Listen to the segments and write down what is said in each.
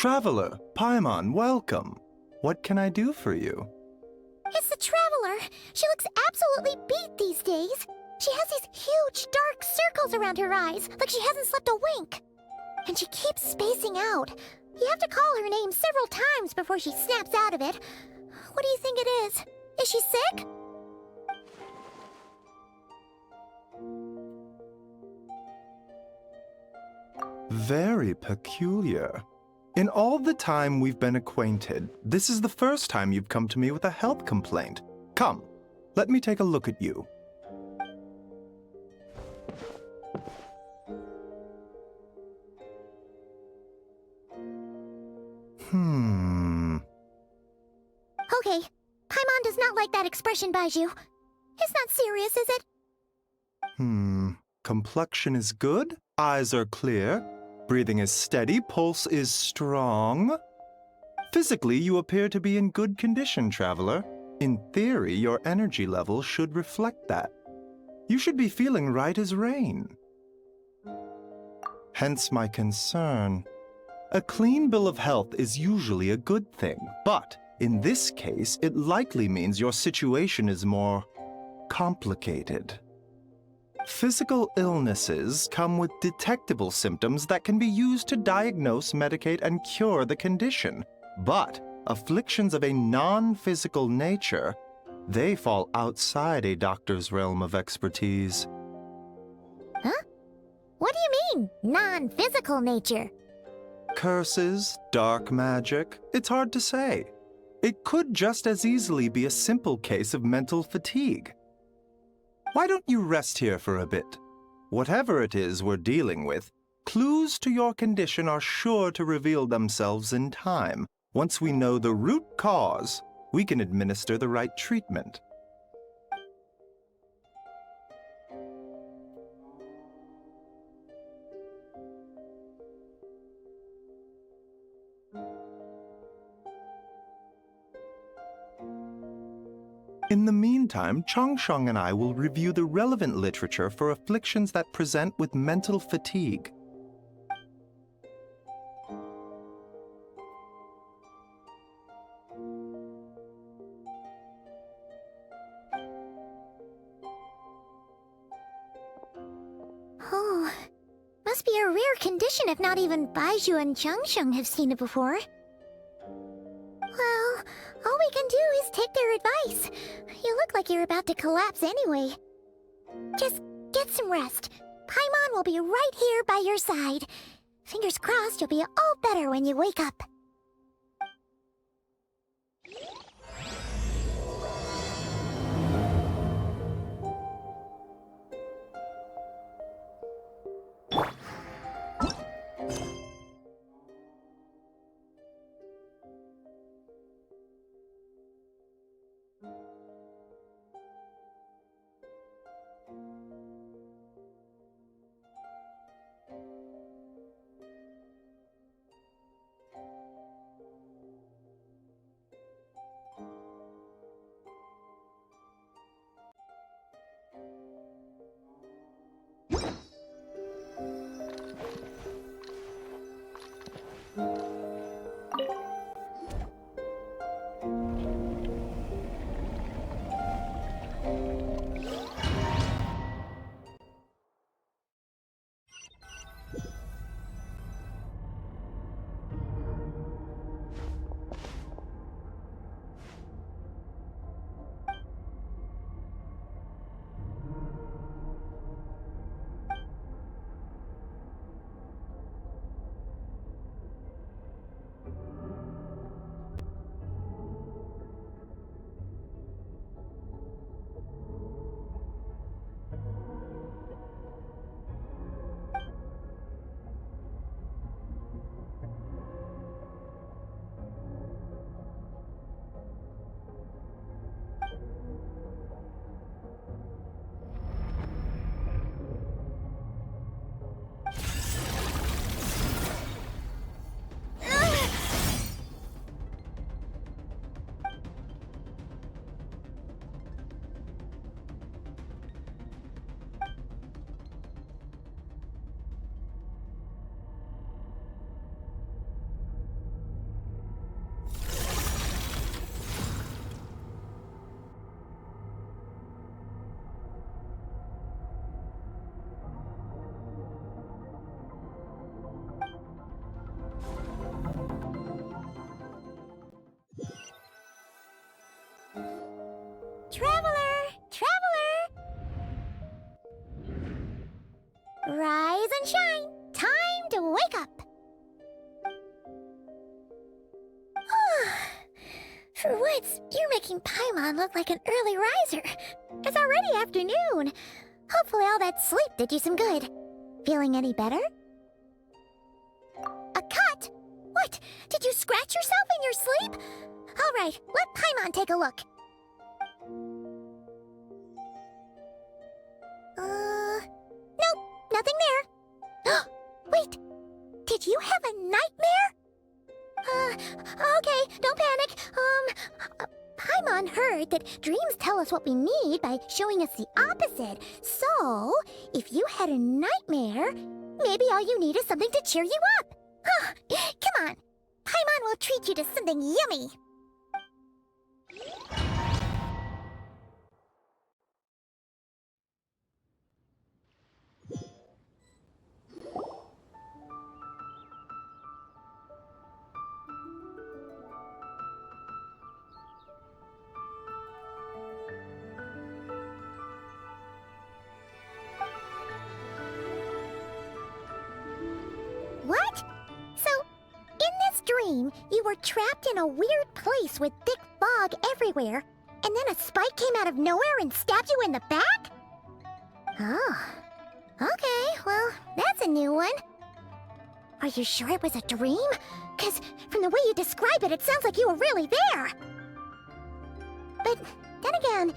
Traveler, Paimon, welcome. What can I do for you? It's the Traveler. She looks absolutely beat these days. She has these huge dark circles around her eyes, like she hasn't slept a wink. And she keeps spacing out. You have to call her name several times before she snaps out of it. What do you think it is? Is she sick? Very peculiar. In all the time we've been acquainted, this is the first time you've come to me with a health complaint. Come, let me take a look at you. Okay, Paimon does not like that expression, Baiju. It's not serious, is it? Complexion is good, eyes are clear, breathing is steady, pulse is strong. Physically, you appear to be in good condition, Traveler. In theory, your energy level should reflect that. You should be feeling right as rain. Hence my concern. A clean bill of health is usually a good thing, but in this case, it likely means your situation is more complicated. Physical illnesses come with detectable symptoms that can be used to diagnose, medicate, and cure the condition. But afflictions of a non-physical nature, they fall outside a doctor's realm of expertise. Huh? What do you mean, non-physical nature? Curses, dark magic, it's hard to say. It could just as easily be a simple case of mental fatigue. Why don't you rest here for a bit? Whatever it is we're dealing with, clues to your condition are sure to reveal themselves in time. Once we know the root cause, we can administer the right treatment. In the meantime, Changsheng and I will review the relevant literature for afflictions that present with mental fatigue. Oh, must be a rare condition if not even Baiju and Changsheng have seen it before. Well, all we can do is take their advice. You look like you're about to collapse anyway. Just get some rest. Paimon will be right here by your side. Fingers crossed you'll be all better when you wake up. Traveler! Traveler! Rise and shine! Time to wake up! For once, you're making Paimon look like an early riser. It's already afternoon. Hopefully all that sleep did you some good. Feeling any better? A cut? What? Did you scratch yourself in your sleep? All right, let Paimon take a look. Nope, nothing there. Wait, did you have a nightmare? Okay, don't panic. Paimon heard that dreams tell us what we need by showing us the opposite. So, if you had a nightmare, maybe all you need is something to cheer you up. Come on, Paimon will treat you to something yummy. What? So, in this dream, you were trapped in a weird place with thick fog everywhere, and then a spike came out of nowhere and stabbed you in the back? Oh. Okay, well, that's a new one. Are you sure it was a dream? 'Cause from the way you describe it, it sounds like you were really there. But then again,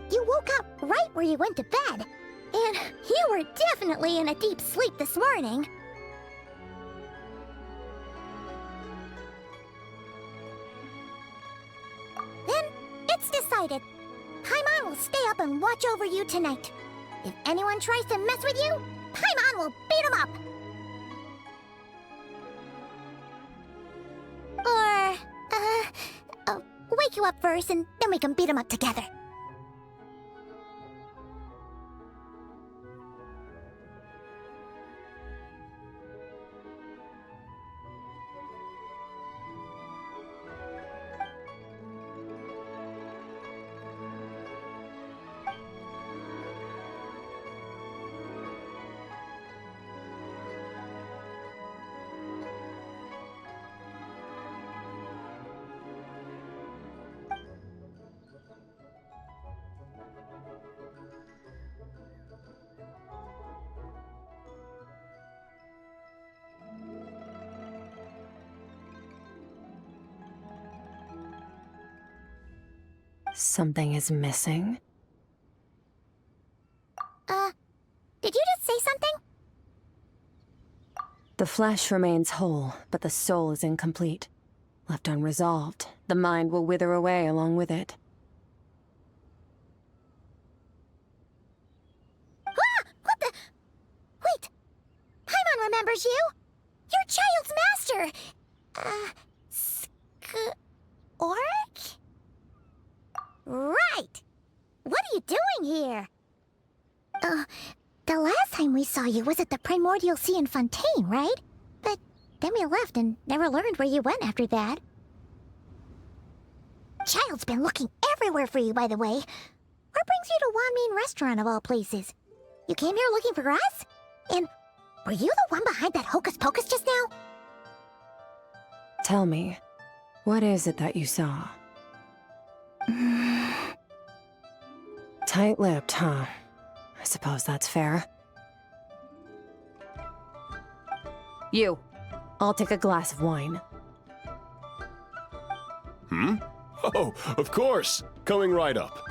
you woke up right where you went to bed, and you were definitely in a deep sleep this morning. Then, it's decided. Paimon will stay up and watch over you tonight. If anyone tries to mess with you, Paimon will beat him up. Or, wake you up first and then we can beat him up together. Something is missing? Did you just say something? The flesh remains whole, but the soul is incomplete. Left unresolved, the mind will wither away along with it. Ah! What the? Wait! Paimon remembers you! You're Child's master! Skirk? Right! What are you doing here? The last time we saw you was at the Primordial Sea in Fontaine, right? But then we left and never learned where you went after that. Child's been looking everywhere for you, by the way. What brings you to Wanmean Restaurant of all places? You came here looking for us? And were you the one behind that hocus pocus just now? Tell me, what is it that you saw? Tight-lipped, huh? I suppose that's fair. You. I'll take a glass of wine. Oh, of course. Coming right up.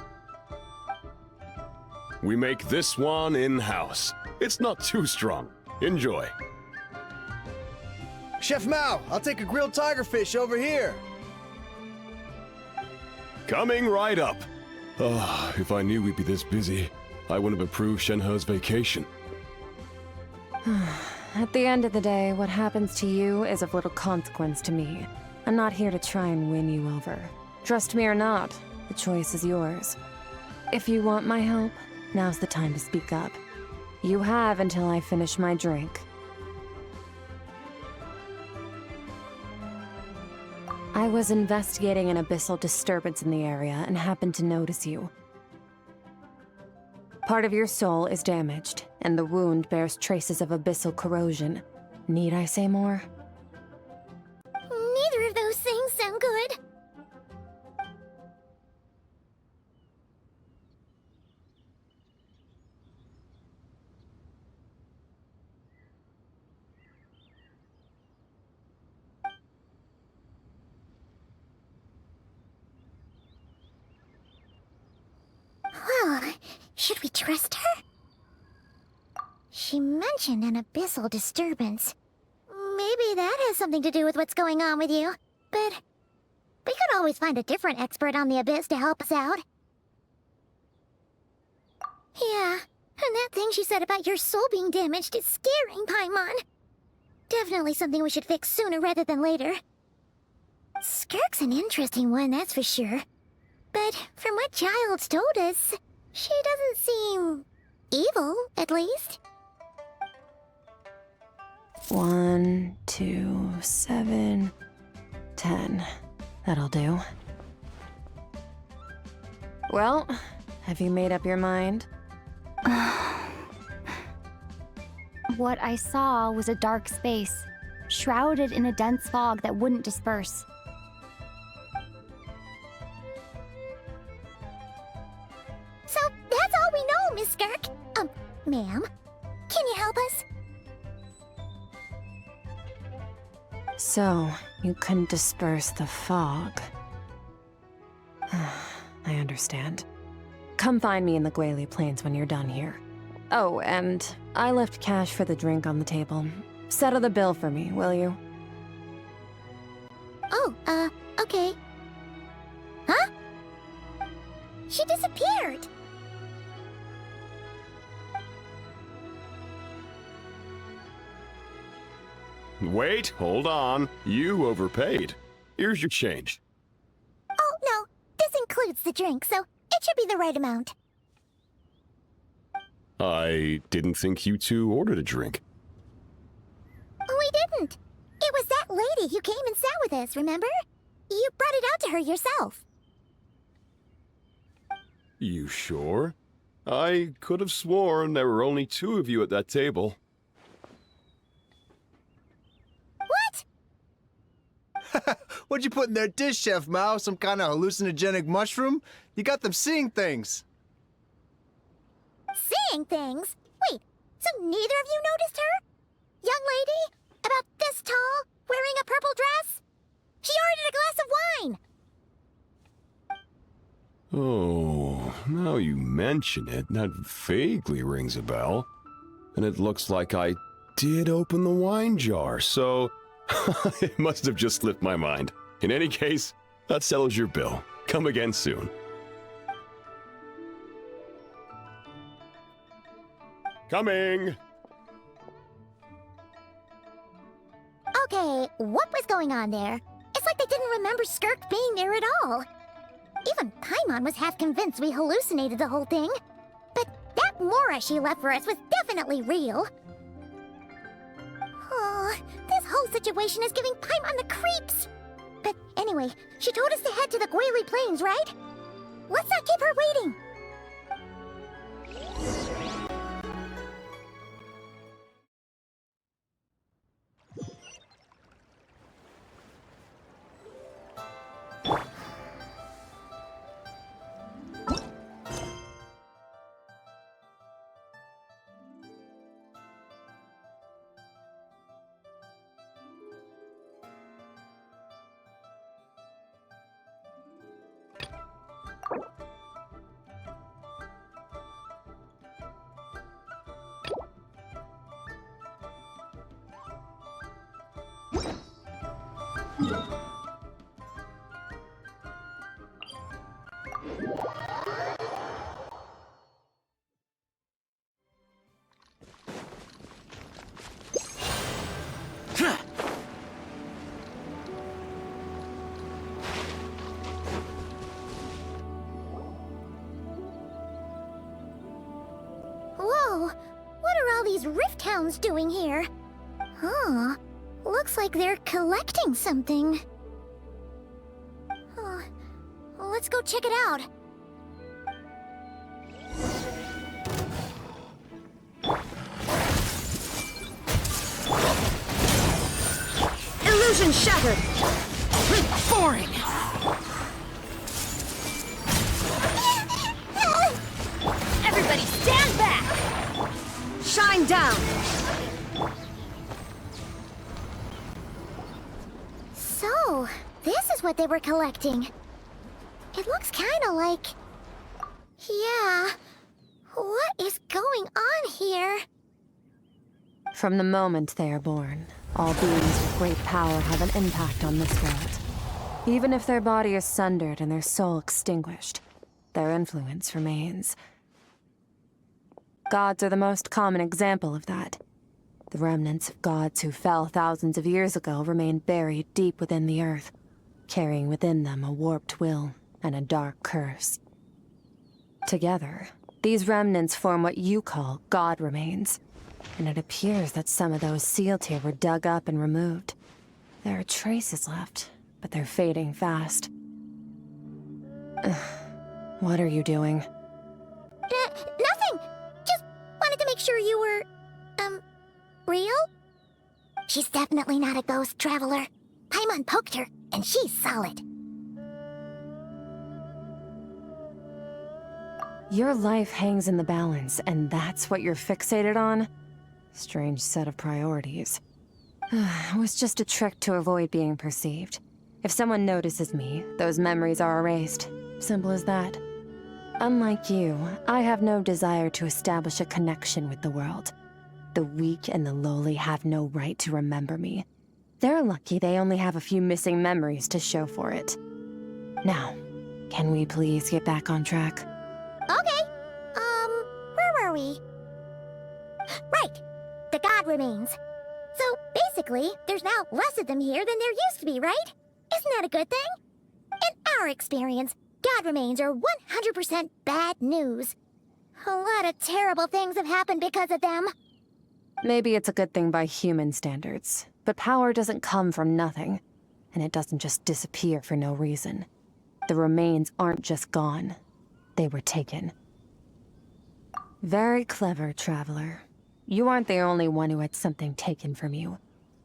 We make this one in-house. It's not too strong. Enjoy. Chef Mao, I'll take a grilled tigerfish over here. Coming right up. If I knew we'd be this busy, I wouldn't have approved Shenhe's vacation. At the end of the day, what happens to you is of little consequence to me. I'm not here to try and win you over. Trust me or not, the choice is yours. If you want my help, now's the time to speak up. You have until I finish my drink. I was investigating an abyssal disturbance in the area and happened to notice you. Part of your soul is damaged, and the wound bears traces of abyssal corrosion. Need I say more? Neither of those things sound good. Well, should we trust her? She mentioned an abyssal disturbance. Maybe that has something to do with what's going on with you. But we could always find a different expert on the abyss to help us out. Yeah, and that thing she said about your soul being damaged is scaring, Paimon. Definitely something we should fix sooner rather than later. Skirk's an interesting one, that's for sure. But from what Child's told us, she doesn't seem evil, at least. 1, 2, 7, 10. That'll do. Well, have you made up your mind? What I saw was a dark space, shrouded in a dense fog that wouldn't disperse. So that's all we know, Miss Skirk. Ma'am, can you help us? So, you couldn't disperse the fog. I understand. Come find me in the Guili Plains when you're done here. Oh, and I left cash for the drink on the table. Settle the bill for me, will you? Oh, okay. Huh? She disappeared! Wait, hold on. You overpaid. Here's your change. Oh, no. This includes the drink, so it should be the right amount. I didn't think you two ordered a drink. We didn't. It was that lady who came and sat with us, remember? You brought it out to her yourself. You sure? I could have sworn there were only 2 of you at that table. What? What'd you put in their dish, Chef Mao? Some kind of hallucinogenic mushroom? You got them seeing things. Seeing things? Wait, so neither of you noticed her? Young lady? About this tall? Wearing a purple dress? She ordered a glass of wine! Oh, now you mention it, that vaguely rings a bell. And it looks like I did open the wine jar, so it must have just slipped my mind. In any case, that settles your bill. Come again soon. Coming! Okay, what was going on there? It's like they didn't remember Skirk being there at all. Even Paimon was half convinced we hallucinated the whole thing. But that Mora she left for us was definitely real. Oh, this whole situation is giving Paimon the creeps. But anyway, she told us to head to the Guili Plains, right? Let's not keep her waiting. Whoa, what are all these rift hounds doing here? Huh, looks like they're collecting something. Let's go check it out. Illusion shattered! Boring! Everybody stand back! Shine down! So, this is what they were collecting. It looks kinda like... Yeah. What is going on here? From the moment they are born, all beings with great power have an impact on this world. Even if their body is sundered and their soul extinguished, their influence remains. Gods are the most common example of that. The remnants of gods who fell thousands of years ago remain buried deep within the earth, carrying within them a warped will and a dark curse. Together, these remnants form what you call god remains, and it appears that some of those sealed here were dug up and removed. There are traces left, but they're fading fast. What are you doing? Nothing! Just wanted to make sure you were... real? She's definitely not a ghost traveler. Paimon poked her, and she's solid. Your life hangs in the balance, and that's what you're fixated on? Strange set of priorities. It was just a trick to avoid being perceived. If someone notices me, those memories are erased. Simple as that. Unlike you, I have no desire to establish a connection with the world. The weak and the lowly have no right to remember me. They're lucky they only have a few missing memories to show for it. Now, can we please get back on track? Okay. Where were we? Right. The god remains. So, basically, there's now less of them here than there used to be, right? Isn't that a good thing? In our experience, god remains are 100% bad news. A lot of terrible things have happened because of them. Maybe it's a good thing by human standards, but power doesn't come from nothing, and it doesn't just disappear for no reason. The remains aren't just gone. They were taken. Very clever, Traveler. You aren't the only one who had something taken from you.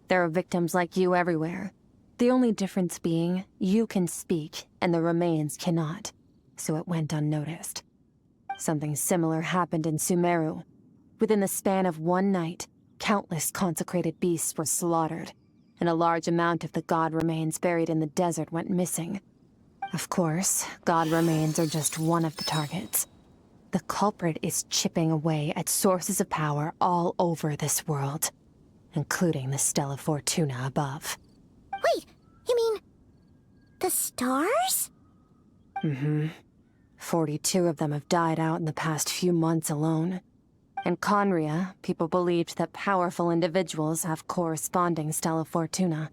There are victims like you everywhere. The only difference being, you can speak, and the remains cannot, so it went unnoticed. Something similar happened in Sumeru. Within the span of one night, countless consecrated beasts were slaughtered, and a large amount of the god remains buried in the desert went missing. Of course, god remains are just one of the targets. The culprit is chipping away at sources of power all over this world, including the Stella Fortuna above. Wait, you mean... the stars? Mm-hmm. 42 of them have died out in the past few months alone. In Conria, people believed that powerful individuals have corresponding Stella Fortuna.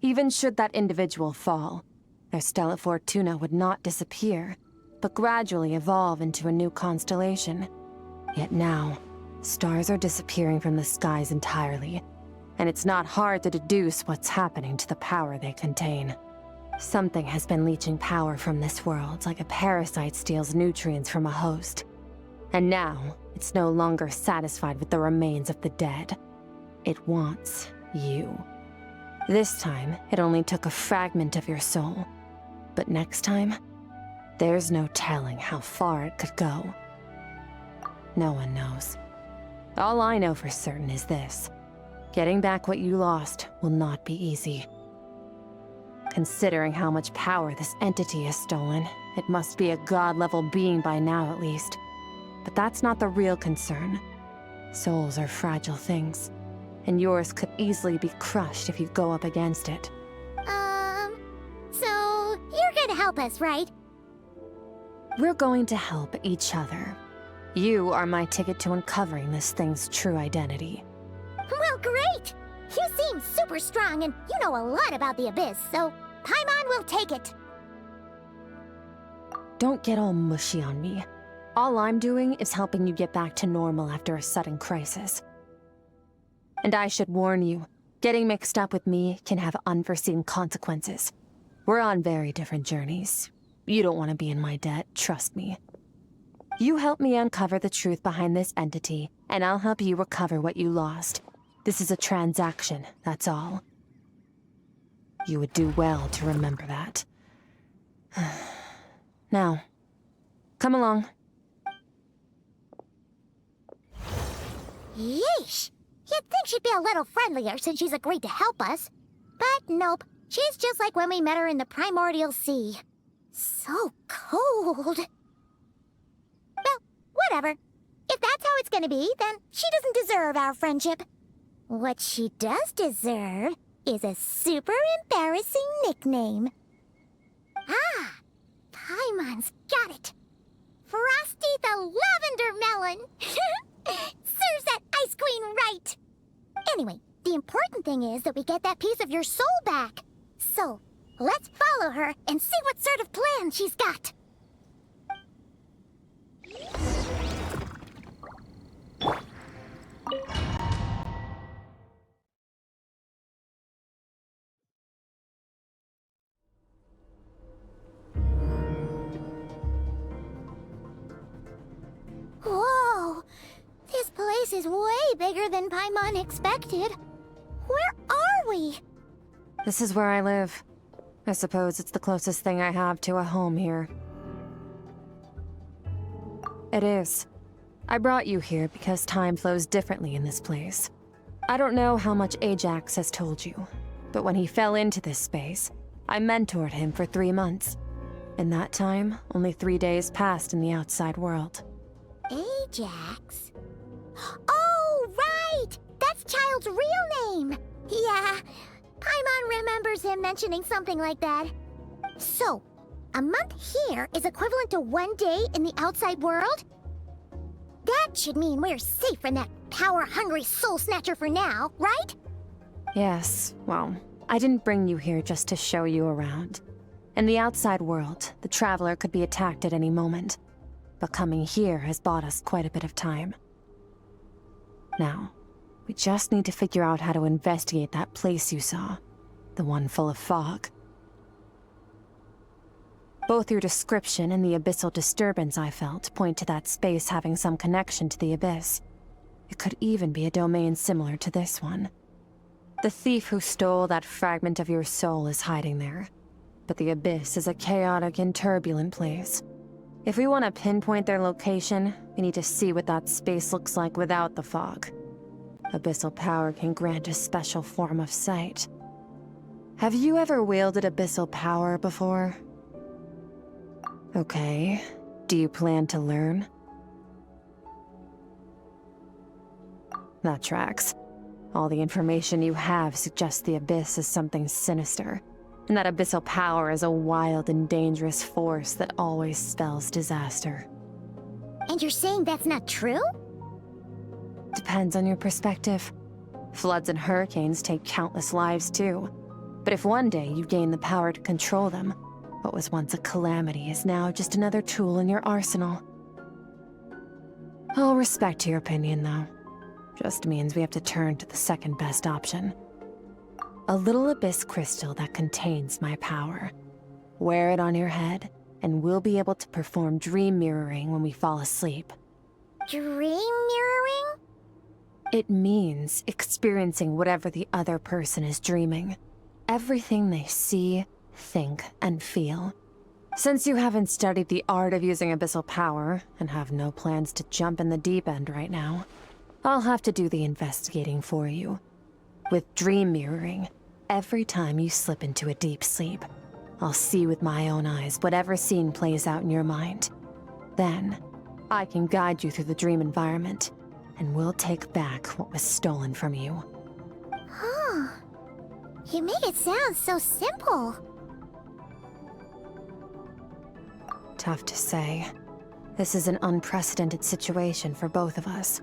Even should that individual fall, their Stella Fortuna would not disappear, but gradually evolve into a new constellation. Yet now, stars are disappearing from the skies entirely, and it's not hard to deduce what's happening to the power they contain. Something has been leeching power from this world like a parasite steals nutrients from a host. And now, it's no longer satisfied with the remains of the dead. It wants you. This time, it only took a fragment of your soul. But next time, there's no telling how far it could go. No one knows. All I know for certain is this. Getting back what you lost will not be easy. Considering how much power this entity has stolen, it must be a god-level being by now at least. But that's not the real concern. Souls are fragile things, and yours could easily be crushed if you go up against it. So you're gonna help us, right? We're going to help each other. You are my ticket to uncovering this thing's true identity. Well, great! You seem super strong, and you know a lot about the Abyss, so Paimon will take it. Don't get all mushy on me. All I'm doing is helping you get back to normal after a sudden crisis. And I should warn you, getting mixed up with me can have unforeseen consequences. We're on very different journeys. You don't want to be in my debt, trust me. You help me uncover the truth behind this entity, and I'll help you recover what you lost. This is a transaction, that's all. You would do well to remember that. Now, come along. Yeesh! You'd think she'd be a little friendlier since she's agreed to help us. But nope, she's just like when we met her in the primordial sea. So cold. Well, whatever. If that's how it's gonna be, then she doesn't deserve our friendship. What she does deserve is a super embarrassing nickname. Ah! Paimon's got it. Frosty the Lavender Melon! Serves that Ice Queen right! Anyway, the important thing is that we get that piece of your soul back. So, let's follow her and see what sort of plan she's got. Whoa! This place is way bigger than Paimon expected. Where are we? This is where I live. I suppose it's the closest thing I have to a home here. It is. I brought you here because time flows differently in this place. I don't know how much Ajax has told you, but when he fell into this space, I mentored him for 3 months. In that time, only 3 days passed in the outside world. Ajax? Oh, right! That's Child's real name! Yeah, Paimon remembers him mentioning something like that. So, a month here is equivalent to 1 day in the outside world? That should mean we're safe from that power-hungry soul snatcher for now, right? Yes, well, I didn't bring you here just to show you around. In the outside world, the Traveler could be attacked at any moment. But coming here has bought us quite a bit of time. Now, we just need to figure out how to investigate that place you saw. The one full of fog. Both your description and the abyssal disturbance I felt point to that space having some connection to the abyss. It could even be a domain similar to this one. The thief who stole that fragment of your soul is hiding there. But the abyss is a chaotic and turbulent place. If we want to pinpoint their location, we need to see what that space looks like without the fog. Abyssal power can grant a special form of sight. Have you ever wielded abyssal power before? Okay. Do you plan to learn? That tracks. All the information you have suggests the abyss is something sinister. And that abyssal power is a wild and dangerous force that always spells disaster. And you're saying that's not true? Depends on your perspective. Floods and hurricanes take countless lives too. But if one day you gain the power to control them, what was once a calamity is now just another tool in your arsenal. I'll respect your opinion though. Just means we have to turn to the second best option. A little abyss crystal that contains my power. Wear it on your head, and we'll be able to perform dream mirroring when we fall asleep. Dream mirroring? It means experiencing whatever the other person is dreaming. Everything they see, think, and feel. Since you haven't studied the art of using abyssal power, and have no plans to jump in the deep end right now, I'll have to do the investigating for you. With dream mirroring, every time you slip into a deep sleep, I'll see with my own eyes whatever scene plays out in your mind. Then, I can guide you through the dream environment, and we'll take back what was stolen from you. Huh. You make it sound so simple. Tough to say. This is an unprecedented situation for both of us.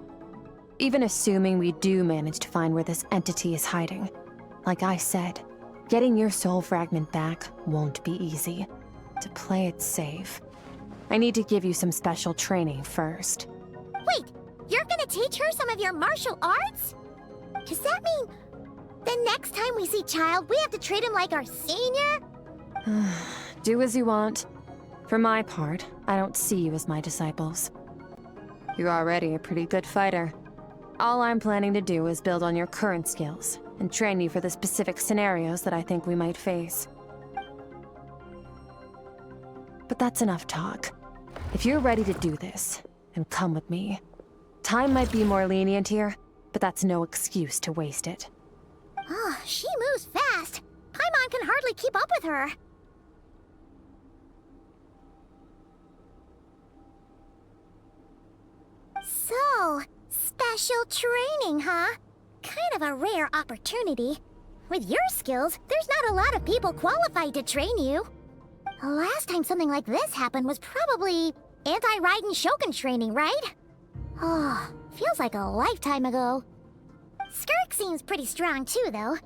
Even assuming we do manage to find where this entity is hiding, like I said, getting your soul fragment back won't be easy. To play it safe, I need to give you some special training first. Wait, you're gonna teach her some of your martial arts? Does that mean the next time we see Child, we have to treat him like our senior? Do as you want. For my part, I don't see you as my disciples. You're already a pretty good fighter. All I'm planning to do is build on your current skills and train you for the specific scenarios that I think we might face. But that's enough talk. If you're ready to do this, then come with me. Time might be more lenient here, but that's no excuse to waste it. Oh, she moves fast. Paimon can hardly keep up with her. So, special training, huh? Kind of a rare opportunity. With your skills, there's not a lot of people qualified to train you. The last time something like this happened was probably anti-Raiden Shogun training, right? Oh, feels like a lifetime ago. Skirk seems pretty strong too, though.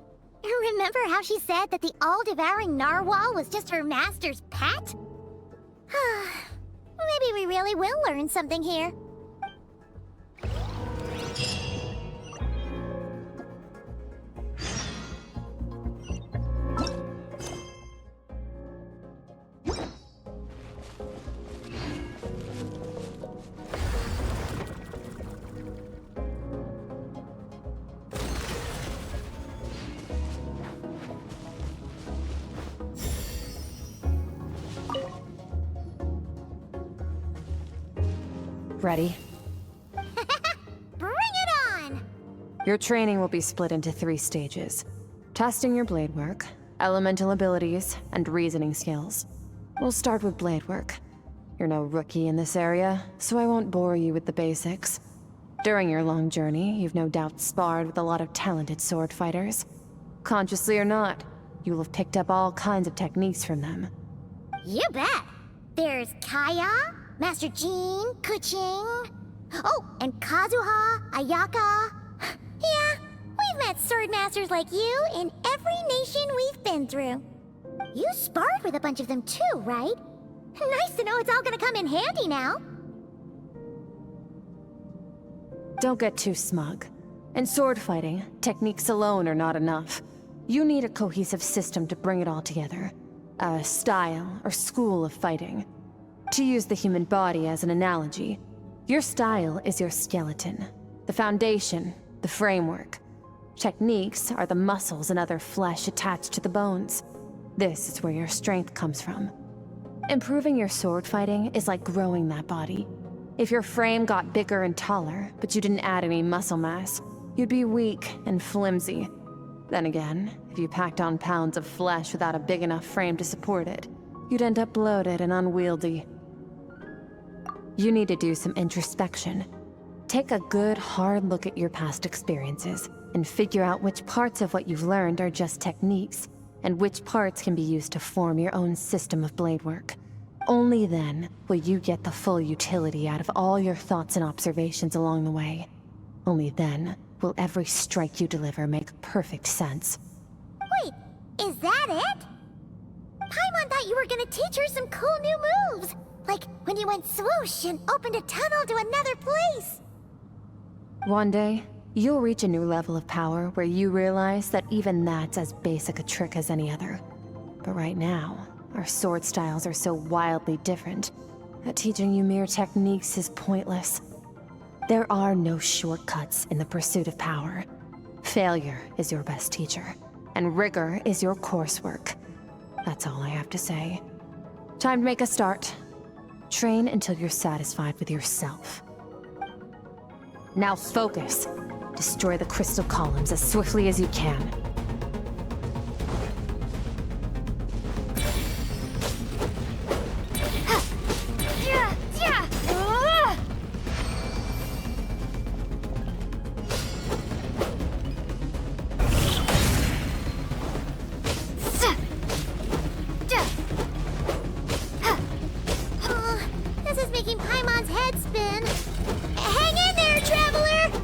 Remember how she said that the all-devouring narwhal was just her master's pet? Maybe we really will learn something here. Ready? Bring it on! Your training will be split into 3 stages. Testing your blade work, elemental abilities, and reasoning skills. We'll start with blade work. You're no rookie in this area, so I won't bore you with the basics. During your long journey, you've no doubt sparred with a lot of talented sword fighters. Consciously or not, you'll have picked up all kinds of techniques from them. You bet! There's Kaya, Master Jean, Kuching... Oh, and Kazuha, Ayaka... Yeah, we've met sword masters like you in every nation we've been through. You sparred with a bunch of them too, right? Nice to know it's all gonna come in handy now. Don't get too smug. In sword fighting, techniques alone are not enough. You need a cohesive system to bring it all together. A style or school of fighting. To use the human body as an analogy, your style is your skeleton, the foundation, the framework. Techniques are the muscles and other flesh attached to the bones. This is where your strength comes from. Improving your sword fighting is like growing that body. If your frame got bigger and taller, but you didn't add any muscle mass, you'd be weak and flimsy. Then again, if you packed on pounds of flesh without a big enough frame to support it, you'd end up bloated and unwieldy. You need to do some introspection. Take a good, hard look at your past experiences, and figure out which parts of what you've learned are just techniques, and which parts can be used to form your own system of blade work. Only then will you get the full utility out of all your thoughts and observations along the way. Only then will every strike you deliver make perfect sense. Wait, is that it? Paimon thought you were gonna teach her some cool new moves! Like when you went swoosh and opened a tunnel to another place! One day, you'll reach a new level of power where you realize that even that's as basic a trick as any other. But right now, our sword styles are so wildly different that teaching you mere techniques is pointless. There are no shortcuts in the pursuit of power. Failure is your best teacher, and rigor is your coursework. That's all I have to say. Time to make a start. Train until you're satisfied with yourself. Now focus. Destroy the crystal columns as swiftly as you can. This is making Paimon's head spin. Hang in there, Traveler!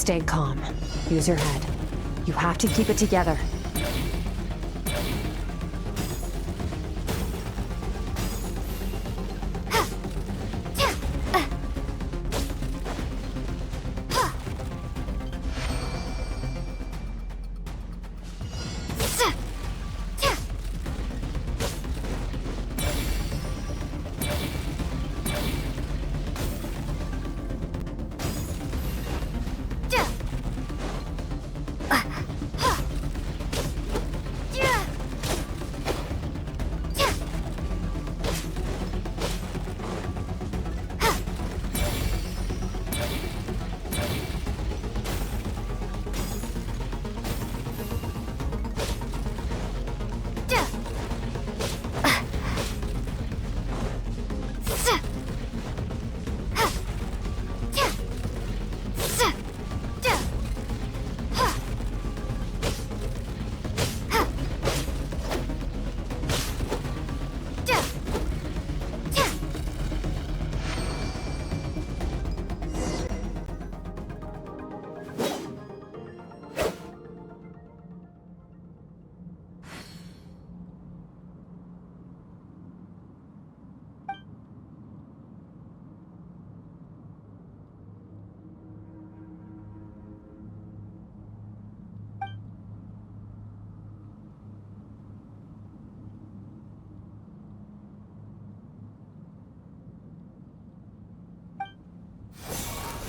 Stay calm. Use your head. You have to keep it together.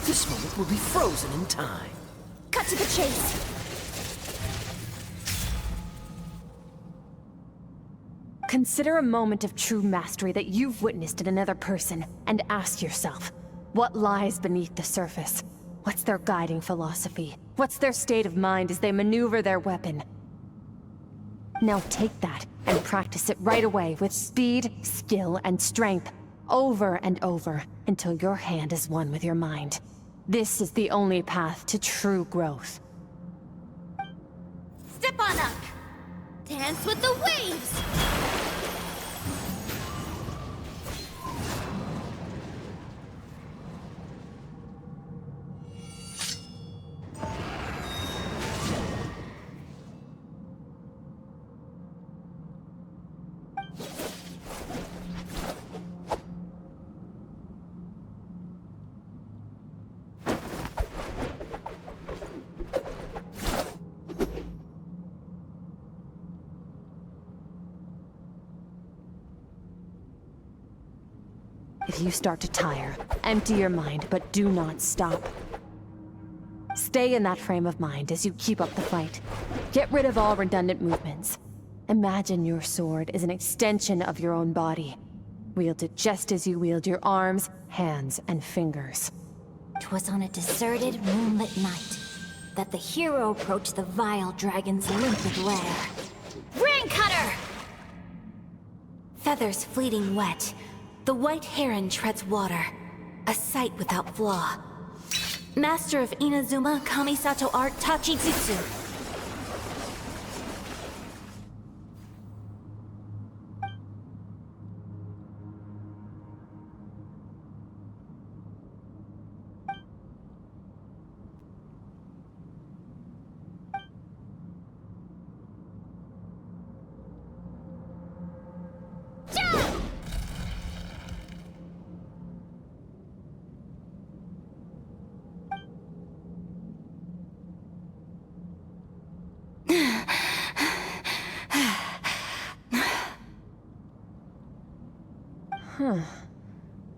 This moment will be frozen in time. Cut to the chase. Consider a moment of true mastery that you've witnessed in another person, and ask yourself, what lies beneath the surface? What's their guiding philosophy? What's their state of mind as they maneuver their weapon? Now take that and practice it right away with speed, skill, and strength, over and over, until your hand is one with your mind. This is the only path to true growth. Step on up. Dance with the waves. If you start to tire, empty your mind, but do not stop. Stay in that frame of mind as you keep up the fight. Get rid of all redundant movements. Imagine your sword is an extension of your own body. Wield it just as you wield your arms, hands, and fingers. 'Twas on a deserted, moonlit night that the hero approached the vile dragon's limpid lair. Ring cutter! Feathers fleeting wet, the white heron treads water, a sight without flaw. Master of Inazuma Kamisato art Tachijutsu.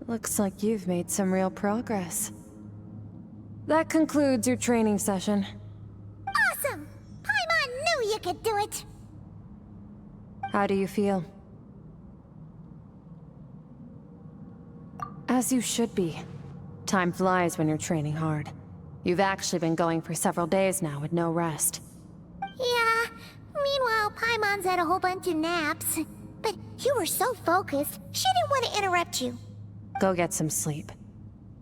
Looks like you've made some real progress. That concludes your training session. Awesome! Paimon knew you could do it! How do you feel? As you should be. Time flies when you're training hard. You've actually been going for several days now with no rest. Yeah, meanwhile Paimon's had a whole bunch of naps. But you were so focused, she didn't want to interrupt you. Go get some sleep.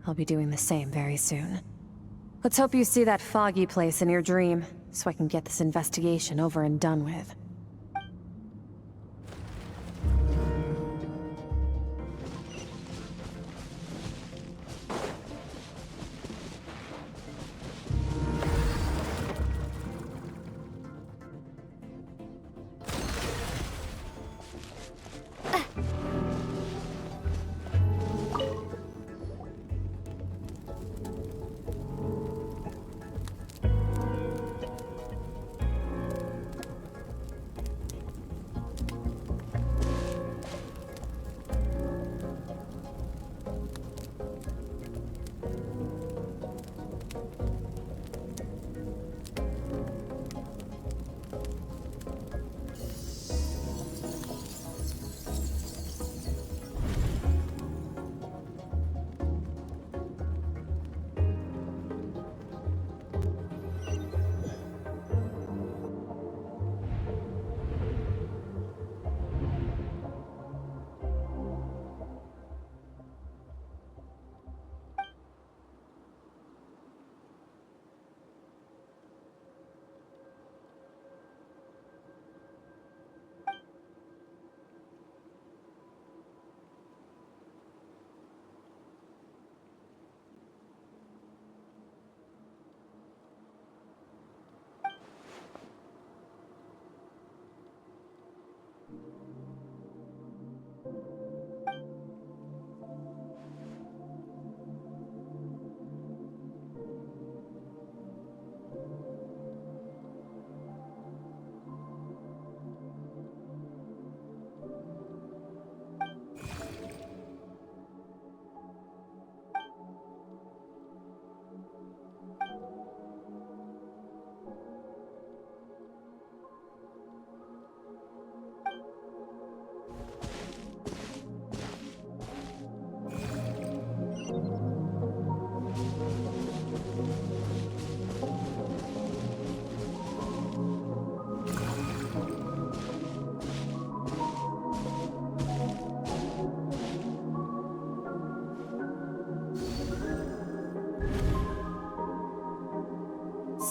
I'll be doing the same very soon. Let's hope you see that foggy place in your dream, so I can get this investigation over and done with.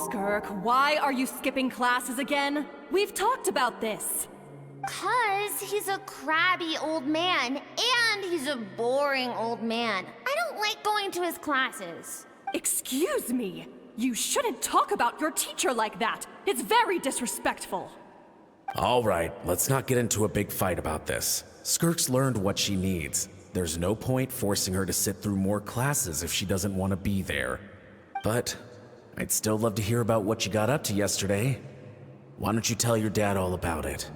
Skirk, why are you skipping classes again? We've talked about this. 'Cause he's a crabby old man, and he's a boring old man. I don't like going to his classes. Excuse me. You shouldn't talk about your teacher like that. It's very disrespectful. All right, let's not get into a big fight about this. Skirk's learned what she needs. There's no point forcing her to sit through more classes if she doesn't want to be there. But I'd still love to hear about what you got up to yesterday. Why don't you tell your dad all about it?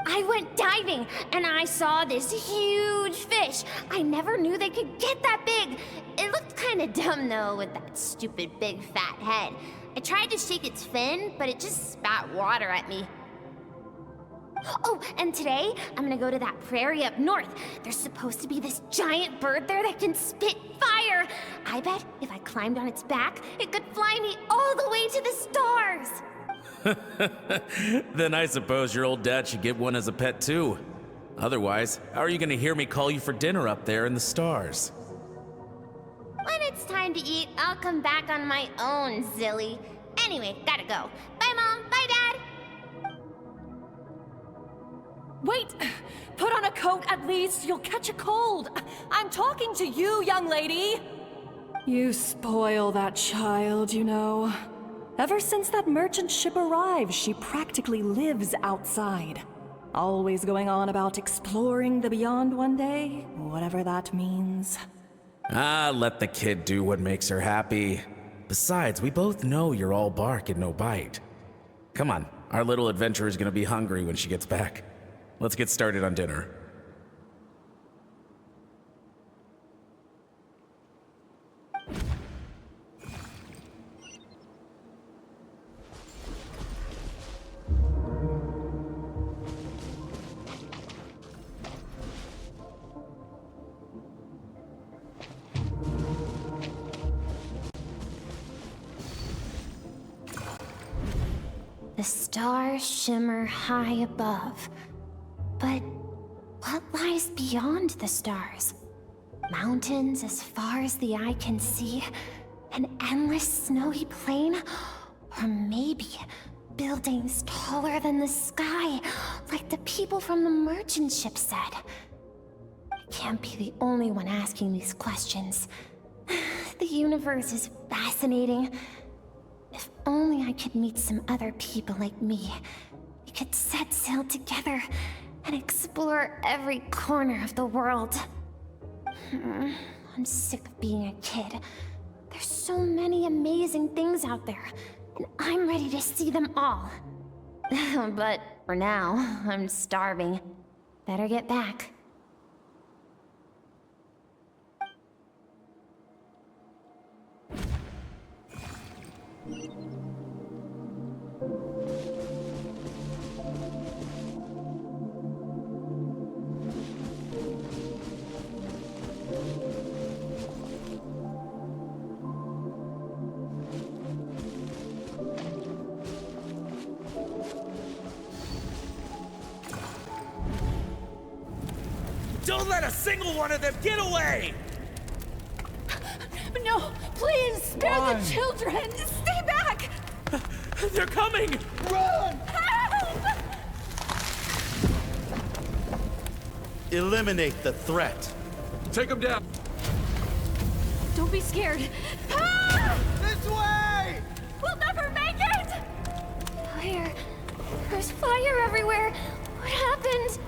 I went diving, and I saw this huge fish. I never knew they could get that big. It looked kind of dumb, though, with that stupid big fat head. I tried to shake its fin, but it just spat water at me. Oh, and today, I'm gonna go to that prairie up north. There's supposed to be this giant bird there that can spit fire. I bet if I climbed on its back, it could fly me all the way to the stars. Then I suppose your old dad should get one as a pet too. Otherwise, how are you gonna hear me call you for dinner up there in the stars? When it's time to eat, I'll come back on my own, Zilly. Anyway, gotta go. Bye, Mom. Bye, Dad. Wait! Put on a coat at least. You'll catch a cold. I'm talking to you, young lady. You spoil that child, you know. Ever since that merchant ship arrived, she practically lives outside. Always going on about exploring the beyond one day, whatever that means. Ah, let the kid do what makes her happy. Besides, we both know you're all bark and no bite. Come on, our little adventurer is gonna be hungry when she gets back. Let's get started on dinner. The stars shimmer high above. But what lies beyond the stars? Mountains as far as the eye can see? An endless snowy plain? Or maybe buildings taller than the sky, like the people from the merchant ship said? I can't be the only one asking these questions. The universe is fascinating. If only I could meet some other people like me. We could set sail together and explore every corner of the world. I'm sick of being a kid. There's so many amazing things out there, and I'm ready to see them all. But for now, I'm starving. Better get back. Don't let a single one of them get away! No, please, spare the children! Stay back! They're coming! Run! Help! Eliminate the threat. Take them down! Don't be scared. Ah! This way! We'll never make it! Fire. There's fire everywhere. What happened?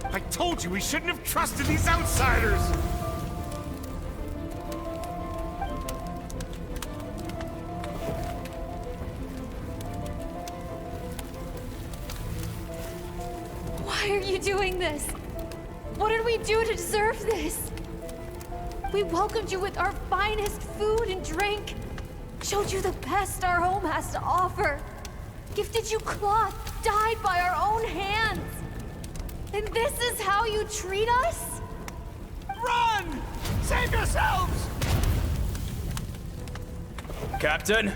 I told you we shouldn't have trusted these outsiders! Why are you doing this? What did we do to deserve this? We welcomed you with our finest food and drink, showed you the best our home has to offer, gifted you cloth dyed by our own hands. And this is how you treat us? Run! Save yourselves! Captain,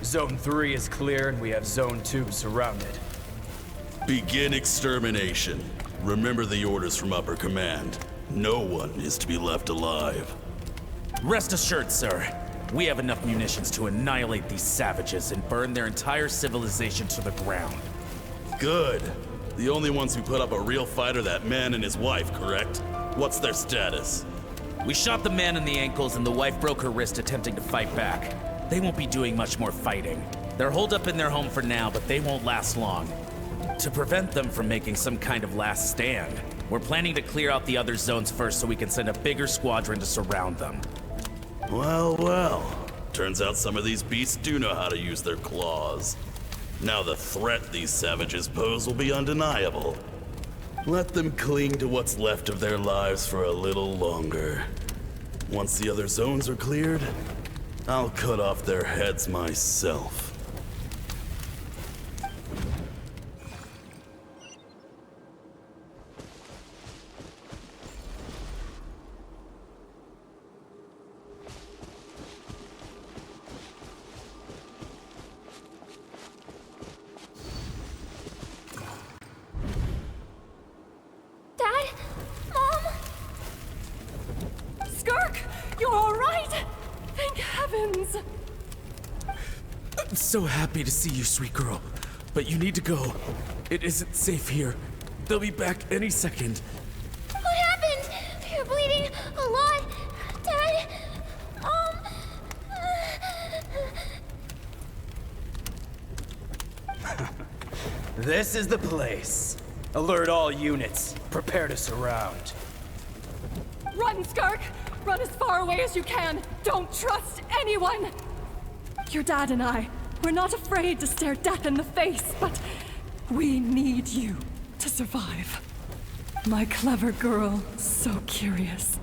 Zone 3 is clear and we have Zone 2 surrounded. Begin extermination. Remember the orders from upper command. No one is to be left alive. Rest assured, sir, we have enough munitions to annihilate these savages and burn their entire civilization to the ground. Good. The only ones who put up a real fight are that man and his wife, correct? What's their status? We shot the man in the ankles and the wife broke her wrist attempting to fight back. They won't be doing much more fighting. They're holed up in their home for now, but they won't last long. To prevent them from making some kind of last stand, we're planning to clear out the other zones first so we can send a bigger squadron to surround them. Well, well. Turns out some of these beasts do know how to use their claws. Now the threat these savages pose will be undeniable. Let them cling to what's left of their lives for a little longer. Once the other zones are cleared, I'll cut off their heads myself. Dad? Mom? Skirk, you're all right? Thank heavens. I'm so happy to see you, sweet girl. But you need to go. It isn't safe here. They'll be back any second. What happened? You're bleeding a lot. Dad? This is the place. Alert all units. Prepare to surround. Run, Skirk! Run as far away as you can! Don't trust anyone! Your dad and I, we're not afraid to stare death in the face, but we need you to survive. My clever girl, so curious.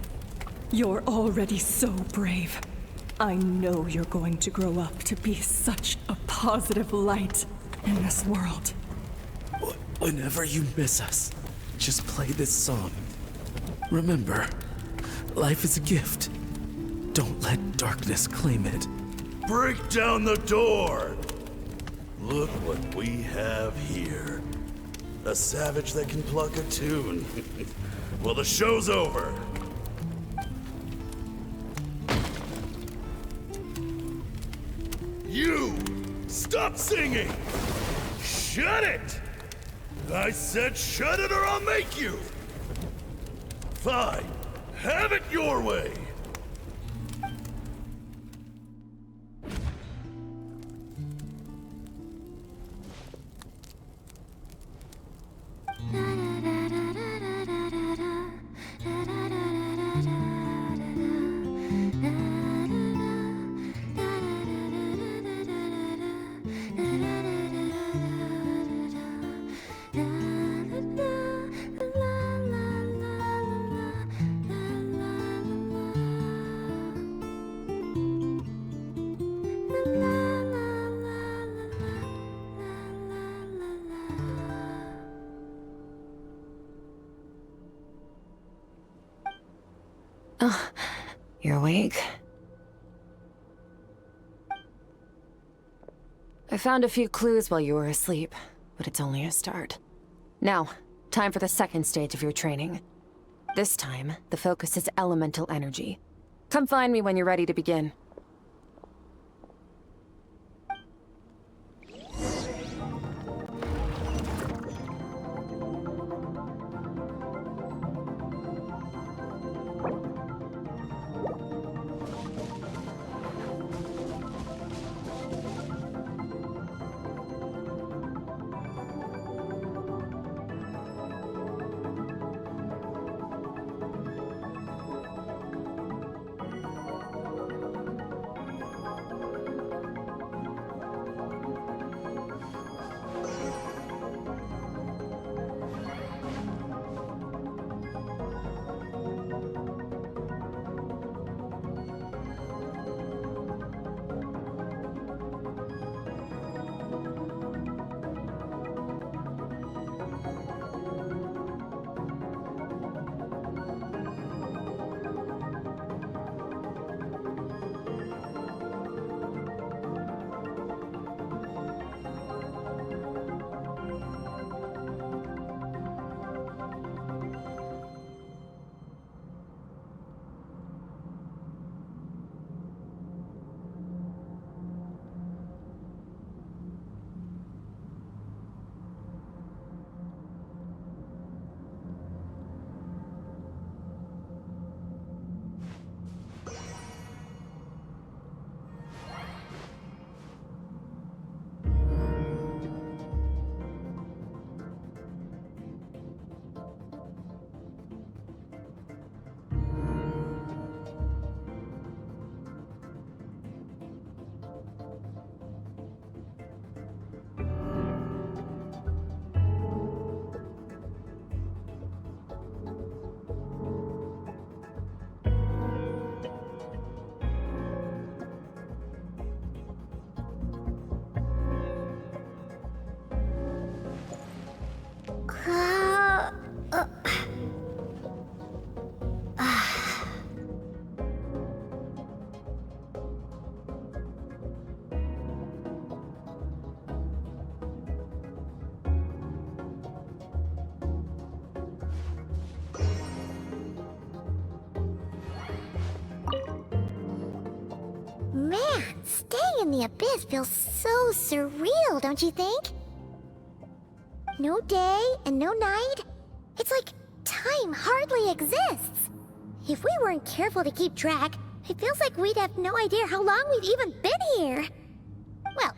You're already so brave. I know you're going to grow up to be such a positive light in this world. Whenever you miss us, just play this song. Remember, life is a gift. Don't let darkness claim it. Break down the door! Look what we have here. A savage that can pluck a tune. Well, the show's over. You! Stop singing! Shut it! I said shut it or I'll make you! Fine. Have it your way! You're awake? I found a few clues while you were asleep, but it's only a start. Now, time for the second stage of your training. This time, the focus is elemental energy. Come find me when you're ready to begin. Man, staying in the abyss feels so surreal, don't you think? No day and no night. It's like time hardly exists. If we weren't careful to keep track, it feels like we'd have no idea how long we've even been here. Well,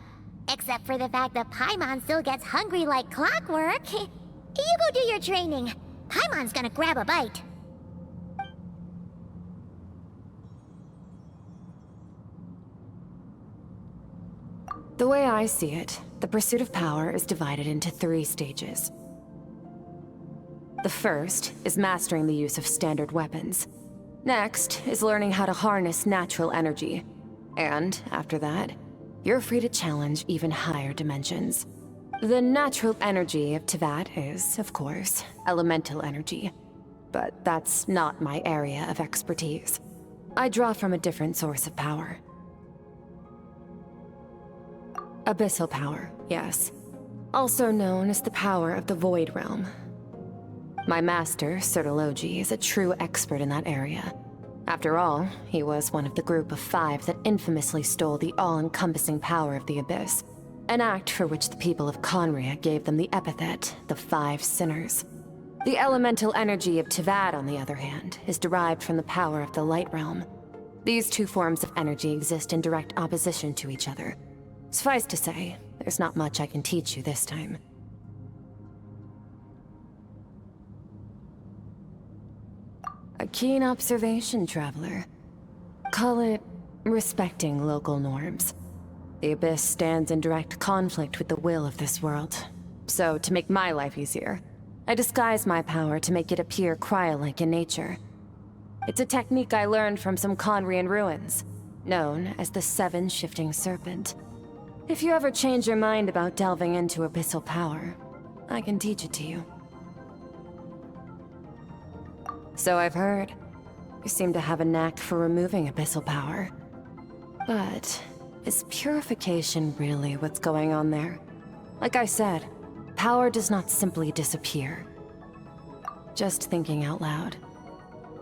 except for the fact that Paimon still gets hungry like clockwork. You go do your training. Paimon's gonna grab a bite. The way I see it, the pursuit of power is divided into 3 stages. The first is mastering the use of standard weapons. Next is learning how to harness natural energy. And after that, you're free to challenge even higher dimensions. The natural energy of Teyvat is, of course, elemental energy. But that's not my area of expertise. I draw from a different source of power. Abyssal power, yes. Also known as the power of the Void Realm. My master, Sertologi, is a true expert in that area. After all, he was one of the group of 5 that infamously stole the all-encompassing power of the Abyss, an act for which the people of Conria gave them the epithet, the 5 Sinners. The elemental energy of Teyvat, on the other hand, is derived from the power of the Light Realm. These 2 forms of energy exist in direct opposition to each other. Suffice to say, there's not much I can teach you this time. A keen observation, traveler. Call it respecting local norms. The Abyss stands in direct conflict with the will of this world. So, to make my life easier, I disguise my power to make it appear cryo-like in nature. It's a technique I learned from some Conrian ruins, known as the 7 Shifting Serpent. If you ever change your mind about delving into abyssal power, I can teach it to you. So I've heard. You seem to have a knack for removing abyssal power. But is purification really what's going on there? Like I said, power does not simply disappear. Just thinking out loud.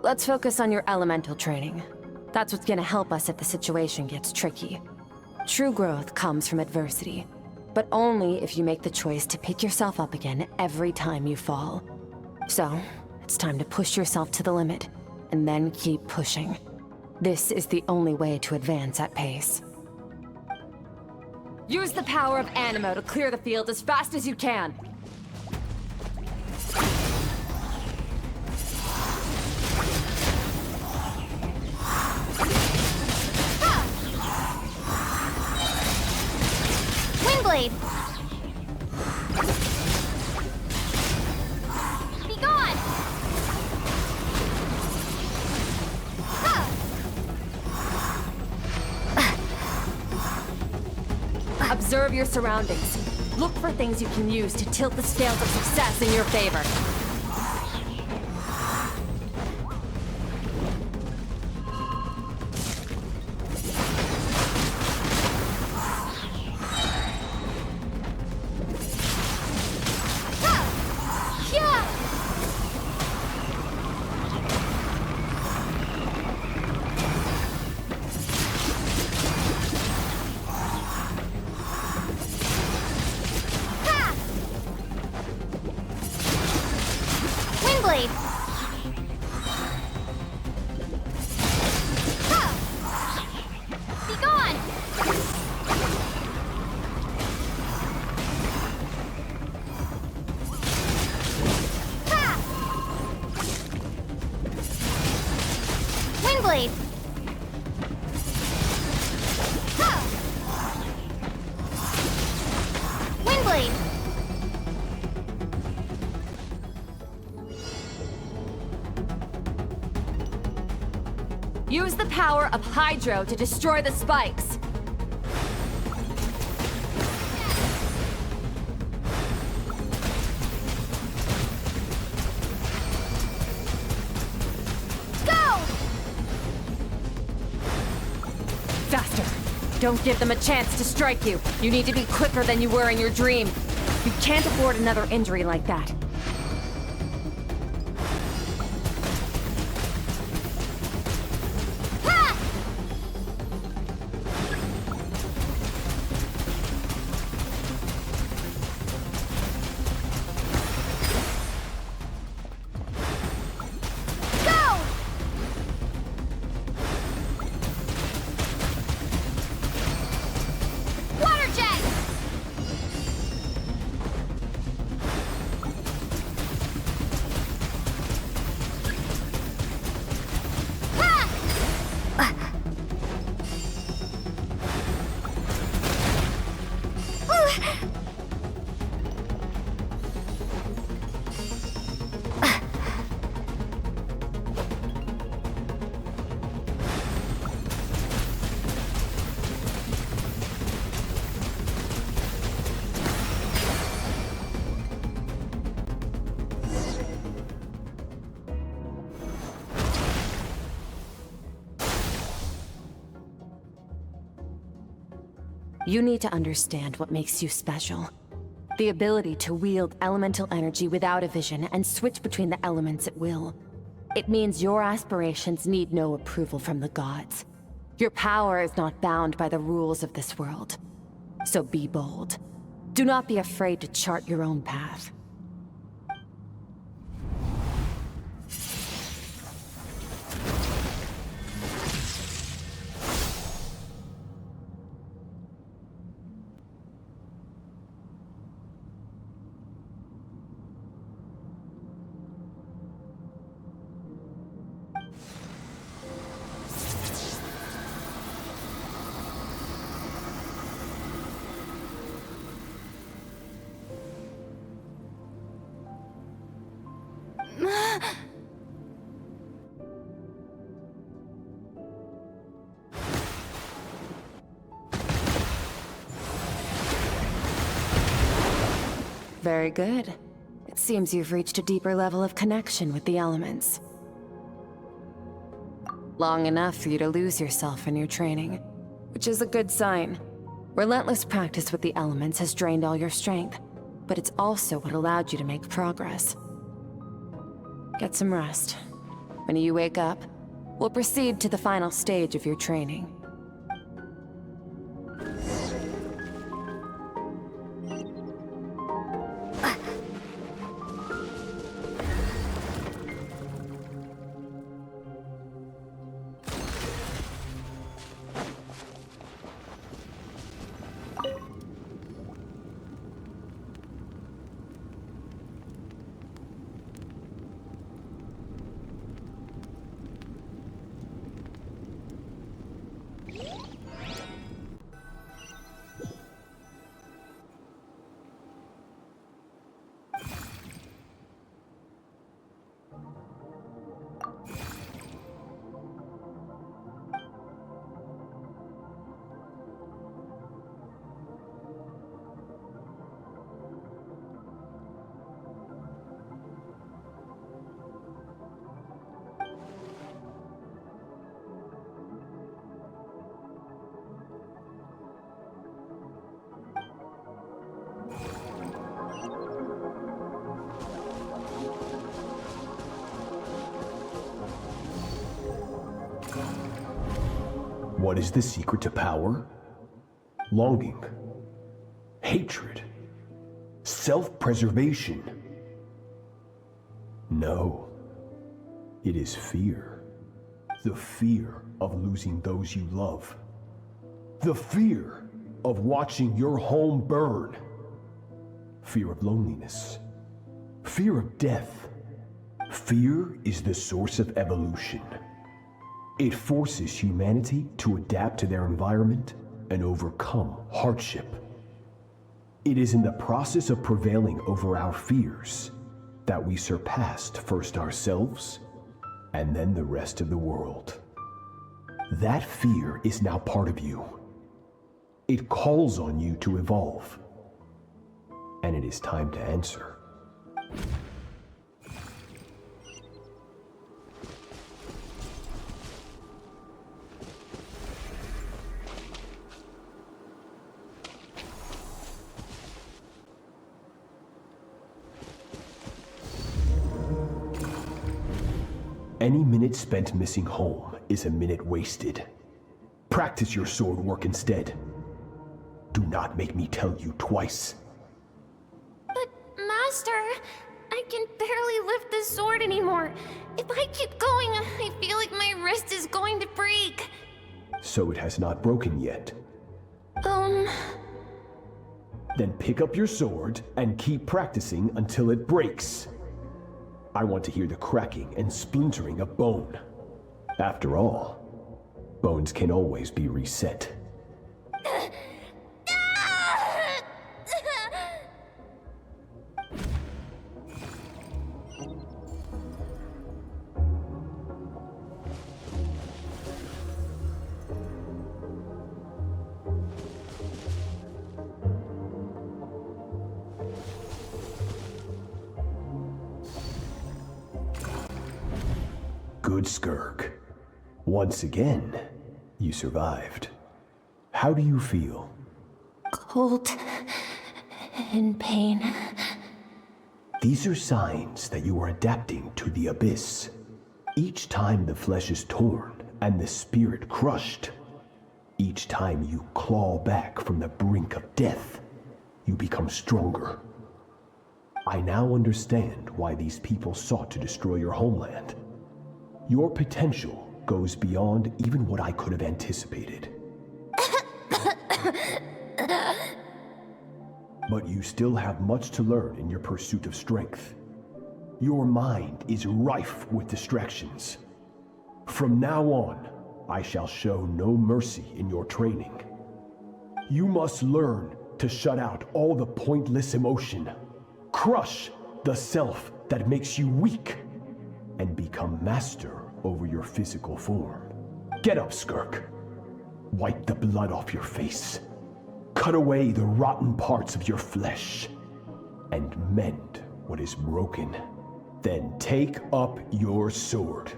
Let's focus on your elemental training. That's what's gonna help us if the situation gets tricky. True growth comes from adversity, but only if you make the choice to pick yourself up again every time you fall. So, it's time to push yourself to the limit, and then keep pushing. This is the only way to advance at pace. Use the power of Animo to clear the field as fast as you can! Windblade! Be gone! Observe your surroundings. Look for things you can use to tilt the scales of success in your favor. Windblade! Windblade! Use the power of Hydro to destroy the spikes. Faster! Don't give them a chance to strike you. You need to be quicker than you were in your dream. You can't afford another injury like that. You need to understand what makes you special. The ability to wield elemental energy without a vision and switch between the elements at will. It means your aspirations need no approval from the gods. Your power is not bound by the rules of this world. So be bold. Do not be afraid to chart your own path. Very good. It seems you've reached a deeper level of connection with the elements. Long enough for you to lose yourself in your training, which is a good sign. Relentless practice with the elements has drained all your strength, but it's also what allowed you to make progress. Get some rest. When you wake up, we'll proceed to the final stage of your training. What is the secret to power? Longing, hatred, self-preservation. No, it is fear. The fear of losing those you love. The fear of watching your home burn. Fear of loneliness. Fear of death. Fear is the source of evolution. It forces humanity to adapt to their environment and overcome hardship. It is in the process of prevailing over our fears that we surpassed first ourselves and then the rest of the world. That fear is now part of you. It calls on you to evolve. And it is time to answer. Any minute spent missing home is a minute wasted. Practice your sword work instead. Do not make me tell you twice. But, Master, I can barely lift the sword anymore. If I keep going, I feel like my wrist is going to break. So it has not broken yet. Then pick up your sword and keep practicing until it breaks. I want to hear the cracking and splintering of bone. After all, bones can always be reset. Good, Skirk. Once again, you survived. How do you feel? cold and pain. These are signs that you are adapting to the abyss. Each time the flesh is torn and the spirit crushed, each time you claw back from the brink of death, you become stronger. I now understand why these people sought to destroy your homeland. Your potential goes beyond even what I could have anticipated. But you still have much to learn in your pursuit of strength. Your mind is rife with distractions. From now on, I shall show no mercy in your training. You must learn to shut out all the pointless emotion, crush the self that makes you weak, and become master over your physical form. Get up, Skirk. Wipe the blood off your face. Cut away the rotten parts of your flesh, and mend what is broken. Then take up your sword.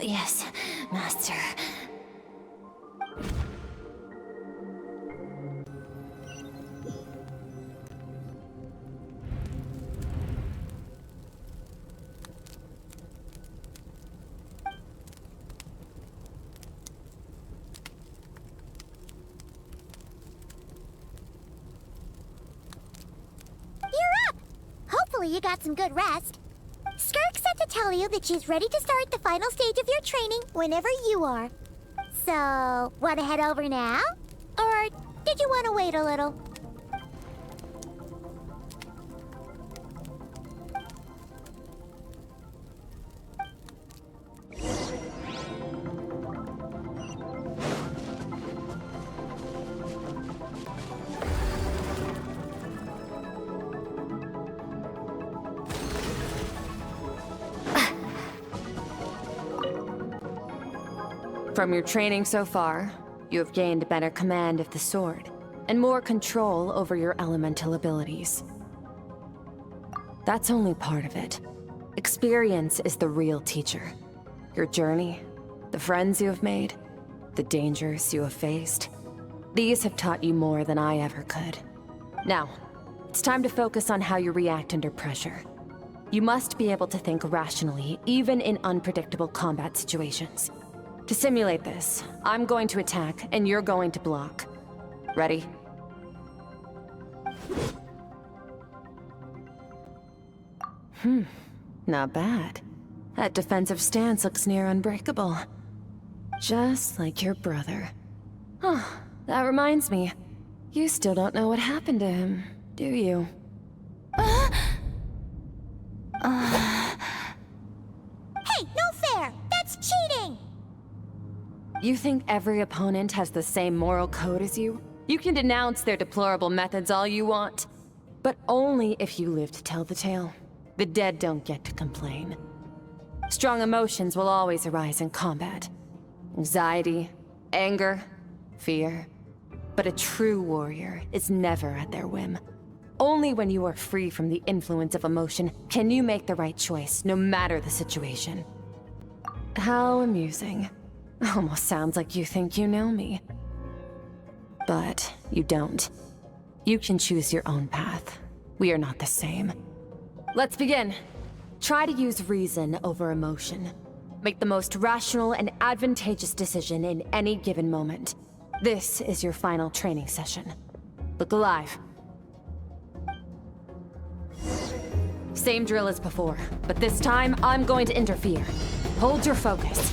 Yes, Master. Hopefully you got some good rest. Skirk said to tell you that she's ready to start the final stage of your training whenever you are. So, want to head over now? Or did you want to wait a little? From your training so far, you have gained better command of the sword, and more control over your elemental abilities. That's only part of it. Experience is the real teacher. Your journey, the friends you have made, the dangers you have faced. These have taught you more than I ever could. Now, it's time to focus on how you react under pressure. You must be able to think rationally, even in unpredictable combat situations. To simulate this, I'm going to attack, and you're going to block. Ready? Not bad. That defensive stance looks near unbreakable. Just like your brother. Huh, that reminds me. You still don't know what happened to him, do you? Hey, no fair! That's cheating! You think every opponent has the same moral code as you? You can denounce their deplorable methods all you want, but only if you live to tell the tale. The dead don't get to complain. Strong emotions will always arise in combat. Anxiety, anger, fear. But a true warrior is never at their whim. Only when you are free from the influence of emotion can you make the right choice, no matter the situation. How amusing. Almost sounds like you think you know me. But you don't. You can choose your own path. We are not the same. Let's begin. Try to use reason over emotion. Make the most rational and advantageous decision in any given moment. This is your final training session. Look alive. Same drill as before, but this time I'm going to interfere. Hold your focus.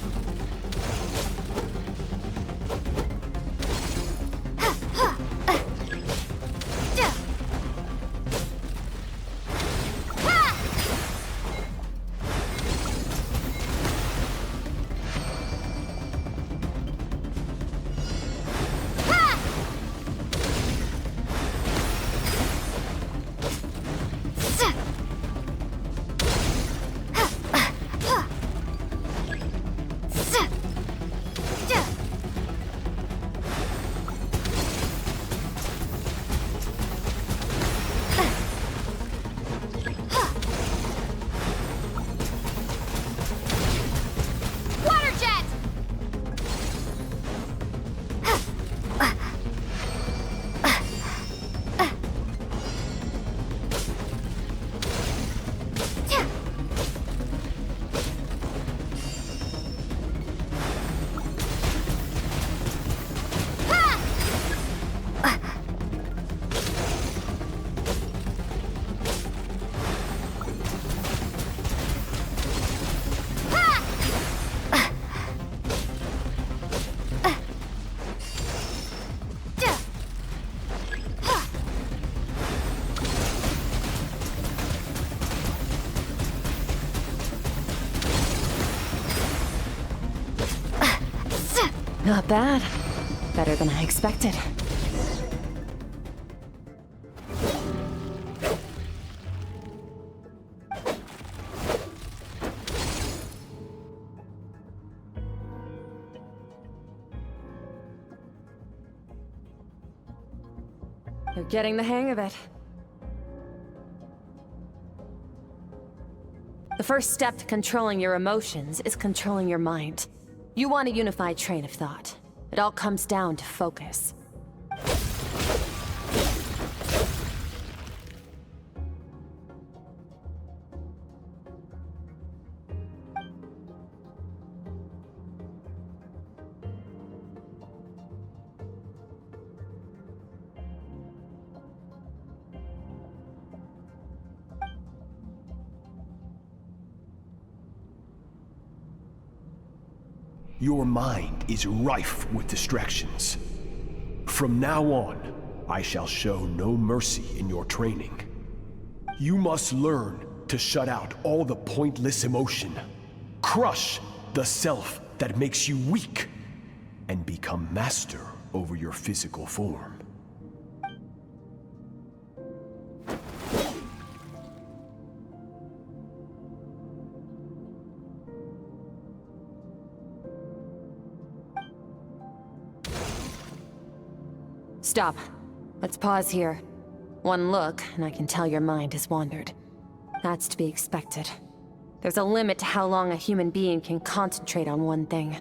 Not bad. Better than I expected. You're getting the hang of it. The first step to controlling your emotions is controlling your mind. You want a unified train of thought. It all comes down to focus. Your mind is rife with distractions. From now on, I shall show no mercy in your training. You must learn to shut out all the pointless emotion, crush the self that makes you weak, and become master over your physical form. Stop. Let's pause here. One look, and I can tell your mind has wandered. That's to be expected. There's a limit to how long a human being can concentrate on one thing.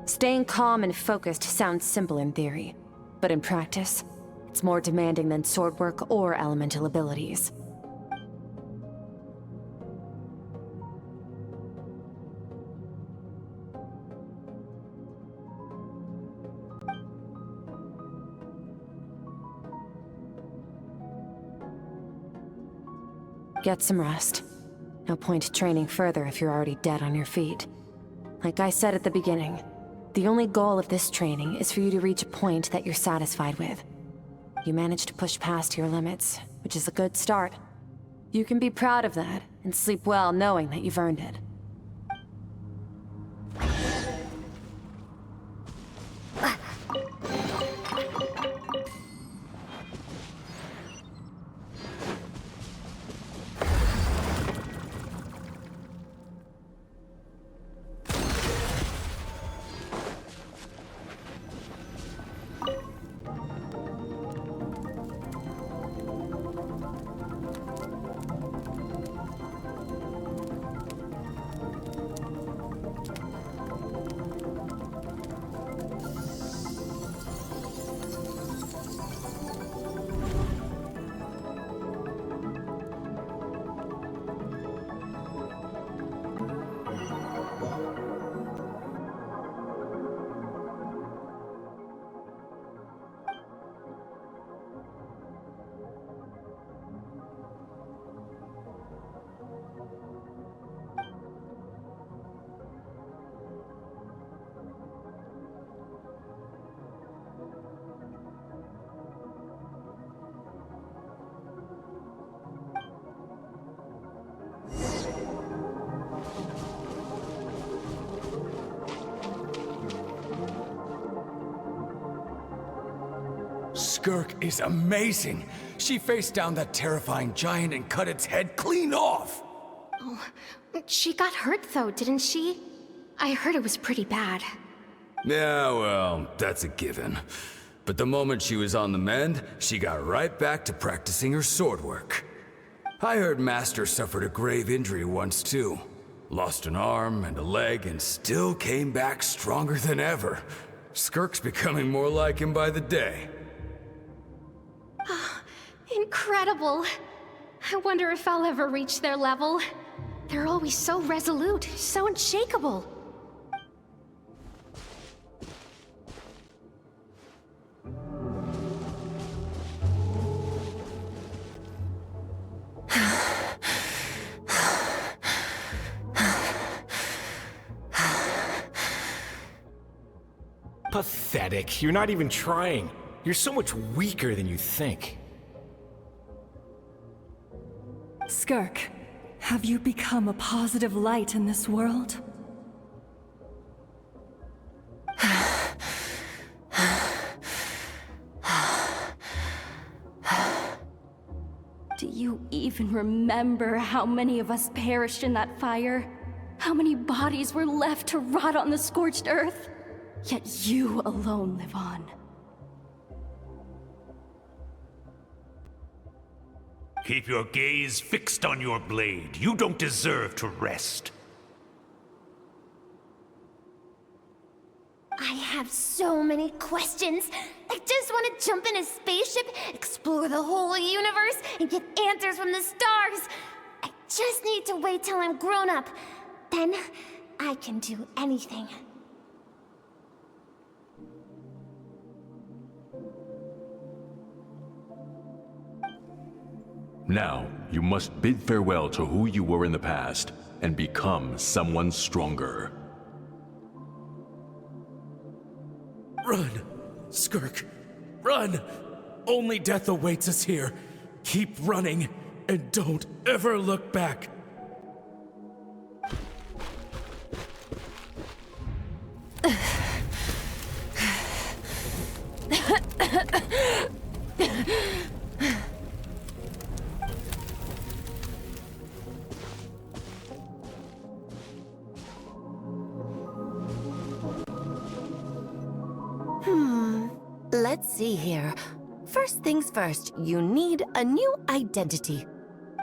Staying calm and focused sounds simple in theory, but in practice, it's more demanding than sword work or elemental abilities. Get some rest. No point training further if you're already dead on your feet. Like I said at the beginning, the only goal of this training is for you to reach a point that you're satisfied with. You managed to push past your limits, which is a good start. You can be proud of that, and sleep well knowing that you've earned it. Skirk is amazing. She faced down that terrifying giant and cut its head clean off. Oh, she got hurt though, didn't she? I heard it was pretty bad. Yeah, well, that's a given. But the moment she was on the mend, she got right back to practicing her sword work. I heard Master suffered a grave injury once too. Lost an arm and a leg and still came back stronger than ever. Skirk's becoming more like him by the day. Incredible. I wonder if I'll ever reach their level. They're always so resolute, so unshakable. Pathetic. You're not even trying. You're so much weaker than you think. Skirk, have you become a positive light in this world? even remember how many of us perished in that fire? How many bodies were left to rot on the scorched earth? Yet you alone live on. Keep your gaze fixed on your blade. You don't deserve to rest. I have so many questions. I just want to jump in a spaceship, explore the whole universe, and get answers from the stars. I just need to wait till I'm grown up. Then, I can do anything. Now, you must bid farewell to who you were in the past, and become someone stronger. Run! Skirk! Run! Only death awaits us here. Keep running, and don't ever look back. Let's see here. First things first, you need a new identity.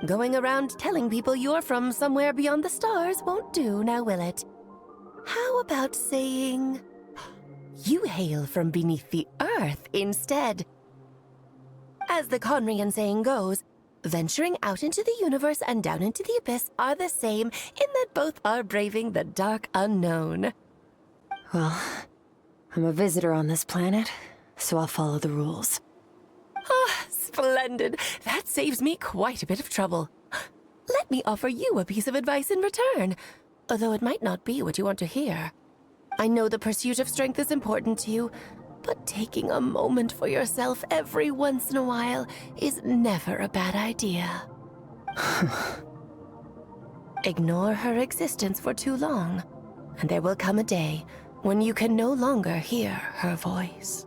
Going around telling people you're from somewhere beyond the stars won't do, now will it? How about saying you hail from beneath the earth instead? As the Conrian saying goes, venturing out into the universe and down into the abyss are the same in that both are braving the dark unknown. Well, I'm a visitor on this planet, so I'll follow the rules. Ah, splendid. That saves me quite a bit of trouble. Let me offer you a piece of advice in return, although it might not be what you want to hear. I know the pursuit of strength is important to you, but taking a moment for yourself every once in a while is never a bad idea. Ignore her existence for too long, and there will come a day when you can no longer hear her voice.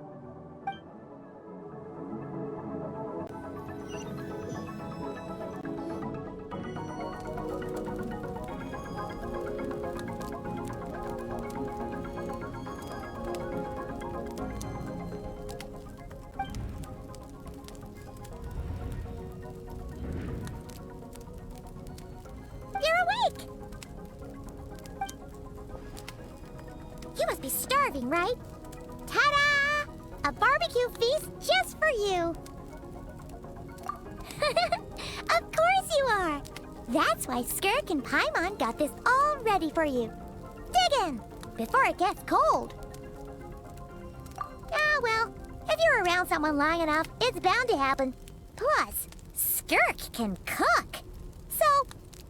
You're awake! You must be starving, right? Ta-da! A barbecue feast just for you! Of course you are! That's why Skirk and Paimon got this all ready for you. Dig in, before it gets cold. Ah, well, if you're around someone long enough, it's bound to happen. Plus, Skirk can cook. So,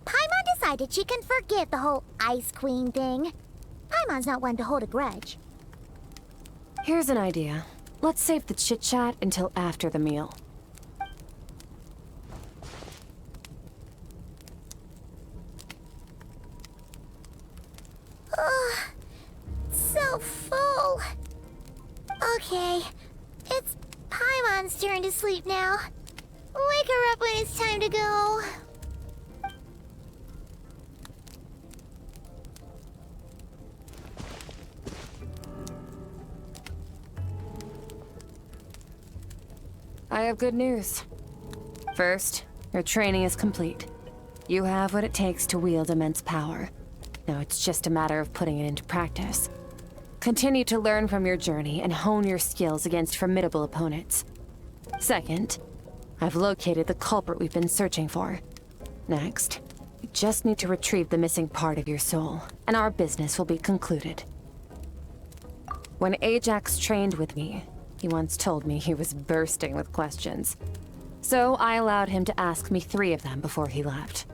Paimon decided she can forget the whole Ice Queen thing. Paimon's not one to hold a grudge. Here's an idea. Let's save the chit-chat until after the meal. Ugh, so full. Okay, it's Paimon's turn to sleep now. Wake her up when it's time to go. I have good news. First, your training is complete. You have what it takes to wield immense power. Now it's just a matter of putting it into practice. Continue to learn from your journey and hone your skills against formidable opponents. Second, I've located the culprit we've been searching for. Next, you just need to retrieve the missing part of your soul, and our business will be concluded. When Ajax trained with me, he once told me he was bursting with questions. So I allowed him to ask me 3 of them before he left.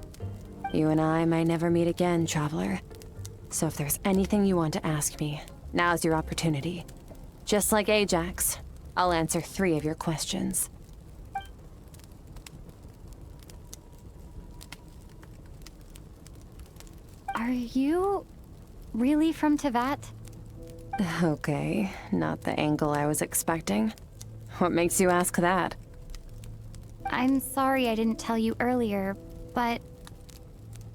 You and I may never meet again, Traveler. So if there's anything you want to ask me, now's your opportunity. Just like Ajax, I'll answer 3 of your questions. Are you really from Teyvat? Okay, not the angle I was expecting. What makes you ask that? I'm sorry I didn't tell you earlier, but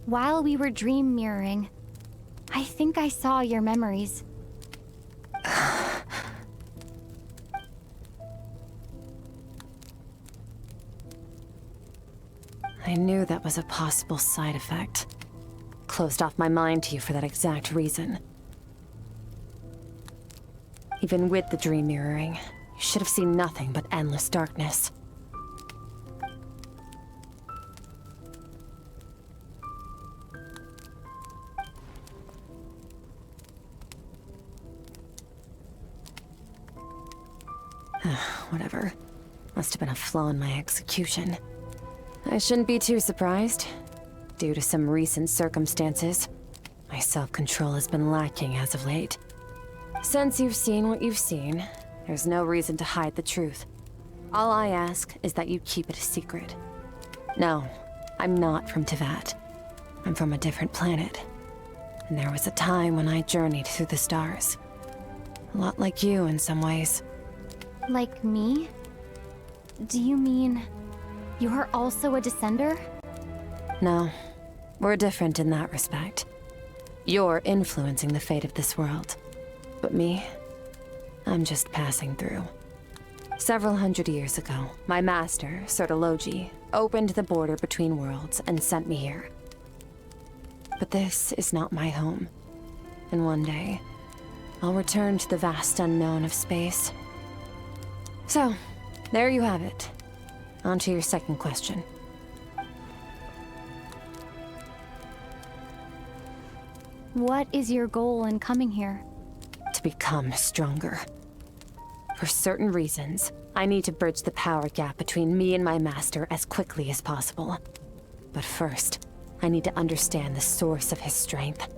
while we were dream mirroring, I think I saw your memories. I knew that was a possible side effect. Closed off my mind to you for that exact reason. Even with the dream mirroring, you should have seen nothing but endless darkness. Whatever. Must have been a flaw in my execution. I shouldn't be too surprised. Due to some recent circumstances, my self-control has been lacking as of late. Since you've seen what you've seen, there's no reason to hide the truth. All I ask is that you keep it a secret. No, I'm not from Tevat. I'm from a different planet. And there was a time when I journeyed through the stars. A lot like you in some ways. Like me? Do you mean you're also a descender? No, we're different in that respect. You're influencing the fate of this world. But me, I'm just passing through. Several hundred years ago, my master, Sertologi, opened the border between worlds and sent me here. But this is not my home. And one day, I'll return to the vast unknown of space. So, there you have it. On to your second question. What is your goal in coming here? To become stronger. For certain reasons, I need to bridge the power gap between me and my master as quickly as possible. But first, I need to understand the source of his strength.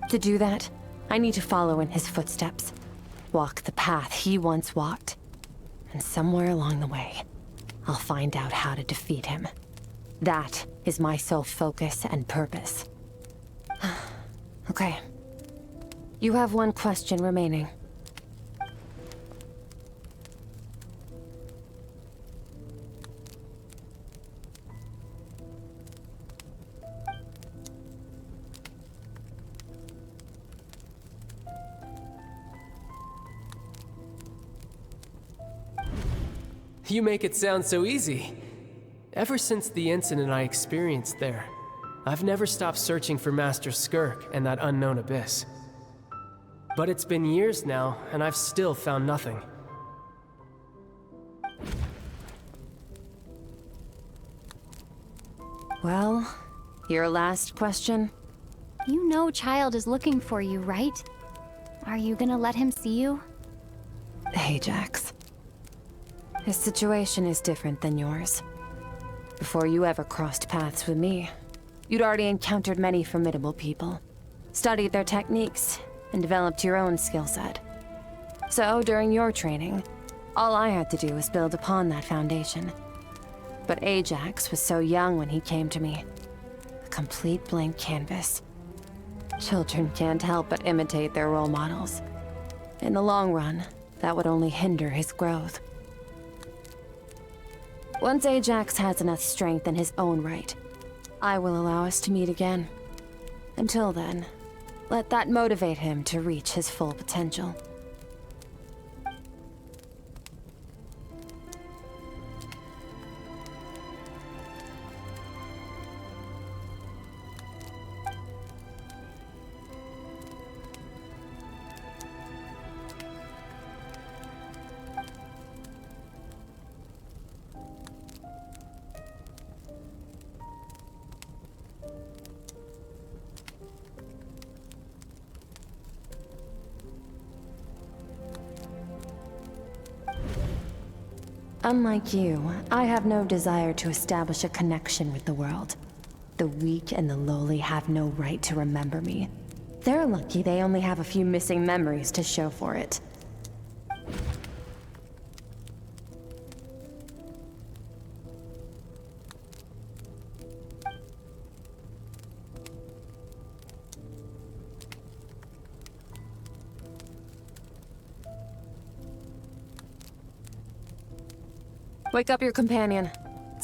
To do that, I need to follow in his footsteps. Walk the path he once walked. And somewhere along the way, I'll find out how to defeat him. That is my sole focus and purpose. Okay. You have one question remaining. You make it sound so easy. Ever since the incident I experienced there, I've never stopped searching for Master Skirk and that unknown abyss. But it's been years now, and I've still found nothing. Well, your last question? You know Child is looking for you, right? Are you gonna let him see you? Ajax. His situation is different than yours. Before you ever crossed paths with me, you'd already encountered many formidable people, studied their techniques, and developed your own skill set. So, during your training, all I had to do was build upon that foundation. But Ajax was so young when he came to me. A complete blank canvas. Children can't help but imitate their role models. In the long run, that would only hinder his growth. Once Ajax has enough strength in his own right, I will allow us to meet again. Until then, let that motivate him to reach his full potential. Unlike you, I have no desire to establish a connection with the world. The weak and the lowly have no right to remember me. They're lucky they only have a few missing memories to show for it. Wake up your companion.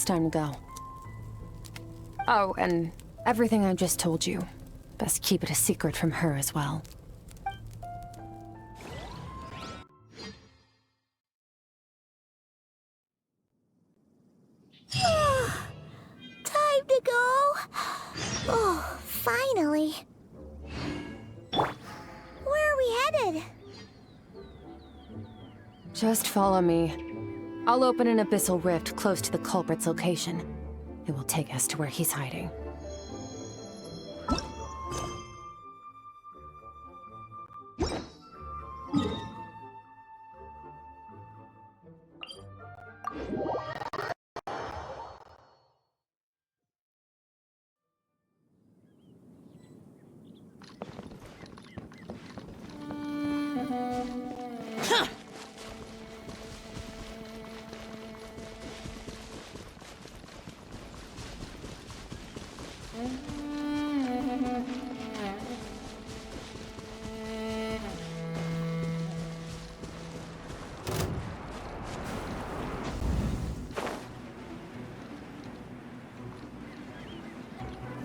it's time to go. Oh, and everything I just told you. Best keep it a secret from her as well. Time to go. Oh, finally. Where are we headed? Just follow me. I'll open an abyssal rift close to the culprit's location. It will take us to where he's hiding.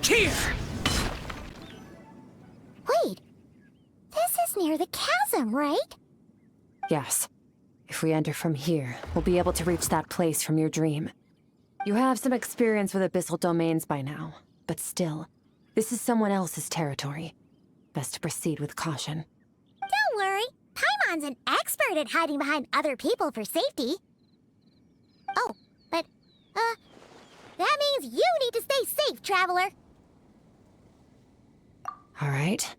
Here! Wait, this is near the chasm, right? Yes. If we enter from here, we'll be able to reach that place from your dream. You have some experience with abyssal domains by now, but still, this is someone else's territory. Best to proceed with caution. Don't worry, Paimon's an expert at hiding behind other people for safety. Oh, but, that means you need to stay safe, Traveler. All right.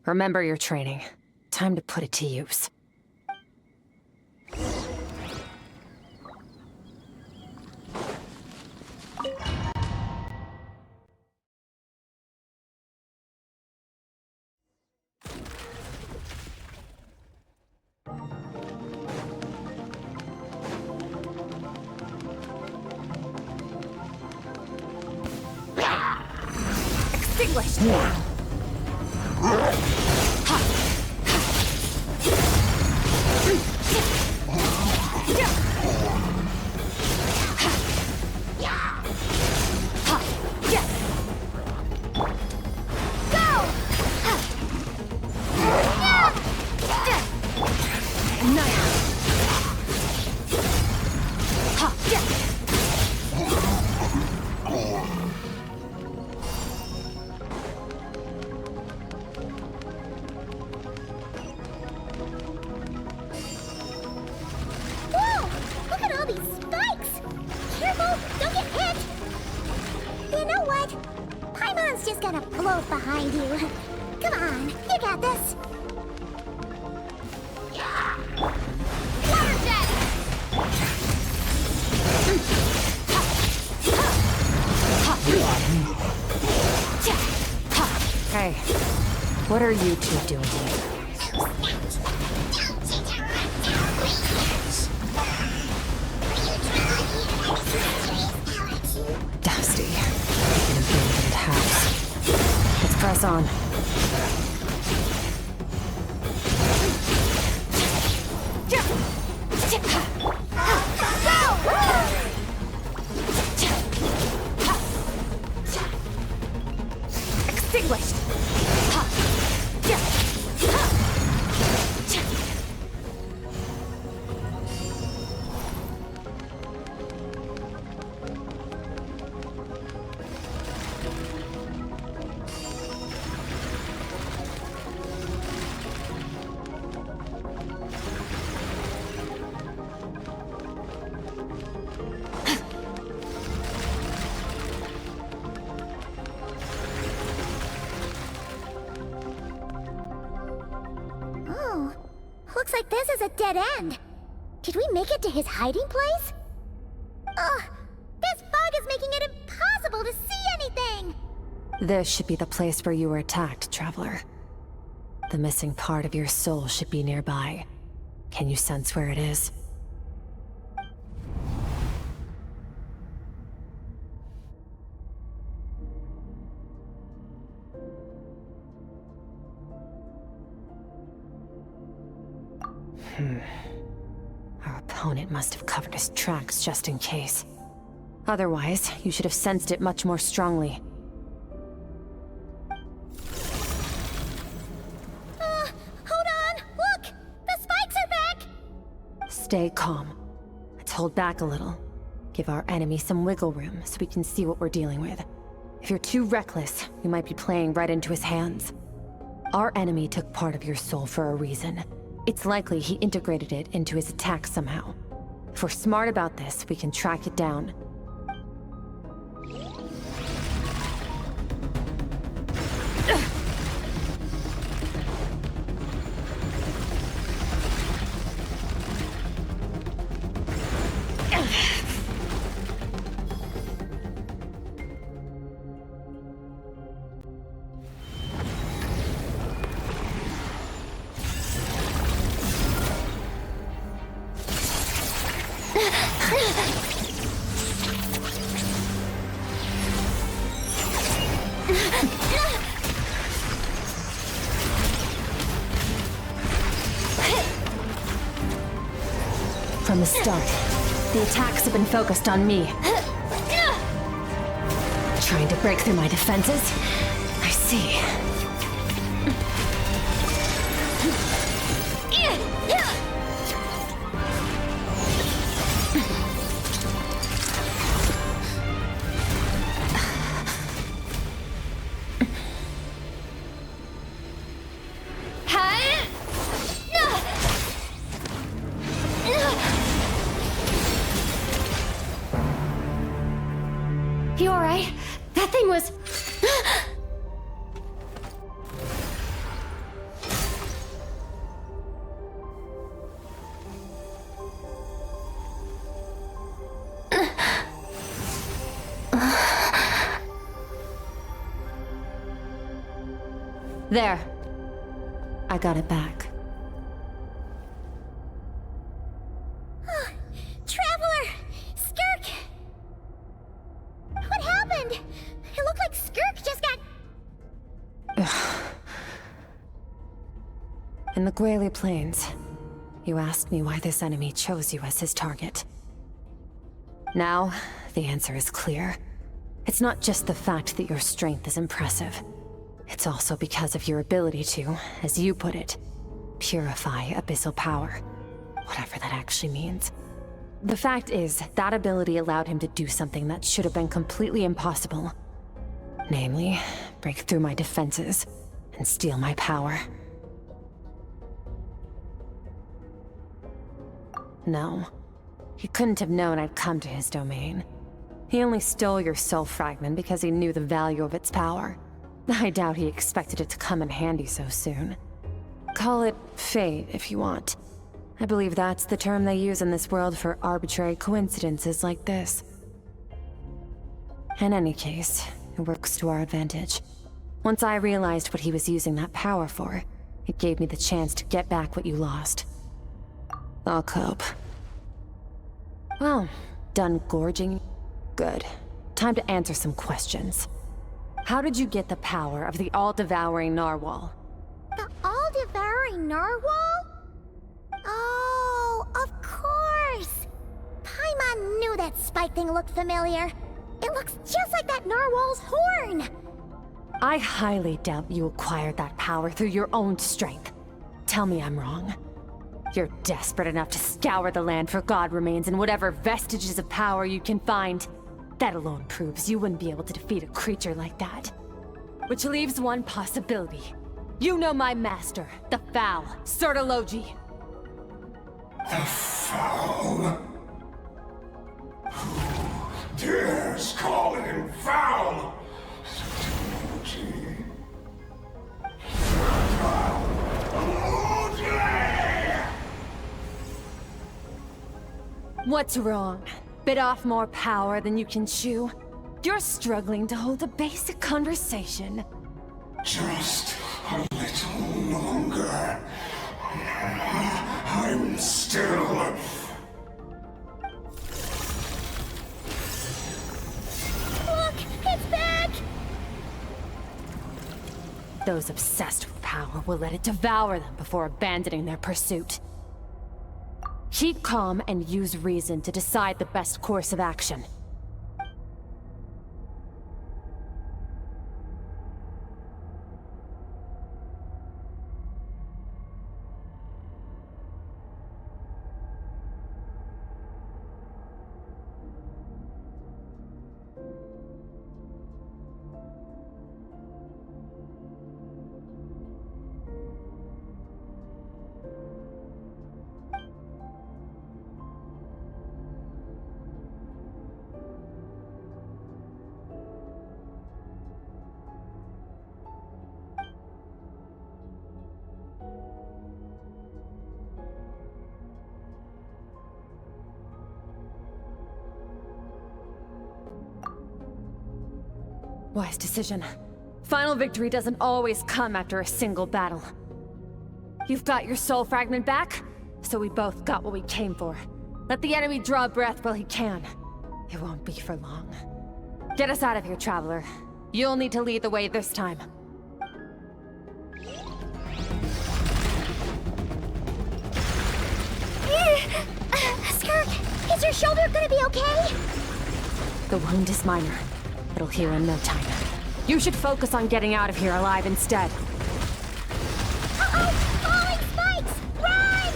Remember your training. Time to put it to use. Extinguished! Behind you. Come on, you got this. Water jet! Hey, what are you two doing here? Dusty. An abandoned house. Let's press on. Extinguished! Looks like this is a dead end. Did we make it to his hiding place? Ugh! This fog is making it impossible to see anything! This should be the place where you were attacked, Traveler. The missing part of your soul should be nearby. Can you sense where it is? Our opponent must have covered his tracks just in case. Otherwise, you should have sensed it much more strongly. Hold on! Look! The spikes are back! Stay calm. Let's hold back a little. Give our enemy some wiggle room so we can see what we're dealing with. If you're too reckless, we might be playing right into his hands. Our enemy took part of your soul for a reason. It's likely he integrated it into his attack somehow. If we're smart about this, we can track it down. From the start, the attacks have been focused on me. Trying to break through my defenses? I see. You alright? That thing was... There. I got it back. Traveler! Skirk! What happened? It looked like Skirk just got... In the Guili Plains, you asked me why this enemy chose you as his target. Now, the answer is clear. It's not just the fact that your strength is impressive. It's also because of your ability to, as you put it, purify abyssal power. Whatever that actually means. The fact is, that ability allowed him to do something that should have been completely impossible. Namely, break through my defenses and steal my power. No, he couldn't have known I'd come to his domain. He only stole your soul fragment because he knew the value of its power. I doubt he expected it to come in handy so soon. Call it fate if you want. I believe that's the term they use in this world for arbitrary coincidences like this. In any case, it works to our advantage. Once I realized what he was using that power for, it gave me the chance to get back what you lost. I'll cope. Well, done gorging? Good. Time to answer some questions. How did you get the power of the all-devouring narwhal? The all-devouring narwhal? Oh, of course! Paimon knew that spike thing looked familiar. It looks just like that narwhal's horn! I highly doubt you acquired that power through your own strength. Tell me I'm wrong. You're desperate enough to scour the land for god remains and whatever vestiges of power you can find. That alone proves you wouldn't be able to defeat a creature like that. Which leaves one possibility. You know my master, the Foul, Sertologi. The Foul? Who dares call him Foul? Sertologi. What's wrong? Bit off more power than you can chew? You're struggling to hold a basic conversation. Just a little longer. I'm still... Look! It's back! Those obsessed with power will let it devour them before abandoning their pursuit. Keep calm and use reason to decide the best course of action. Wise decision. Final victory doesn't always come after a single battle. You've got your soul fragment back, so we both got what we came for. Let the enemy draw breath while he can. It won't be for long. Get us out of here, Traveler. You'll need to lead the way this time. Skirk, is your shoulder gonna be okay? The wound is minor. It'll heal in no time. You should focus on getting out of here alive instead. Uh-oh! Falling spikes! Run!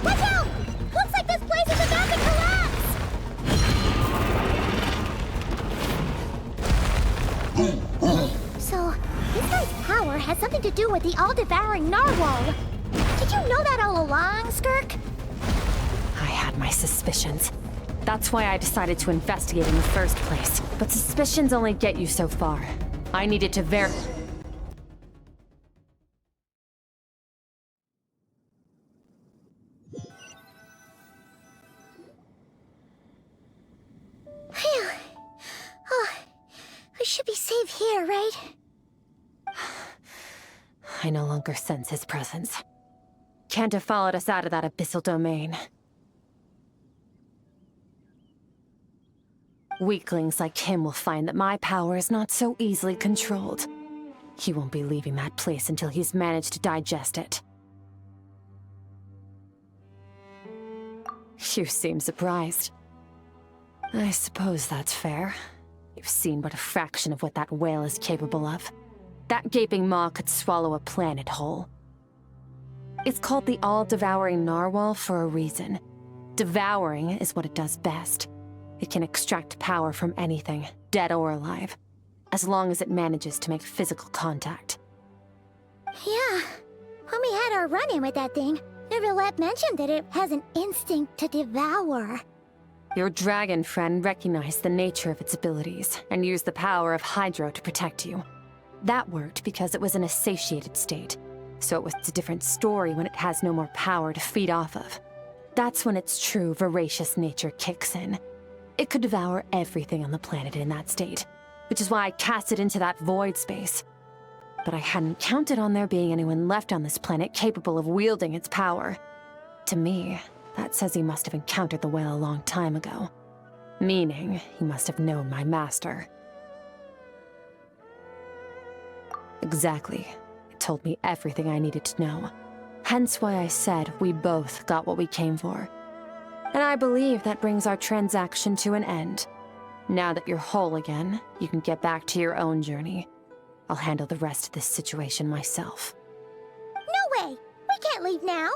Watch out! Looks like this place is about to collapse! So, this guy's power has something to do with the all-devouring narwhal. Did you know that all along, Skirk? I had my suspicions. That's why I decided to investigate in the first place. But suspicions only get you so far. I needed to Phew. Oh, we should be safe here, right? I no longer sense his presence. Can't have followed us out of that abyssal domain. Weaklings like him will find that my power is not so easily controlled. He won't be leaving that place until he's managed to digest it. You seem surprised. I suppose that's fair. You've seen but a fraction of what that whale is capable of. That gaping maw could swallow a planet whole. It's called the all-devouring narwhal for a reason. Devouring is what it does best. It can extract power from anything, dead or alive, as long as it manages to make physical contact. Yeah. When we had our run-in with that thing, Neverlet mentioned that it has an instinct to devour. Your dragon friend recognized the nature of its abilities and used the power of Hydro to protect you. That worked because it was in a satiated state, so it was a different story when it has no more power to feed off of. That's when its true voracious nature kicks in. It could devour everything on the planet in that state, which is why I cast it into that void space. But I hadn't counted on there being anyone left on this planet capable of wielding its power. To me, that says he must have encountered the whale a long time ago. Meaning, he must have known my master. Exactly. It told me everything I needed to know. Hence why I said we both got what we came for. And I believe that brings our transaction to an end. Now that you're whole again, you can get back to your own journey. I'll handle the rest of this situation myself. No way! We can't leave now!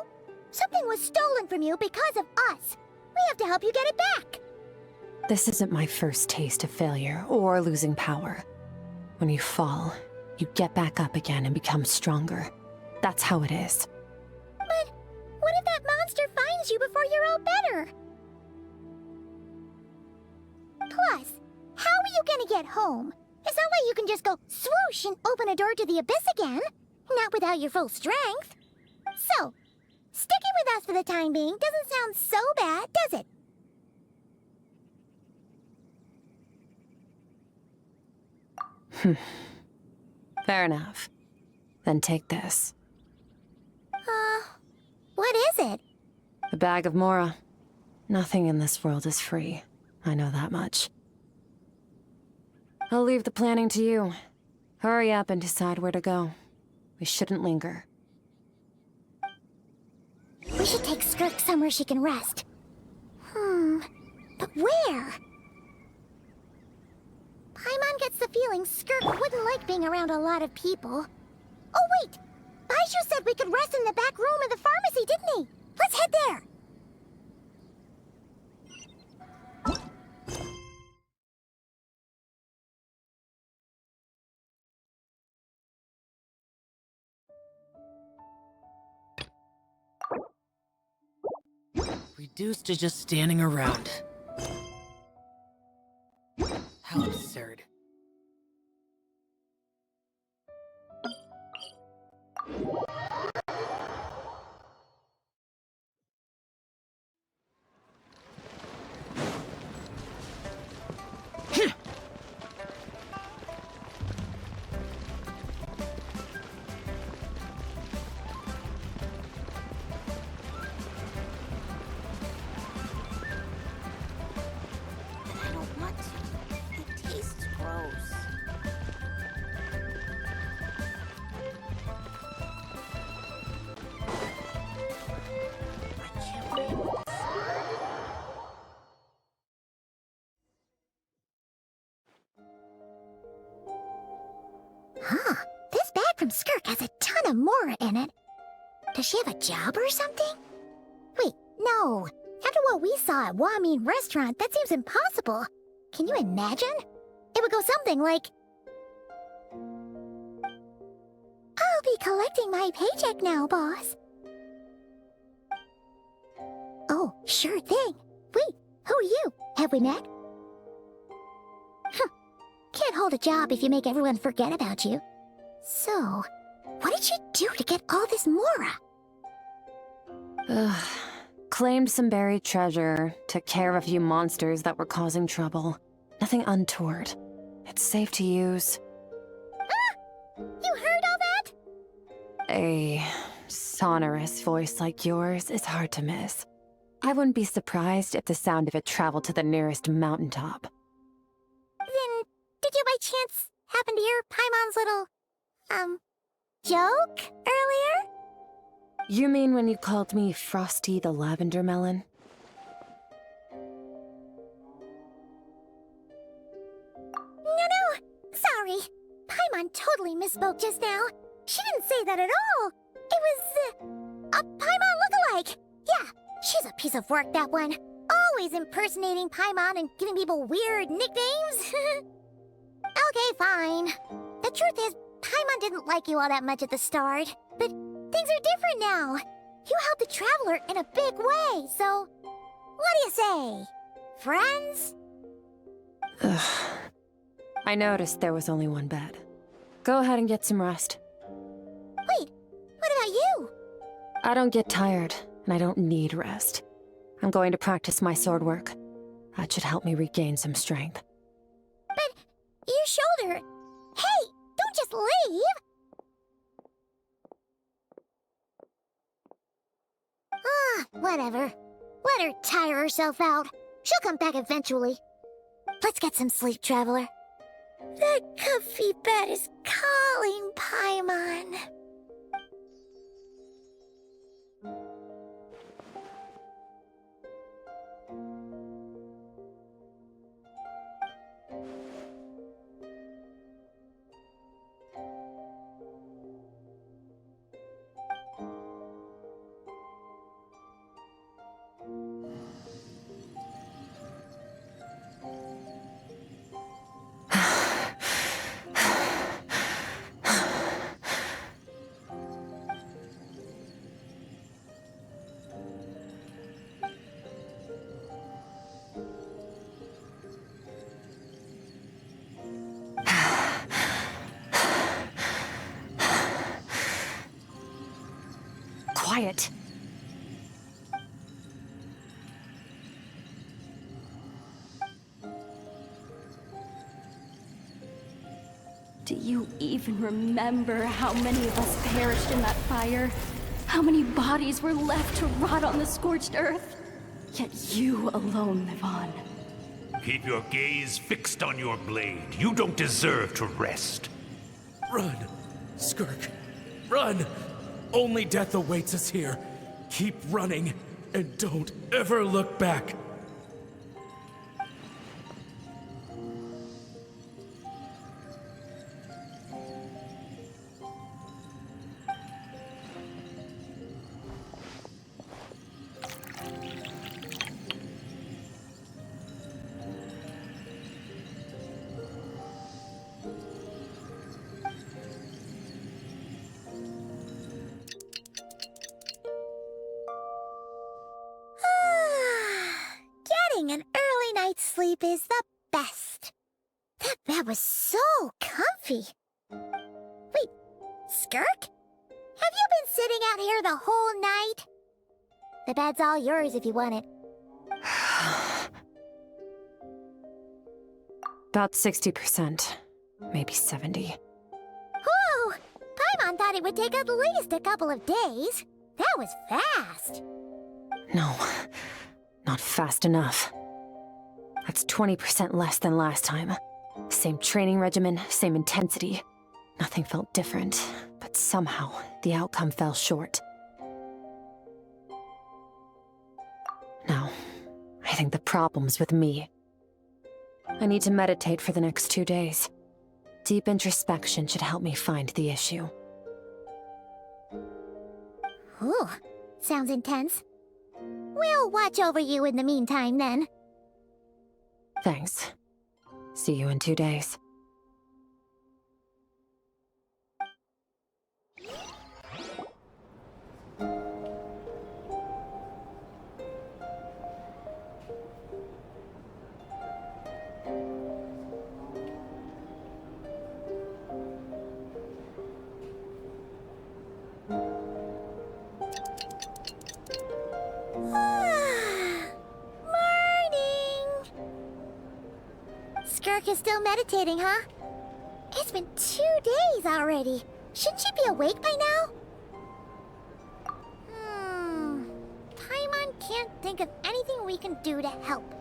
Something was stolen from you because of us! We have to help you get it back! This isn't my first taste of failure or losing power. When you fall, you get back up again and become stronger. That's how it is. But what if that monster finds you before you're all better? Plus, how are you gonna get home? It's not like you can just go swoosh and open a door to the abyss again. Not without your full strength. So, sticking with us for the time being doesn't sound so bad, does it? Fair enough. Then take this. What is it? A bag of Mora. Nothing in this world is free. I know that much. I'll leave the planning to you. Hurry up and decide where to go. We shouldn't linger. We should take Skirk somewhere she can rest. But where? Paimon gets the feeling Skirk wouldn't like being around a lot of people. Oh wait! Baishu said we could rest in the back room of the pharmacy, didn't he? Let's head there! reduced to just standing around. How absurd. I don't want to. It tastes gross. I can't wait. Huh. This bag from Skirk has a ton of Mora in it. Does she have a job or something? Wait, no. After what we saw at Wamin Restaurant, that seems impossible. Can you imagine? It would go something like... I'll be collecting my paycheck now, boss. Oh, sure thing. Wait, who are you? Have we met? Huh. Can't hold a job if you make everyone forget about you. So, what did she do to get all this Mora? Ugh. Claimed some buried treasure, took care of a few monsters that were causing trouble. Nothing untoward. It's safe to use. Ah! You heard all that? A sonorous voice like yours is hard to miss. I wouldn't be surprised if the sound of it traveled to the nearest mountaintop. Then, did you by chance happen to hear Paimon's little, joke earlier? You mean when you called me Frosty the Lavender Melon? No, sorry. Paimon totally misspoke just now. She didn't say that at all. It was, a Paimon lookalike. Yeah, she's a piece of work, that one. Always impersonating Paimon and giving people weird nicknames. Okay, fine. The truth is, Paimon didn't like you all that much at the start, but things are different now. You helped the Traveler in a big way, so... What do you say? Friends? Ugh. I noticed there was only one bed. Go ahead and get some rest. Wait, what about you? I don't get tired, and I don't need rest. I'm going to practice my sword work. That should help me regain some strength. But your shoulder... Hey, don't just leave! Ah, whatever. Let her tire herself out. She'll come back eventually. Let's get some sleep, Traveler. That comfy bed is calling, Paimon. Quiet. Do you even remember how many of us perished in that fire? How many bodies were left to rot on the scorched earth? Yet you alone live on. Keep your gaze fixed on your blade. You don't deserve to rest. Run, Skirk, run! Only death awaits us here. Keep running, and don't ever look back. sleep is the best. That bed was so comfy. Wait, Skirk? Have you been sitting out here the whole night? The bed's all yours if you want it. About 60%. Maybe 70. Whew! Paimon thought it would take at least a couple of days. That was fast. No, not fast enough. That's 20% less than last time. Same training regimen, same intensity. Nothing felt different, but somehow the outcome fell short. No, I think the problem's with me. I need to meditate for the next 2 days. Deep introspection should help me find the issue. Ooh, sounds intense. We'll watch over you in the meantime, then. Thanks. See you in 2 days. Skirk is still meditating, huh? It's been 2 days already. Shouldn't she be awake by now? Paimon can't think of anything we can do to help.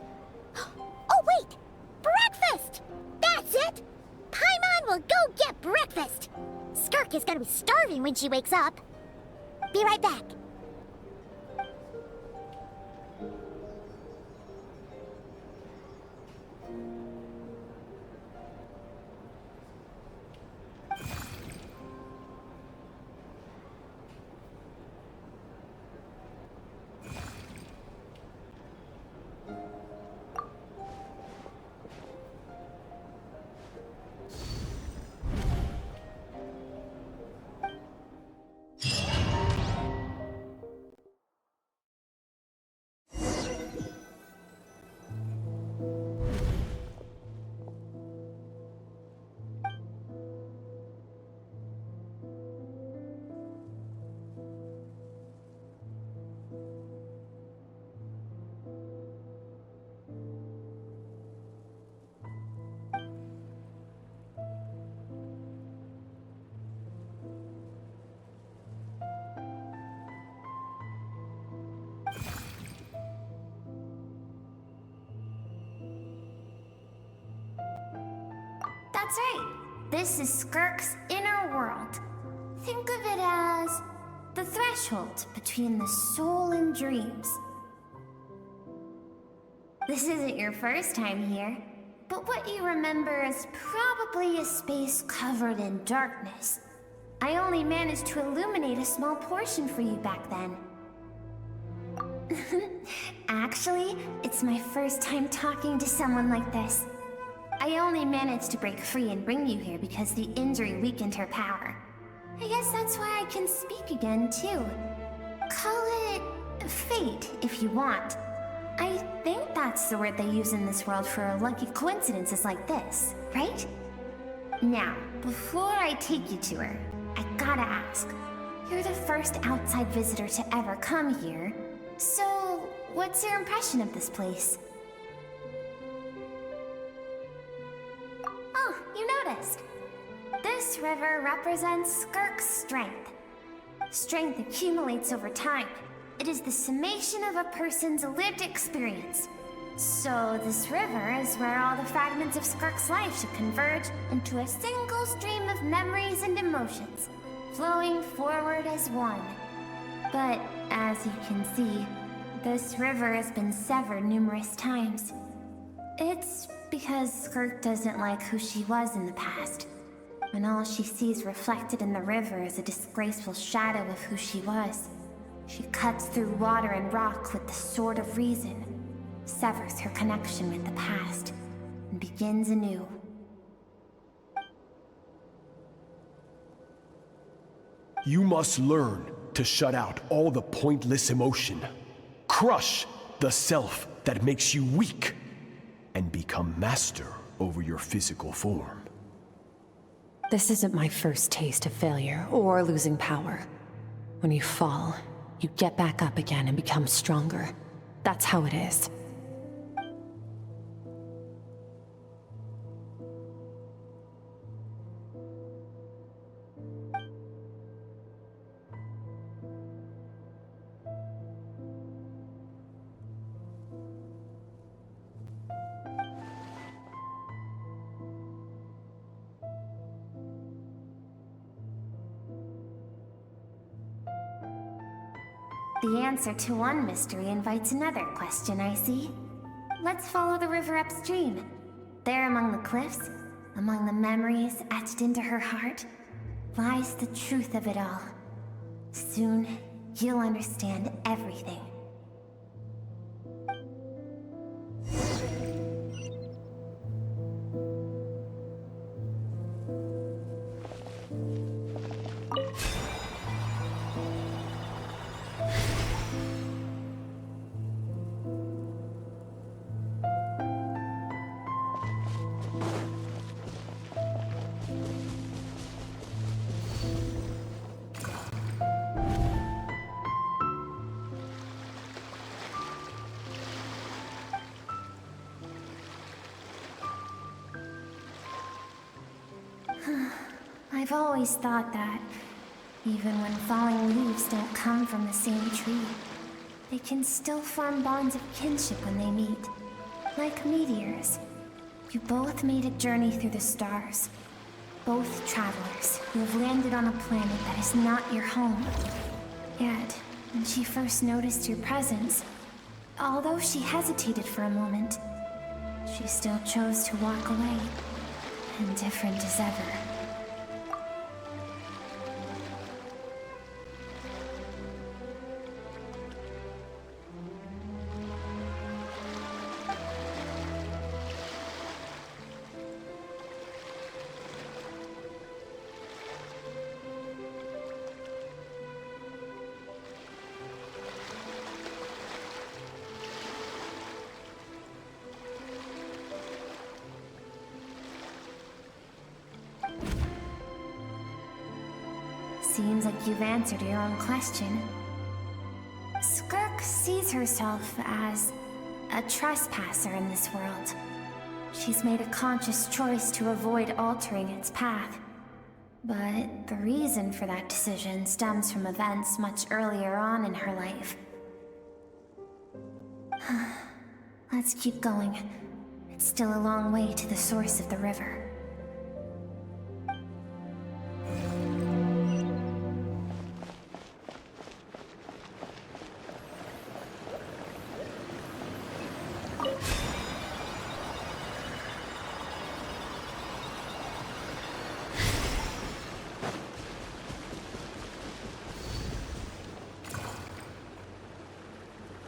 Oh, wait! Breakfast! That's it! Paimon will go get breakfast! Skirk is gonna be starving when she wakes up. Be right back. That's right. This is Skirk's inner world. Think of it as the threshold between the soul and dreams. This isn't your first time here, but what you remember is probably a space covered in darkness. I only managed to illuminate a small portion for you back then. Actually, it's my first time talking to someone like this. I only managed to break free and bring you here because the injury weakened her power. I guess that's why I can speak again, too. Call it fate, if you want. I think that's the word they use in this world for lucky coincidences like this, right? Now, before I take you to her, I gotta ask. You're the first outside visitor to ever come here, so what's your impression of this place? Oh, you noticed. This river represents Skirk's strength. Strength accumulates over time. It is the summation of a person's lived experience. So this river is where all the fragments of Skirk's life should converge into a single stream of memories and emotions, flowing forward as one. But as you can see, this river has been severed numerous times. It's because Skirk doesn't like who she was in the past, and all she sees reflected in the river is a disgraceful shadow of who she was. She cuts through water and rock with the sword of reason, severs her connection with the past, and begins anew. You must learn to shut out all the pointless emotion. Crush the self that makes you weak. and become master over your physical form. This isn't my first taste of failure or losing power. When you fall, you get back up again and become stronger. That's how it is. The answer to one mystery invites another question, I see. Let's follow the river upstream. There among the cliffs, among the memories etched into her heart, lies the truth of it all. Soon, you'll understand everything. I've always thought that, even when falling leaves don't come from the same tree, they can still form bonds of kinship when they meet. Like meteors. You both made a journey through the stars. Both travelers who have landed on a planet that is not your home. Yet, when she first noticed your presence, although she hesitated for a moment, she still chose to walk away, indifferent as ever. Seems like you've answered your own question. Skirk sees herself as a trespasser in this world. She's made a conscious choice to avoid altering its path. But the reason for that decision stems from events much earlier on in her life. Let's keep going. It's still a long way to the source of the river.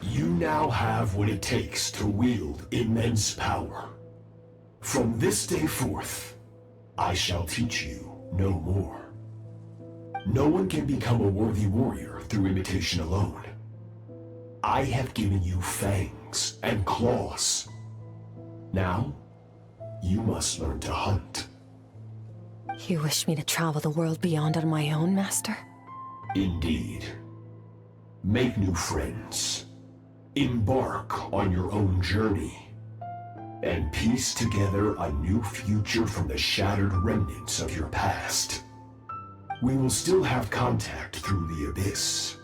You now have what it takes to wield immense power. From this day forth, I shall teach you no more. No one can become a worthy warrior through imitation alone. I have given you fangs and claws. Now, you must learn to hunt. You wish me to travel the world beyond on my own, Master? Indeed. Make new friends. Embark on your own journey. And piece together a new future from the shattered remnants of your past. We will still have contact through the abyss.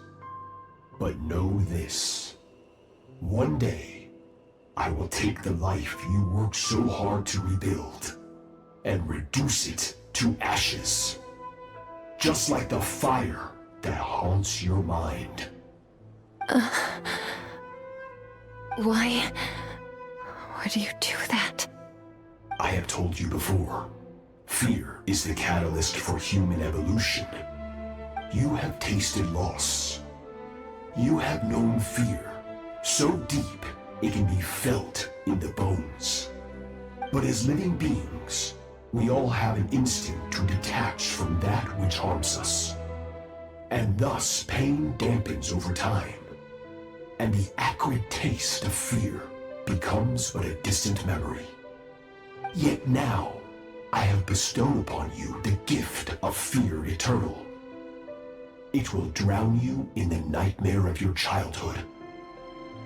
But know this. One day, I will take the life you worked so hard to rebuild and reduce it to ashes. Just like the fire that haunts your mind. Why would you do that? I have told you before, fear is the catalyst for human evolution. You have tasted loss. You have known fear, so deep it can be felt in the bones. But as living beings, we all have an instinct to detach from that which harms us. And thus pain dampens over time, and the acrid taste of fear becomes but a distant memory. Yet now, I have bestowed upon you the gift of fear eternal. It will drown you in the nightmare of your childhood,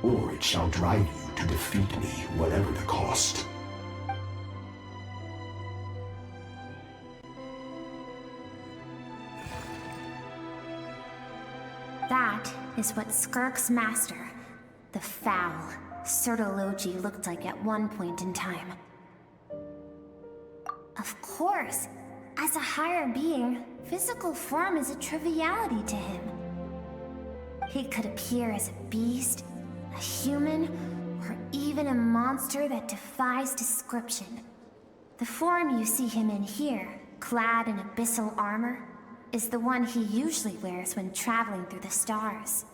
or it shall drive you to defeat me, whatever the cost. That is what Skirk's master, the foul Sertologi, looked like at one point in time. Of course, as a higher being, physical form is a triviality to him. He could appear as a beast, a human, or even a monster that defies description. The form you see him in here, clad in abyssal armor, is the one he usually wears when traveling through the stars.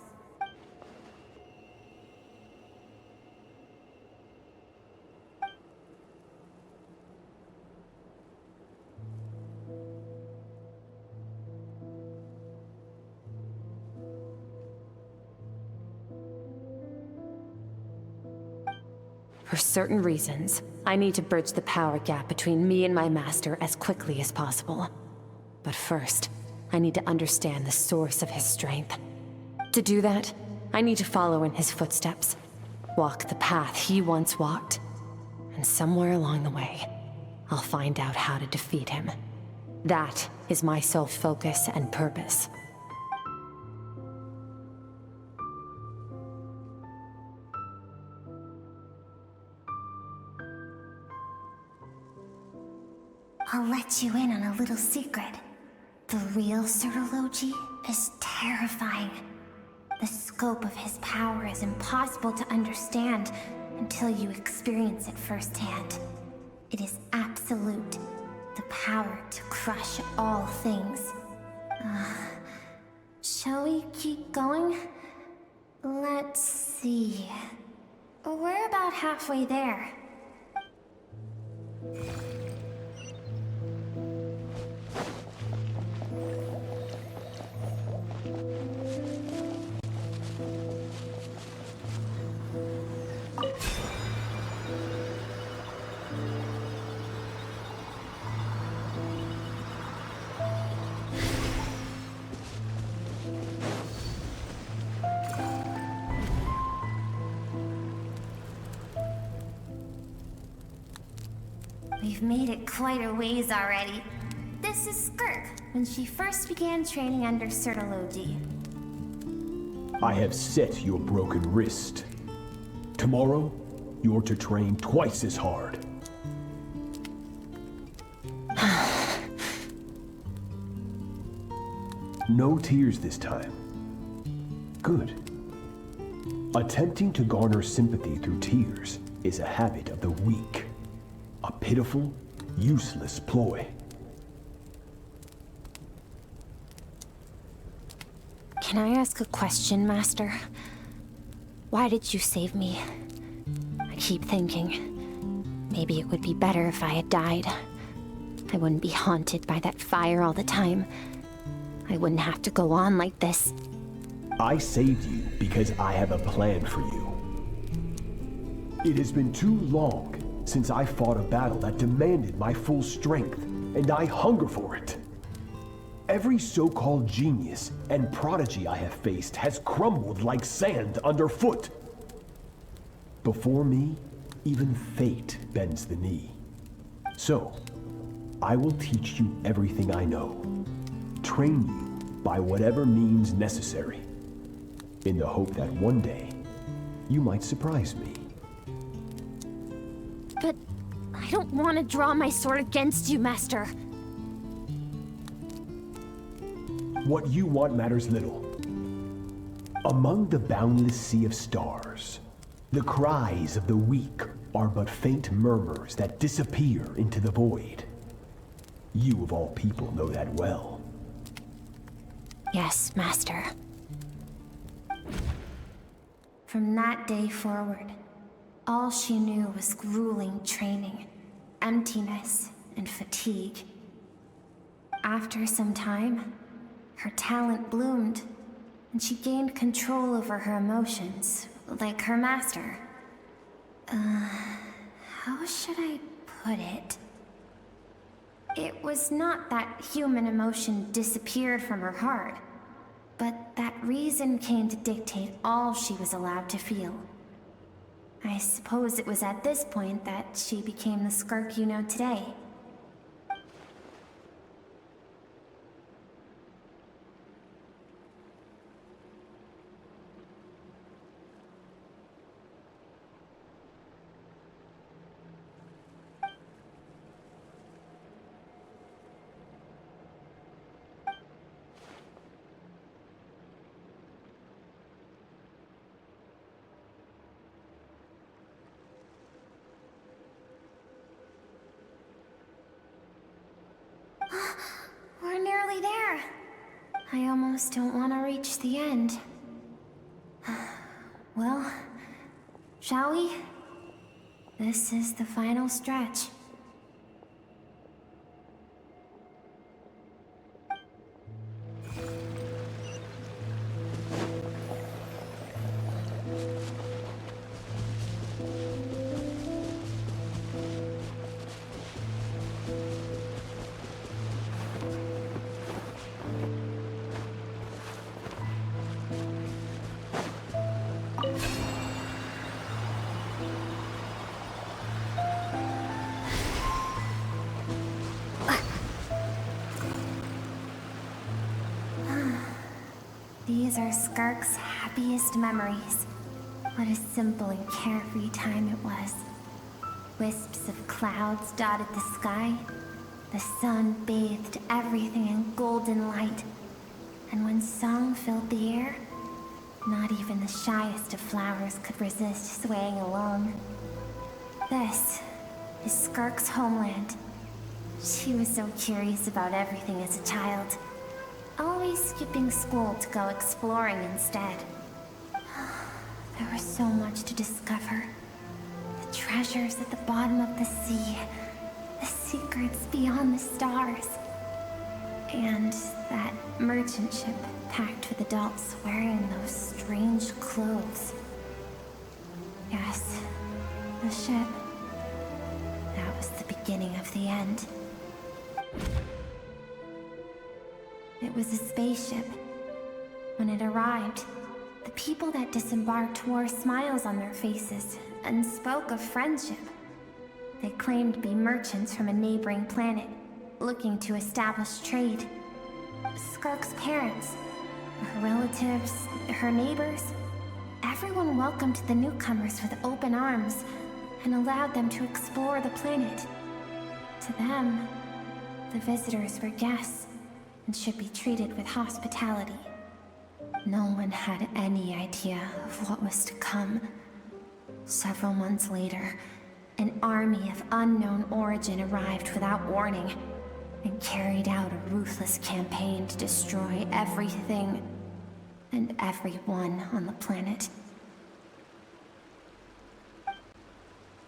For certain reasons, I need to bridge the power gap between me and my master as quickly as possible. But first, I need to understand the source of his strength. To do that, I need to follow in his footsteps, walk the path he once walked, and somewhere along the way, I'll find out how to defeat him. That is my sole focus and purpose. I'll let you in on a little secret. The real Sertologi is terrifying. The scope of his power is impossible to understand until you experience it firsthand. It is absolute. The power to crush all things. Shall we keep going? Let's see. We're about halfway there. We've made it quite a ways already. This is Skirk, when she first began training under Sertologi. I have set your broken wrist. Tomorrow, you're to train twice as hard. No tears this time. Good. Attempting to garner sympathy through tears is a habit of the weak. A pitiful, useless ploy. Can I ask a question, Master? Why did you save me? I keep thinking, maybe it would be better if I had died. I wouldn't be haunted by that fire all the time. I wouldn't have to go on like this. I saved you because I have a plan for you. It has been too long since I fought a battle that demanded my full strength, and I hunger for it. Every so-called genius and prodigy I have faced has crumbled like sand underfoot. Before me, even fate bends the knee. So, I will teach you everything I know. Train you by whatever means necessary, in the hope that one day, you might surprise me. But I don't want to draw my sword against you, Master. What you want matters little. Among the boundless sea of stars, the cries of the weak are but faint murmurs that disappear into the void. You of all people know that well. Yes, Master. From that day forward, all she knew was grueling training, emptiness, and fatigue. After some time, her talent bloomed, and she gained control over her emotions, like her master. How should I put it? It was not that human emotion disappeared from her heart, but that reason came to dictate all she was allowed to feel. I suppose it was at this point that she became the Skirk you know today. We're nearly there. I almost don't want to reach the end. Well, shall we? This is the final stretch. These are Skirk's happiest memories. What a simple and carefree time it was. Wisps of clouds dotted the sky. The sun bathed everything in golden light. And when song filled the air, not even the shyest of flowers could resist swaying along. This is Skirk's homeland. She was so curious about everything as a child. Always skipping school to go exploring instead. There was so much to discover. The treasures at the bottom of the sea. The secrets beyond the stars. And that merchant ship packed with adults wearing those strange clothes. Yes, the ship. That was the beginning of the end. It was a spaceship. When it arrived, the people that disembarked wore smiles on their faces and spoke of friendship. They claimed to be merchants from a neighboring planet, looking to establish trade. Skirk's parents, her relatives, her neighbors, everyone welcomed the newcomers with open arms and allowed them to explore the planet. To them, the visitors were guests and should be treated with hospitality. No one had any idea of what was to come. Several months later, an army of unknown origin arrived without warning and carried out a ruthless campaign to destroy everything and everyone on the planet.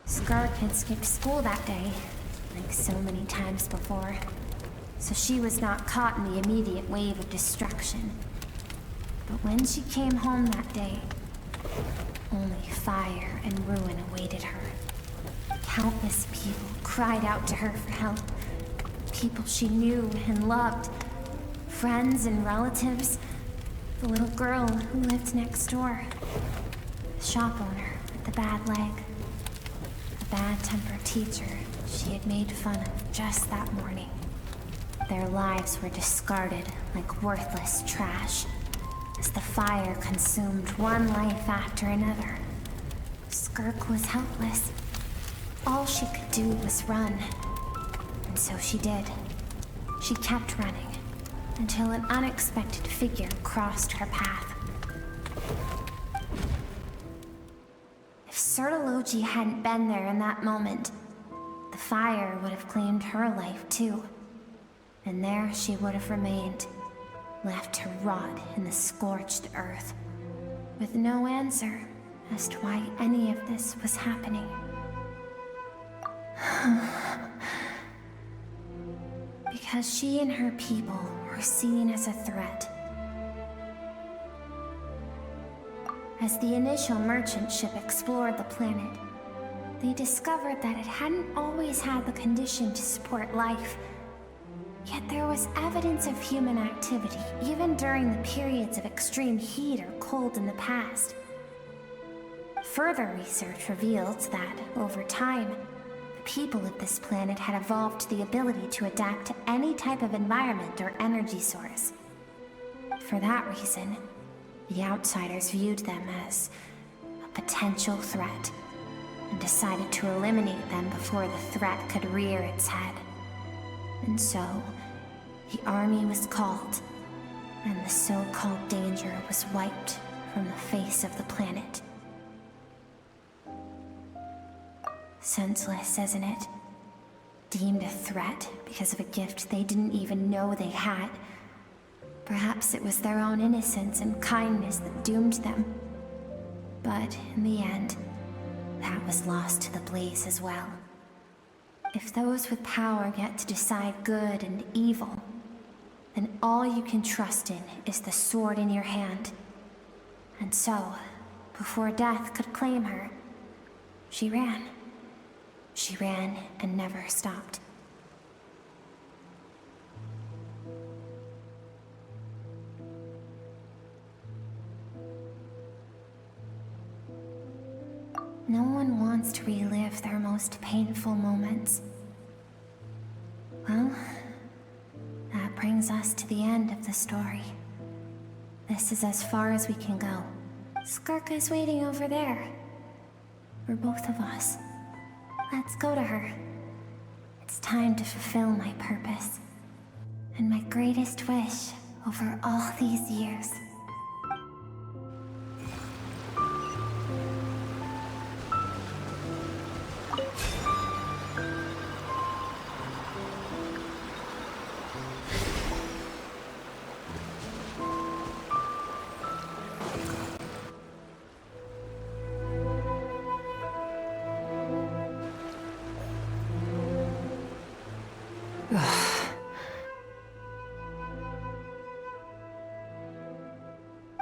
Skirk had skipped school that day, like so many times before, so she was not caught in the immediate wave of destruction. But when she came home that day, only fire and ruin awaited her. Countless people cried out to her for help. People she knew and loved. Friends and relatives. The little girl who lived next door. The shop owner with the bad leg. The bad-tempered teacher she had made fun of just that morning. Their lives were discarded like worthless trash as the fire consumed one life after another. Skirk was helpless. All she could do was run. And so she did. She kept running until an unexpected figure crossed her path. If Sertology hadn't been there in that moment, the fire would have claimed her life too. And there she would have remained, left to rot in the scorched earth, with no answer as to why any of this was happening. Because she and her people were seen as a threat. As the initial merchant ship explored the planet, they discovered that it hadn't always had the condition to support life. Yet there was evidence of human activity, even during the periods of extreme heat or cold in the past. Further research revealed that, over time, the people of this planet had evolved the ability to adapt to any type of environment or energy source. For that reason, the outsiders viewed them as a potential threat, and decided to eliminate them before the threat could rear its head. And so, the army was called, and the so-called danger was wiped from the face of the planet. Senseless, isn't it? Deemed a threat because of a gift they didn't even know they had. Perhaps it was their own innocence and kindness that doomed them. But in the end, that was lost to the blaze as well. If those with power get to decide good and evil, then all you can trust in is the sword in your hand. And so, before death could claim her, she ran. She ran and never stopped. No one wants to relive their most painful moments. Well, that brings us to the end of the story. This is as far as we can go. Skirk is waiting over there. For both of us. Let's go to her. It's time to fulfill my purpose. And my greatest wish over all these years.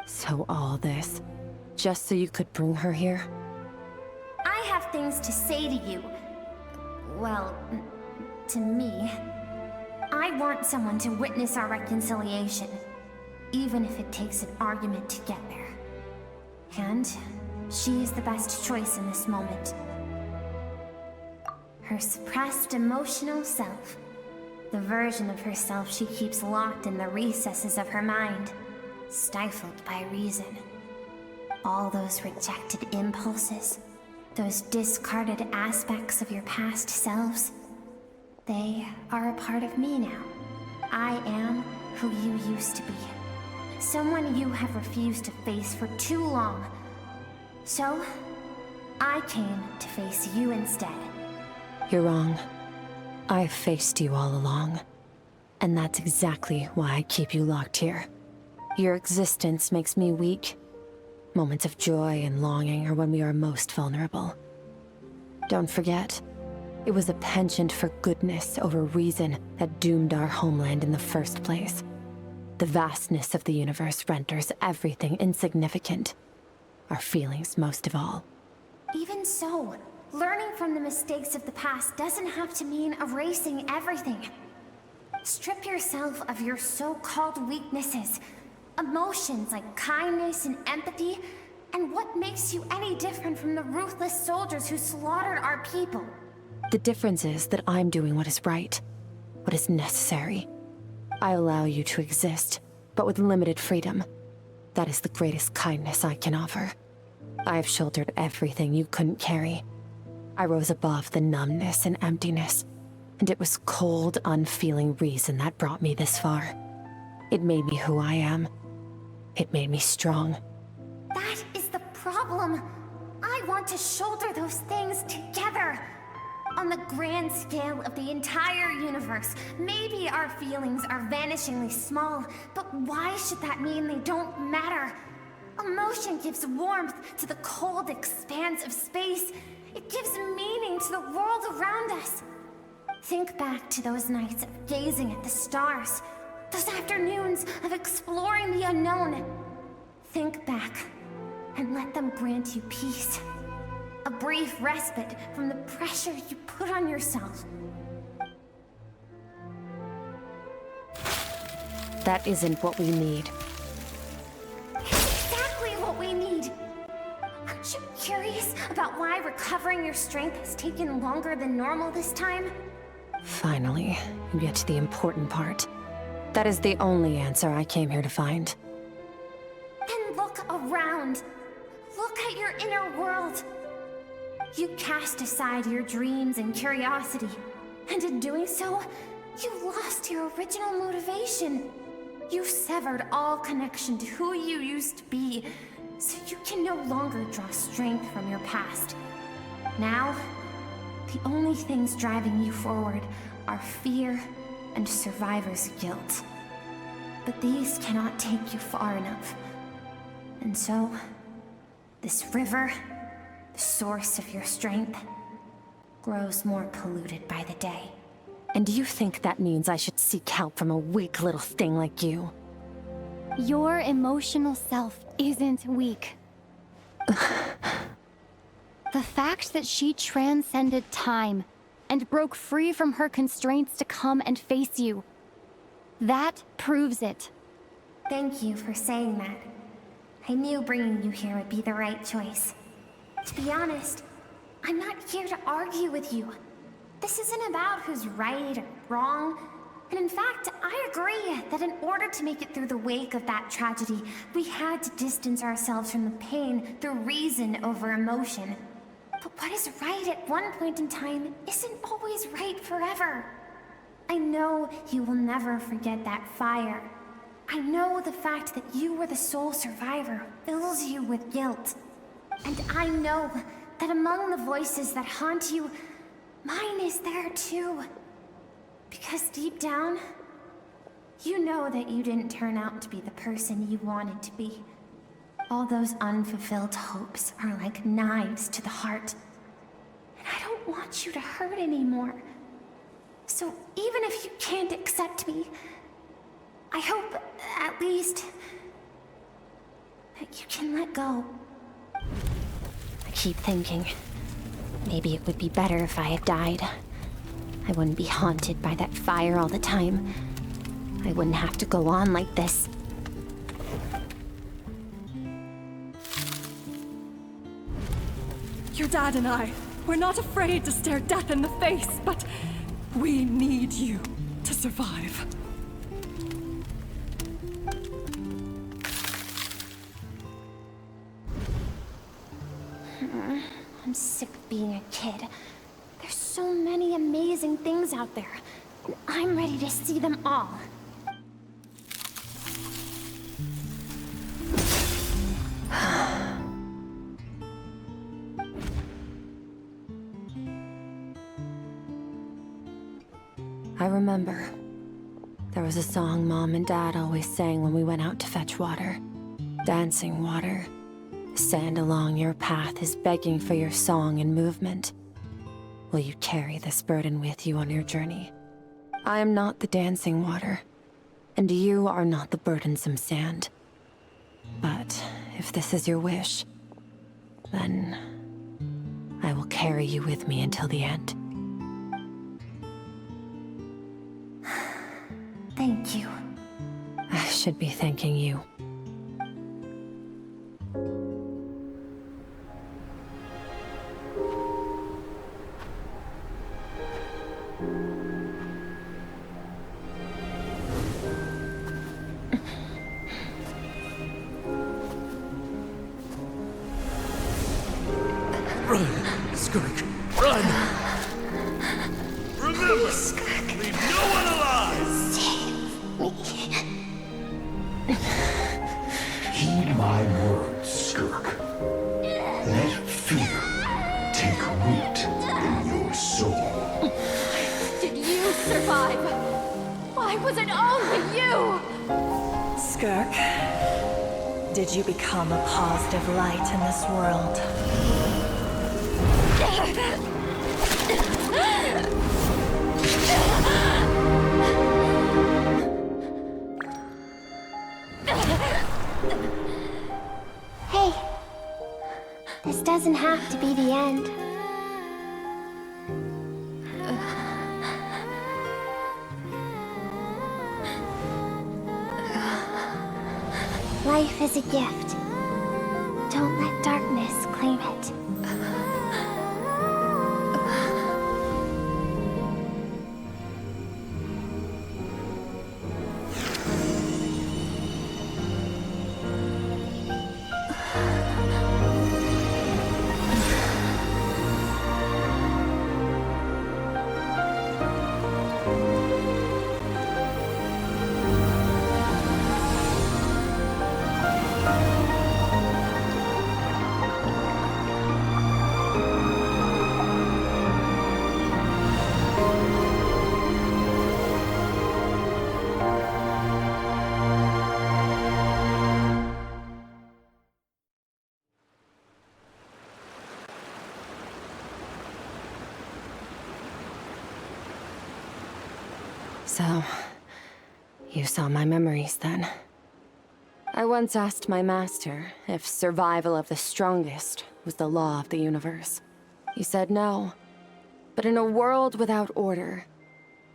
So all this, just so you could bring her here? I have things to say to you. Well, to me. I want someone to witness our reconciliation, even if it takes an argument to get there. And she is the best choice in this moment. Her suppressed emotional self. The version of herself she keeps locked in the recesses of her mind, stifled by reason. All those rejected impulses, those discarded aspects of your past selves, they are a part of me now. I am who you used to be. Someone you have refused to face for too long. So, I came to face you instead. You're wrong. I've faced you all along. And that's exactly why I keep you locked here. Your existence makes me weak. Moments of joy and longing are when we are most vulnerable. Don't forget, it was a penchant for goodness over reason that doomed our homeland in the first place. The vastness of the universe renders everything insignificant. Our feelings most of all. Even so, learning from the mistakes of the past doesn't have to mean erasing everything. Strip yourself of your so-called weaknesses, emotions like kindness and empathy, and what makes you any different from the ruthless soldiers who slaughtered our people? The difference is that I'm doing what is right, what is necessary. I allow you to exist, but with limited freedom. That is the greatest kindness I can offer. I have shouldered everything you couldn't carry. I rose above the numbness and emptiness, and it was cold, unfeeling reason that brought me this far. It made me who I am. It made me strong. That is the problem. I want to shoulder those things together. On the grand scale of the entire universe, maybe our feelings are vanishingly small, but why should that mean they don't matter? Emotion gives warmth to the cold expanse of space. It gives meaning to the world around us. Think back to those nights of gazing at the stars, those afternoons of exploring the unknown. Think back, and let them grant you peace. A brief respite from the pressure you put on yourself. That isn't what we need. Exactly what we need! Aren't you curious about why recovering your strength has taken longer than normal this time? Finally, you get to the important part. That is the only answer I came here to find. Then look around. Look at your inner world. You cast aside your dreams and curiosity, and in doing so, you lost your original motivation. You severed all connection to who you used to be, so you can no longer draw strength from your past. Now, the only things driving you forward are fear and survivor's guilt. But these cannot take you far enough. And so, this river, the source of your strength, grows more polluted by the day. And you think that means I should seek help from a weak little thing like you? Your emotional self isn't weak. The fact that she transcended time and broke free from her constraints to come and face you, that proves it. Thank you for saying that. I knew bringing you here would be the right choice. To be honest, I'm not here to argue with you. This isn't about who's right or wrong. And in fact, I agree that in order to make it through the wake of that tragedy, we had to distance ourselves from the pain through reason over emotion. But what is right at one point in time isn't always right forever. I know you will never forget that fire. I know the fact that you were the sole survivor fills you with guilt. And I know that among the voices that haunt you, mine is there too. Because deep down, you know that you didn't turn out to be the person you wanted to be. All those unfulfilled hopes are like knives to the heart. And I don't want you to hurt anymore. So even if you can't accept me, I hope, at least, that you can let go. I keep thinking, maybe it would be better if I had died. I wouldn't be haunted by that fire all the time. I wouldn't have to go on like this. Your dad and I, we're not afraid to stare death in the face, but we need you to survive. I'm sick of being a kid. There's so many amazing things out there, and I'm ready to see them all. I remember. There was a song Mom and Dad always sang when we went out to fetch water. Dancing water. The sand along your path is begging for your song and movement. Will you carry this burden with you on your journey? I am not the dancing water, and you are not the burdensome sand. But if this is your wish, then I will carry you with me until the end. Thank you. I should be thanking you. Run, Skirk, run! Remember, leave no one alive! Heed my words, Skirk. Let fear take root in your soul. Did you survive? Why was it only you? Skirk, did you become a positive light in this world? Hey! This does doesn't have to be the end. Life is a gift. Don't let darkness claim it. So, you saw my memories then. I once asked my master if survival of the strongest was the law of the universe. He said no. But in a world without order,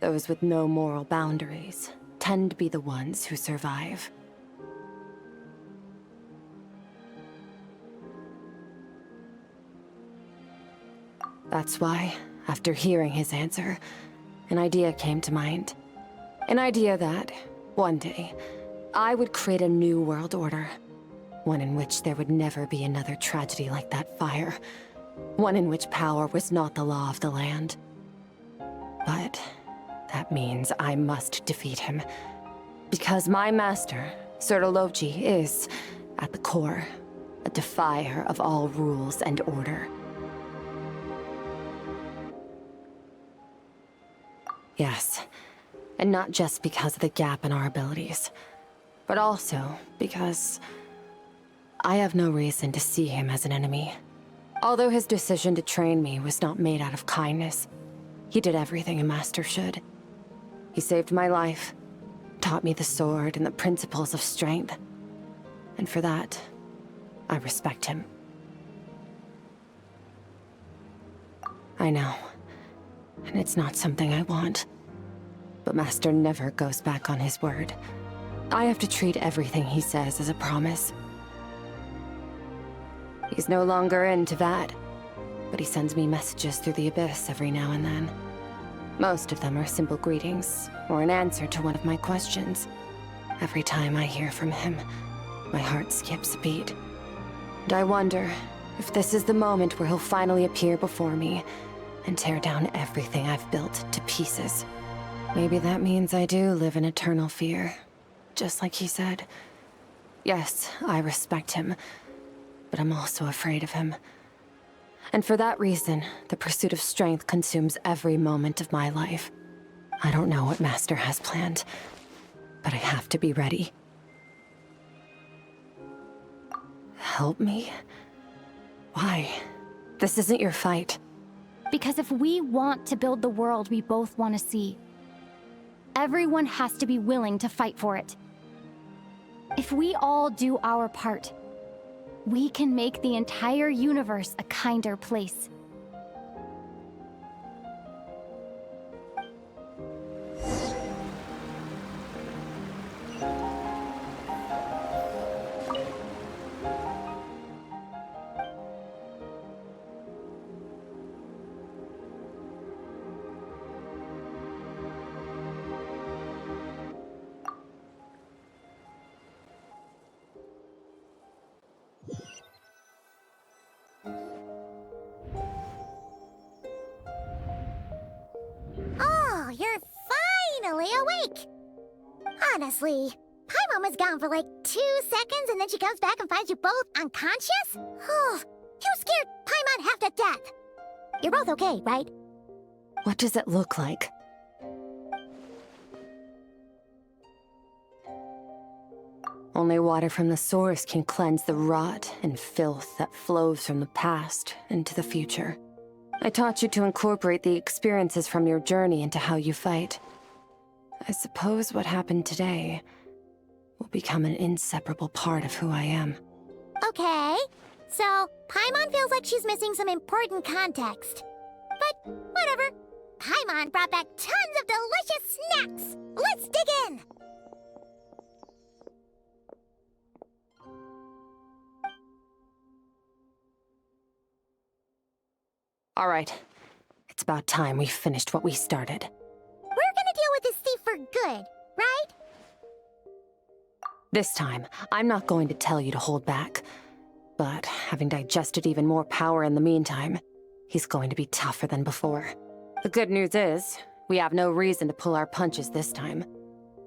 those with no moral boundaries tend to be the ones who survive. That's why, after hearing his answer, an idea came to mind. An idea that, one day, I would create a new world order. One in which there would never be another tragedy like that fire. One in which power was not the law of the land. But that means I must defeat him. Because my master, Sertologi, is, at the core, a defier of all rules and order. Yes, and not just because of the gap in our abilities, but also because I have no reason to see him as an enemy. Although his decision to train me was not made out of kindness, he did everything a master should. He saved my life, taught me the sword and the principles of strength, and for that, I respect him. I know. And it's not something I want. But Master never goes back on his word. I have to treat everything he says as a promise. He's no longer into that, but he sends me messages through the Abyss every now and then. Most of them are simple greetings, or an answer to one of my questions. Every time I hear from him, my heart skips a beat. And I wonder if this is the moment where he'll finally appear before me and tear down everything I've built to pieces. Maybe that means I do live in eternal fear, just like he said. Yes, I respect him, but I'm also afraid of him. And for that reason, the pursuit of strength consumes every moment of my life. I don't know what Master has planned, but I have to be ready. Help me? Why? This isn't your fight. Because if we want to build the world we both want to see, everyone has to be willing to fight for it. If we all do our part, we can make the entire universe a kinder place. Oh, you're finally awake! Honestly, Paimon was gone for like 2 seconds and then she comes back and finds you both unconscious? Oh, you scared Paimon half to death! You're both okay, right? What does it look like? Only water from the source can cleanse the rot and filth that flows from the past into the future. I taught you to incorporate the experiences from your journey into how you fight. I suppose what happened today will become an inseparable part of who I am. Okay, So, Paimon feels like she's missing some important context. But, whatever. Paimon brought back tons of delicious snacks! Let's dig in! All right. It's about time we finished what we started. We're gonna deal with this thief for good, right? This time, I'm not going to tell you to hold back. But having digested even more power in the meantime, he's going to be tougher than before. The good news is, we have no reason to pull our punches this time.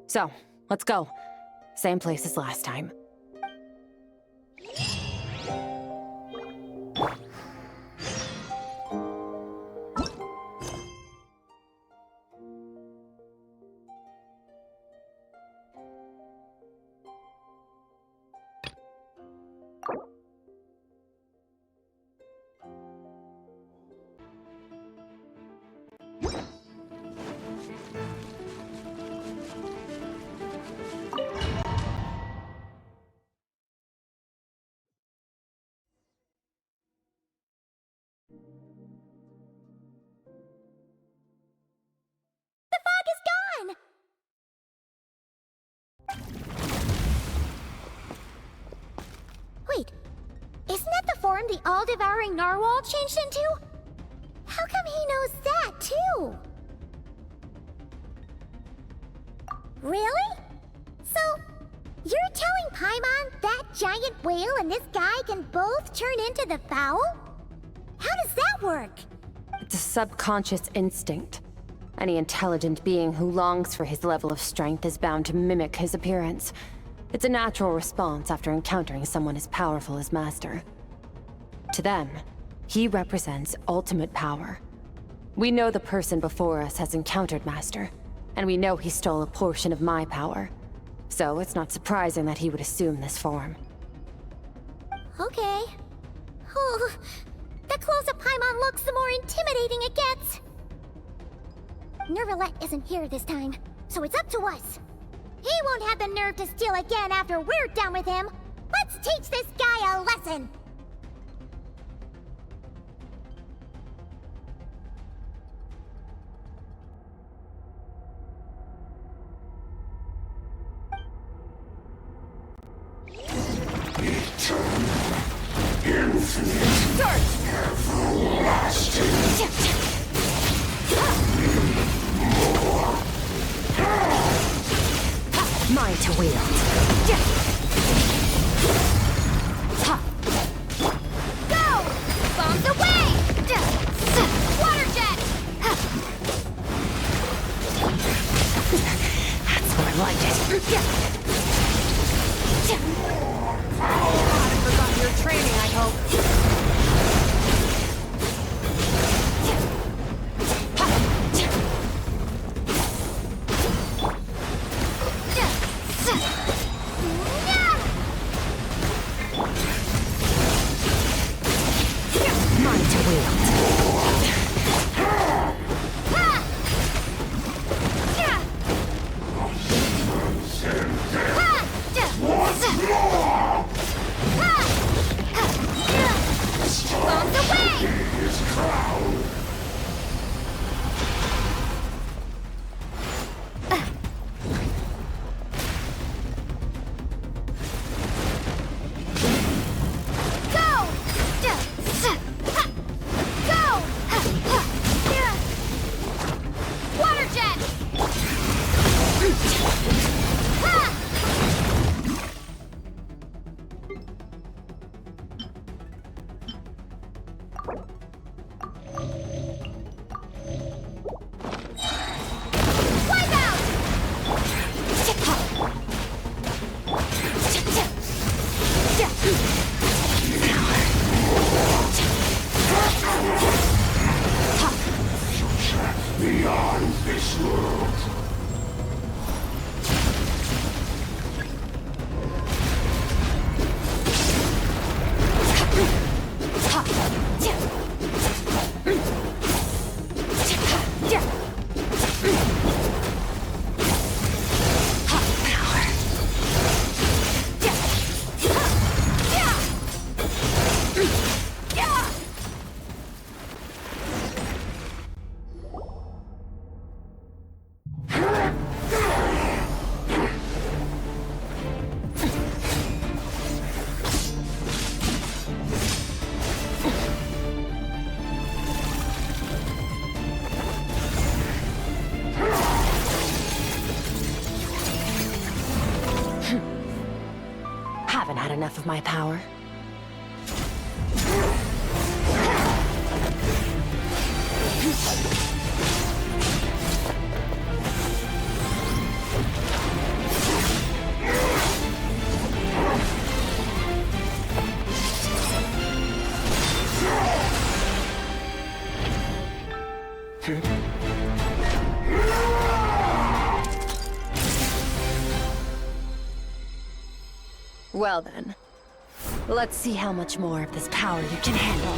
So, let's go. Same place as last time. Wait, isn't that the form the all-devouring narwhal changed into? How come he knows that, too? Really? So, you're telling Paimon that giant whale and this guy can both turn into the fowl? How does that work? It's a subconscious instinct. Any intelligent being who longs for his level of strength is bound to mimic his appearance. It's a natural response after encountering someone as powerful as Master. To them, he represents ultimate power. We know the person before us has encountered Master, and we know he stole a portion of my power. So it's not surprising that he would assume this form. Okay. Oh, the closer Paimon looks, the more intimidating it gets. Nervalette isn't here this time, so it's up to us. He won't have the nerve to steal again after we're done with him. Let's teach this guy a lesson. Mine to wield. Go! Bombs away! Water jet! That's how I like it. Haven't forgotten your training, I hope. Haven't had enough of my power. Well then, let's see how much more of this power you can handle.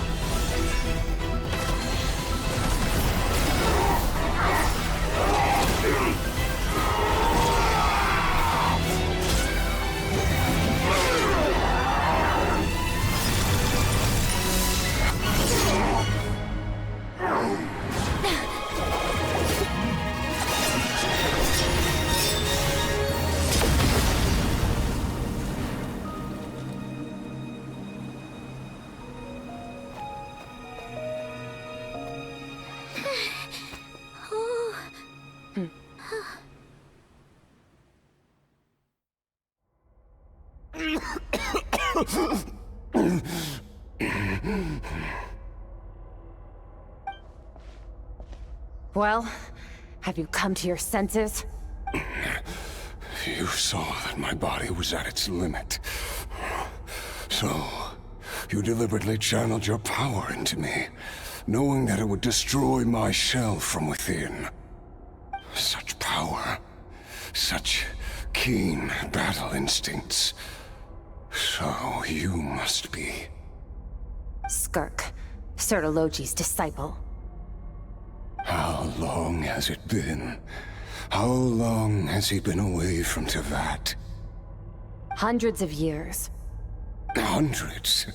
Well, have you come to your senses? You saw that my body was at its limit. So, you deliberately channeled your power into me, knowing that it would destroy my shell from within. Such power, such keen battle instincts. So you must be... Skirk, Sertologi's disciple. How long has it been? How long has he been away from Tevat? Hundreds of years. Hundreds?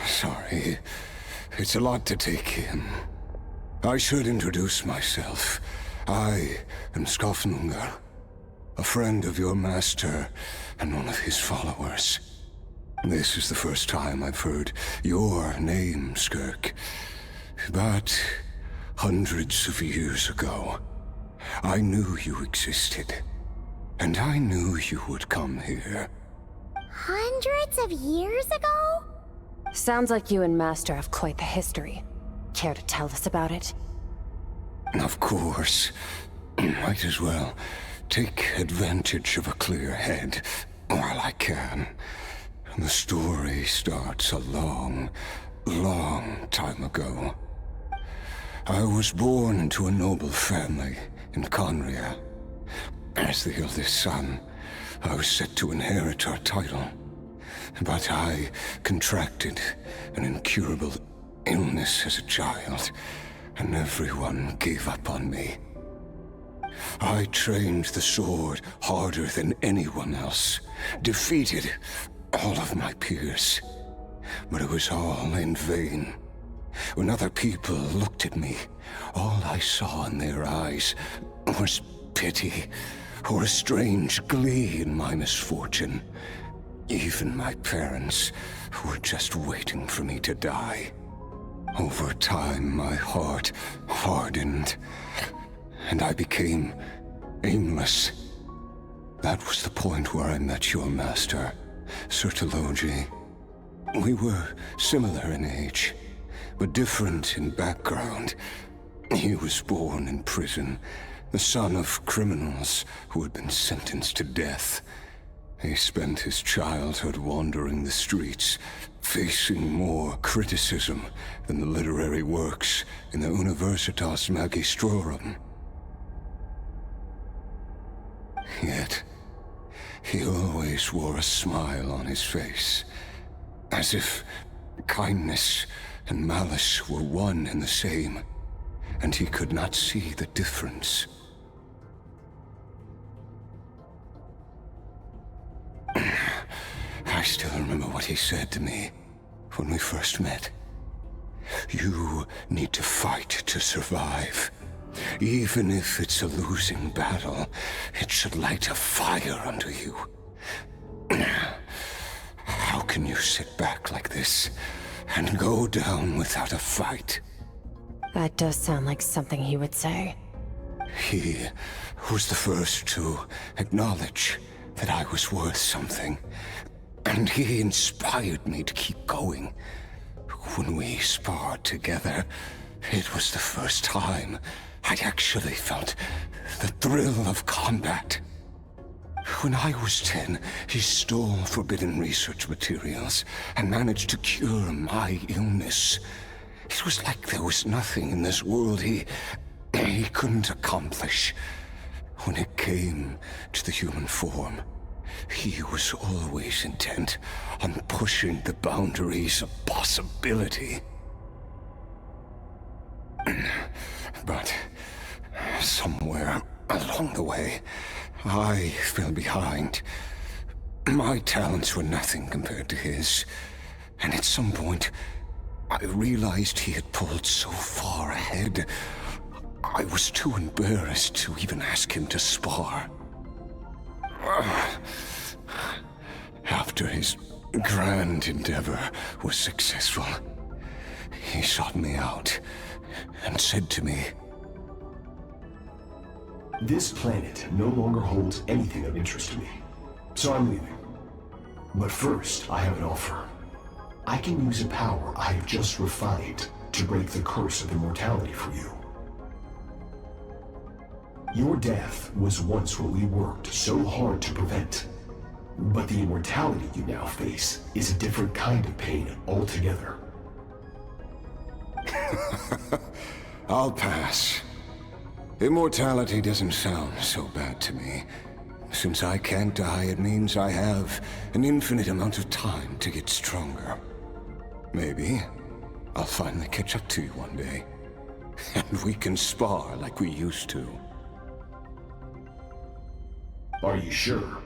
Sorry, it's a lot to take in. I should introduce myself. I am Skofnungar, a friend of your master and one of his followers. This is the first time I've heard your name, Skirk. But hundreds of years ago, I knew you existed. And I knew you would come here. Hundreds of years ago? Sounds like you and Master have quite the history. Care to tell us about it? Of course. Might as well take advantage of a clear head while I can. The story starts a long, long time ago. I was born into a noble family in Conria. As the eldest son, I was set to inherit our title. But I contracted an incurable illness as a child, and everyone gave up on me. I trained the sword harder than anyone else, defeated all of my peers. But it was all in vain. When other people looked at me, all I saw in their eyes was pity, or a strange glee in my misfortune. Even my parents were just waiting for me to die. Over time, my heart hardened, and I became aimless. That was the point where I met your master, Sertologi. We were similar in age, but different in background. He was born in prison, the son of criminals who had been sentenced to death. He spent his childhood wandering the streets, facing more criticism than the literary works in the Universitas Magistrorum. Yet, he always wore a smile on his face, as if kindness and malice were one and the same, and he could not see the difference. I still remember what he said to me when we first met. You need to fight to survive. Even if it's a losing battle, it should light a fire under you. How can you sit back like this and go down without a fight? That does sound like something he would say. He was the first to acknowledge that I was worth something. And he inspired me to keep going. When we sparred together, it was the first time I'd actually felt the thrill of combat. When I was 10, he stole forbidden research materials and managed to cure my illness. It was like there was nothing in this world he couldn't accomplish. When it came to the human form, he was always intent on pushing the boundaries of possibility. But somewhere along the way, I fell behind. My talents were nothing compared to his. And at some point, I realized he had pulled so far ahead, I was too embarrassed to even ask him to spar. After his grand endeavor was successful, he sought me out and said to me, "This planet no longer holds anything of interest to me, so I'm leaving. But first, I have an offer. I can use a power I have just refined to break the curse of immortality for you. Your death was once what we worked so hard to prevent. But the immortality you now face is a different kind of pain altogether." I'll pass. Immortality doesn't sound so bad to me. Since I can't die, it means I have an infinite amount of time to get stronger. Maybe I'll finally catch up to you one day, and we can spar like we used to. Are you sure?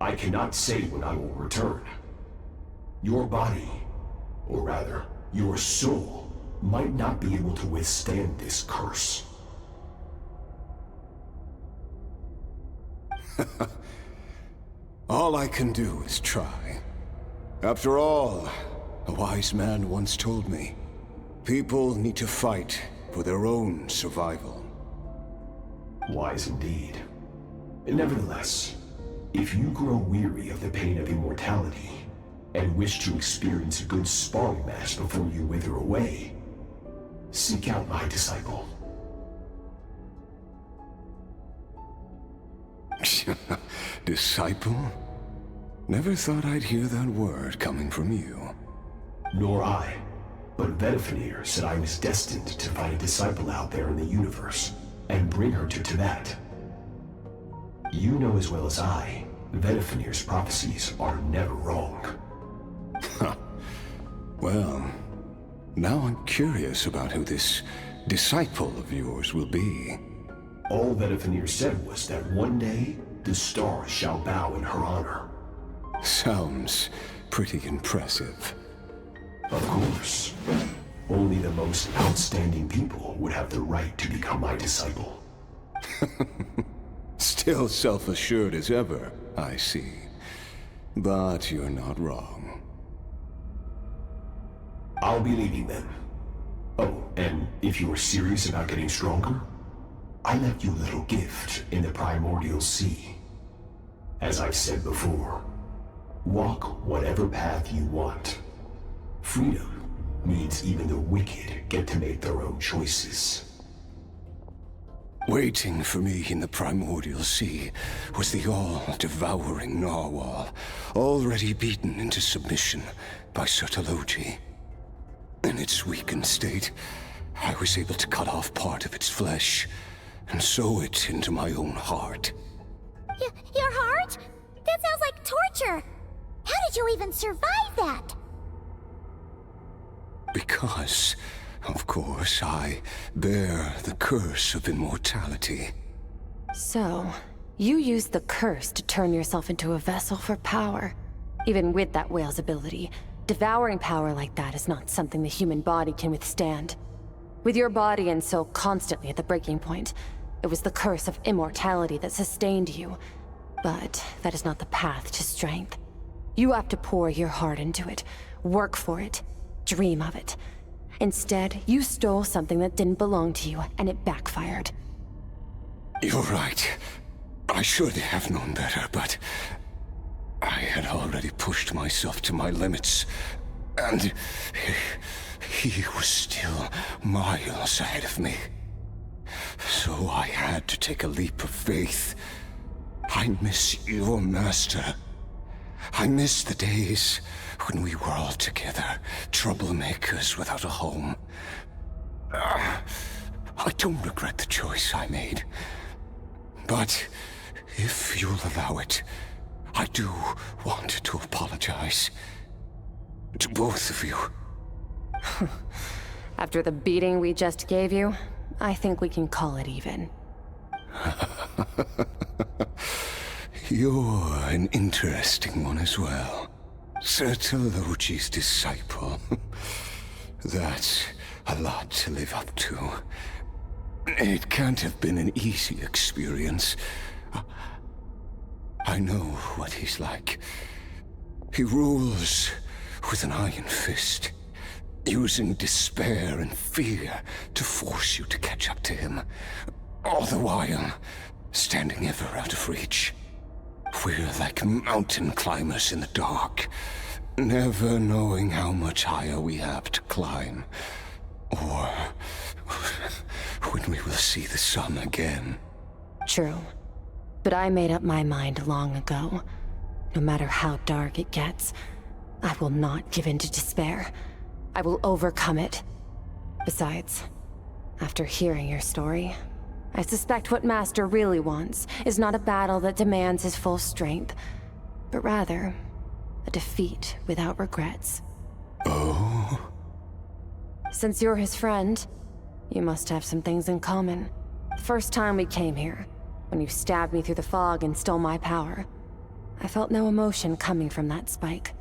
I cannot say when I will return. Your body, or rather, your soul, might not be able to withstand this curse. All I can do is try. After all, a wise man once told me, people need to fight for their own survival. Wise indeed. Nevertheless, if you grow weary of the pain of immortality, and wish to experience a good sparring match before you wither away, seek out my disciple. Disciple? Never thought I'd hear that word coming from you. Nor I. But Betwixt said I was destined to find a disciple out there in the universe, and bring her to Tibet. You know as well as I, Betwixt's prophecies are never wrong. Well, now I'm curious about who this disciple of yours will be. All Betwixt said was that one day, the stars shall bow in her honor. Sounds pretty impressive. Of course. Only the most outstanding people would have the right to become my disciple. Still self-assured as ever, I see. But you're not wrong. I'll be leaving then. Oh, and if you are serious about getting stronger, I left you a little gift in the primordial sea. As I've said before, walk whatever path you want. Freedom means even the wicked get to make their own choices. Waiting for me in the primordial sea was the all-devouring narwhal, already beaten into submission by Sertologi. In its weakened state, I was able to cut off part of its flesh and sew it into my own heart. Your heart? That sounds like torture! How did you even survive that? Because, of course, I bear the curse of immortality. So, you used the curse to turn yourself into a vessel for power. Even with that whale's ability, devouring power like that is not something the human body can withstand. With your body and soul constantly at the breaking point, it was the curse of immortality that sustained you. But that is not the path to strength. You have to pour your heart into it, work for it, dream of it. Instead, you stole something that didn't belong to you, and it backfired. You're right. I should have known better, but I had already pushed myself to my limits, and he was still miles ahead of me. So I had to take a leap of faith. I miss your master. I miss the days when we were all together, troublemakers without a home. I don't regret the choice I made. But if you'll allow it, I do want to apologize. To both of you. After the beating we just gave you, I think we can call it even. You're an interesting one as well. Sertologi's disciple. That's a lot to live up to. It can't have been an easy experience. I know what he's like. He rules with an iron fist, using despair and fear to force you to catch up to him, all the while standing ever out of reach. We're like mountain climbers in the dark, never knowing how much higher we have to climb, or when we will see the sun again. True. But I made up my mind long ago. No matter how dark it gets, I will not give in to despair. I will overcome it. Besides, after hearing your story, I suspect what Master really wants is not a battle that demands his full strength, but rather a defeat without regrets. Oh? Since you're his friend, you must have some things in common. The first time we came here, when you stabbed me through the fog and stole my power, I felt no emotion coming from that spike.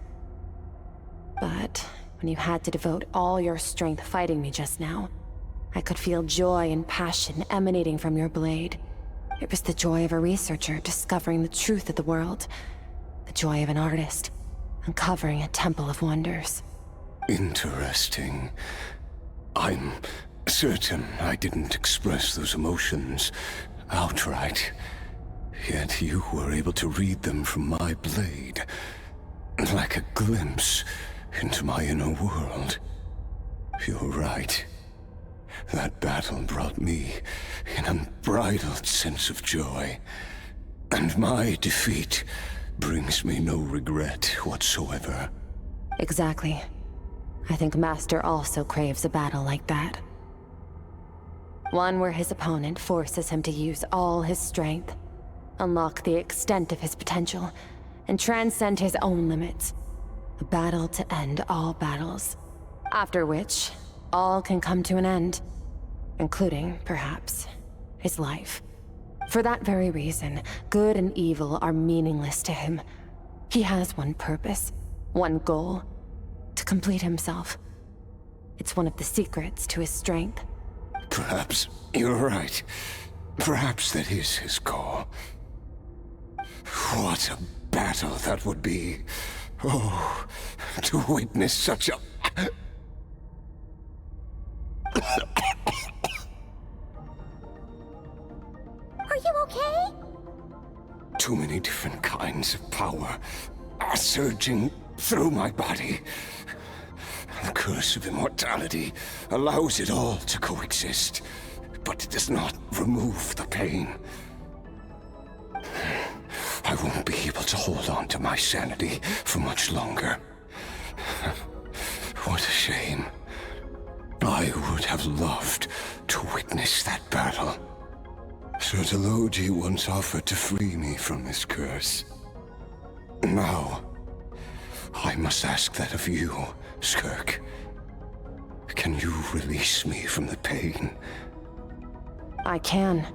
But when you had to devote all your strength fighting me just now, I could feel joy and passion emanating from your blade. It was the joy of a researcher discovering the truth of the world. The joy of an artist uncovering a temple of wonders. Interesting. I'm certain I didn't express those emotions outright. Yet you were able to read them from my blade, like a glimpse into my inner world. You're right. That battle brought me an unbridled sense of joy, and my defeat brings me no regret whatsoever. Exactly. I think Master also craves a battle like that. One where his opponent forces him to use all his strength, unlock the extent of his potential, and transcend his own limits. A battle to end all battles. After which, all can come to an end, including, perhaps, his life. For that very reason, good and evil are meaningless to him. He has one purpose, one goal: to complete himself. It's one of the secrets to his strength. Perhaps you're right. Perhaps that is his call. What a battle that would be. Oh, to witness such a... Are you okay? Too many different kinds of power are surging through my body. The curse of immortality allows it all to coexist, but it does not remove the pain. I won't be able to hold on to my sanity for much longer. What a shame. I would have loved to witness that battle. Sertologi once offered to free me from this curse. Now, I must ask that of you, Skirk. Can you release me from the pain? I can,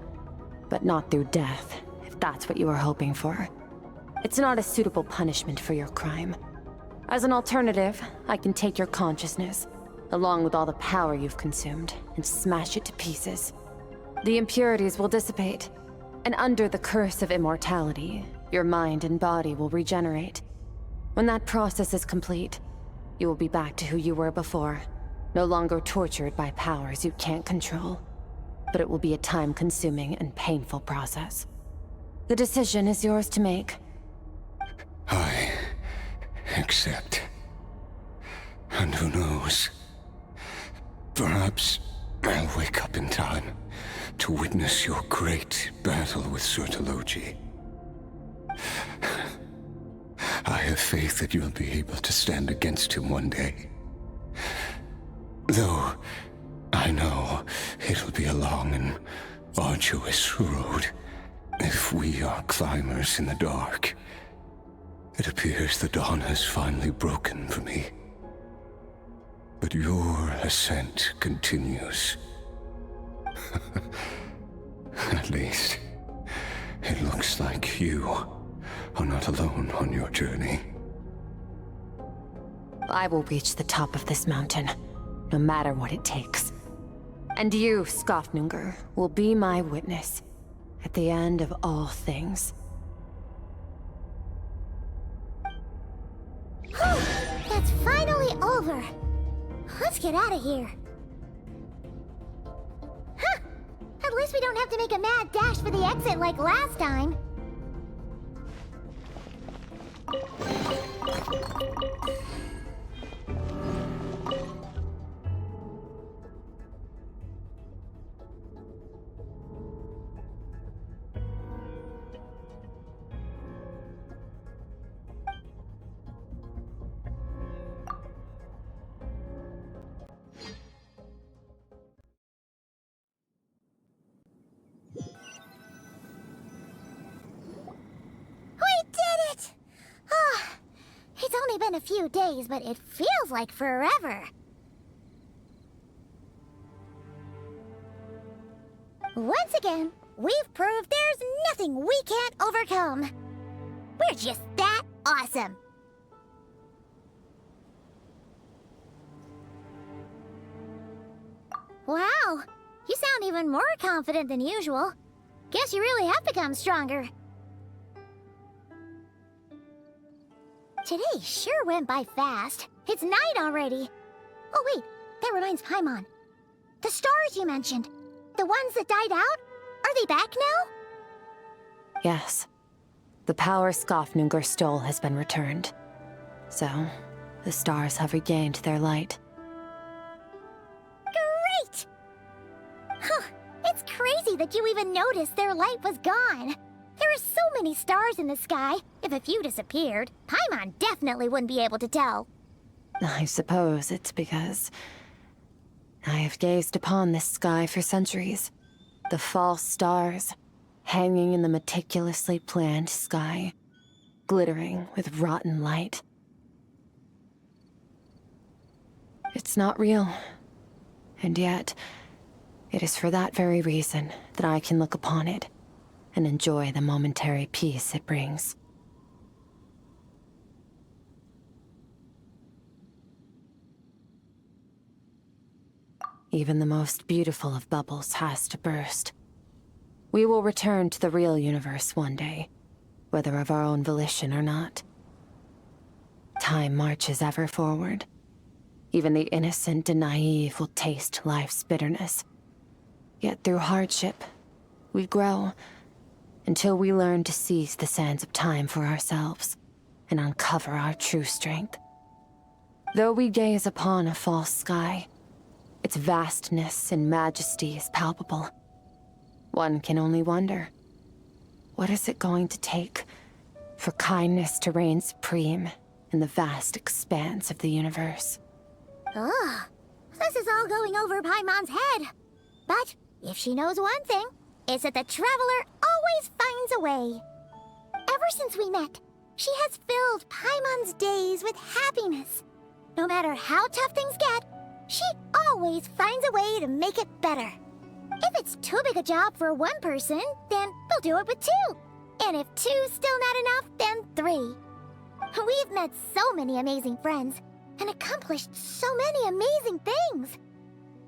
but not through death, if that's what you were hoping for. It's not a suitable punishment for your crime. As an alternative, I can take your consciousness, along with all the power you've consumed, and smash it to pieces. The impurities will dissipate, and under the curse of immortality, your mind and body will regenerate. When that process is complete, you will be back to who you were before, No longer tortured by powers you can't control. But it will be a time-consuming and painful process. The decision is yours to make. I accept. And who knows? Perhaps I'll wake up in time to witness your great battle with Sertologi. I have faith that you'll be able to stand against him one day. Though I know it'll be a long and arduous road if we are climbers in the dark. It appears the dawn has finally broken for me. But your ascent continues. At least, it looks like you are not alone on your journey. I will reach the top of this mountain, no matter what it takes. And you, Skofnunger, will be my witness at the end of all things. That's finally over. Let's get out of here. Huh. At least we don't have to make a mad dash for the exit like last time. It's only been a few days, but it feels like forever. Once again, we've proved there's nothing we can't overcome. We're just that awesome. Wow, you sound even more confident than usual. Guess you really have become stronger. Today sure went by fast. It's night already. Oh wait, that reminds Paimon. The stars you mentioned, the ones that died out, are they back now? Yes. The power Skofnunger stole has been returned. So, the stars have regained their light. Great! Huh, it's crazy that you even noticed their light was gone. There are so many stars in the sky. If a few disappeared, Paimon definitely wouldn't be able to tell. I suppose it's because I have gazed upon this sky for centuries. The false stars, hanging in the meticulously planned sky, glittering with rotten light. It's not real. And yet, it is for that very reason that I can look upon it and enjoy the momentary peace it brings. Even the most beautiful of bubbles has to burst. We will return to the real universe one day, whether of our own volition or not. Time marches ever forward. Even the innocent and naive will taste life's bitterness. Yet through hardship, we grow, until we learn to seize the sands of time for ourselves and uncover our true strength. Though we gaze upon a false sky, its vastness and majesty is palpable. One can only wonder, what is it going to take for kindness to reign supreme in the vast expanse of the universe? Ugh, this is all going over Paimon's head. But if she knows one thing, it's that the Traveler always finds a way. Ever since we met, she has filled Paimon's days with happiness. No matter how tough things get, she always finds a way to make it better. If it's too big a job for one person, then we'll do it with two. And if two's still not enough, then three. We've met so many amazing friends and accomplished so many amazing things.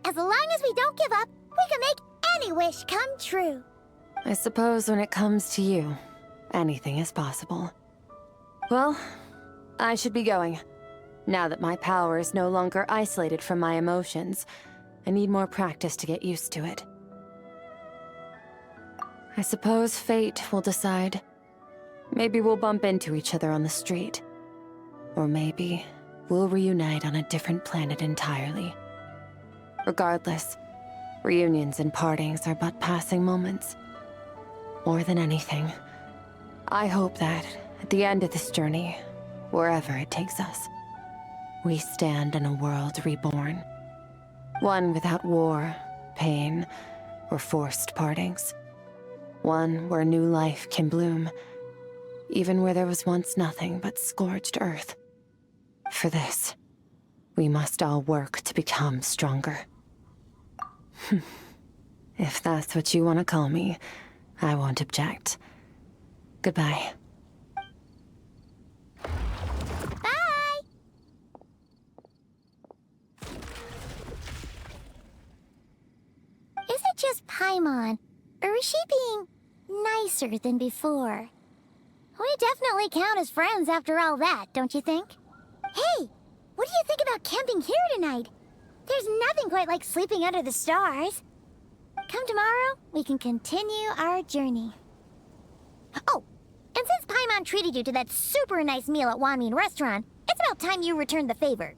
As long as we don't give up, we can make any wish come true. I suppose when it comes to you, anything is possible. Well, I should be going. Now that my power is no longer isolated from my emotions, I need more practice to get used to it. I suppose fate will decide. Maybe we'll bump into each other on the street. Or maybe we'll reunite on a different planet entirely. Regardless, reunions and partings are but passing moments. More than anything, I hope that, at the end of this journey, wherever it takes us, we stand in a world reborn. One without war, pain, or forced partings. One where new life can bloom, even where there was once nothing but scorched earth. For this, we must all work to become stronger. If that's what you want to call me, I won't object. Goodbye. Bye! Is it just Paimon, or is she being nicer than before? We definitely count as friends after all that, don't you think? Hey, what do you think about camping here tonight? There's nothing quite like sleeping under the stars. Come tomorrow, we can continue our journey. Oh, and since Paimon treated you to that super nice meal at Wanmin Restaurant, it's about time you returned the favor.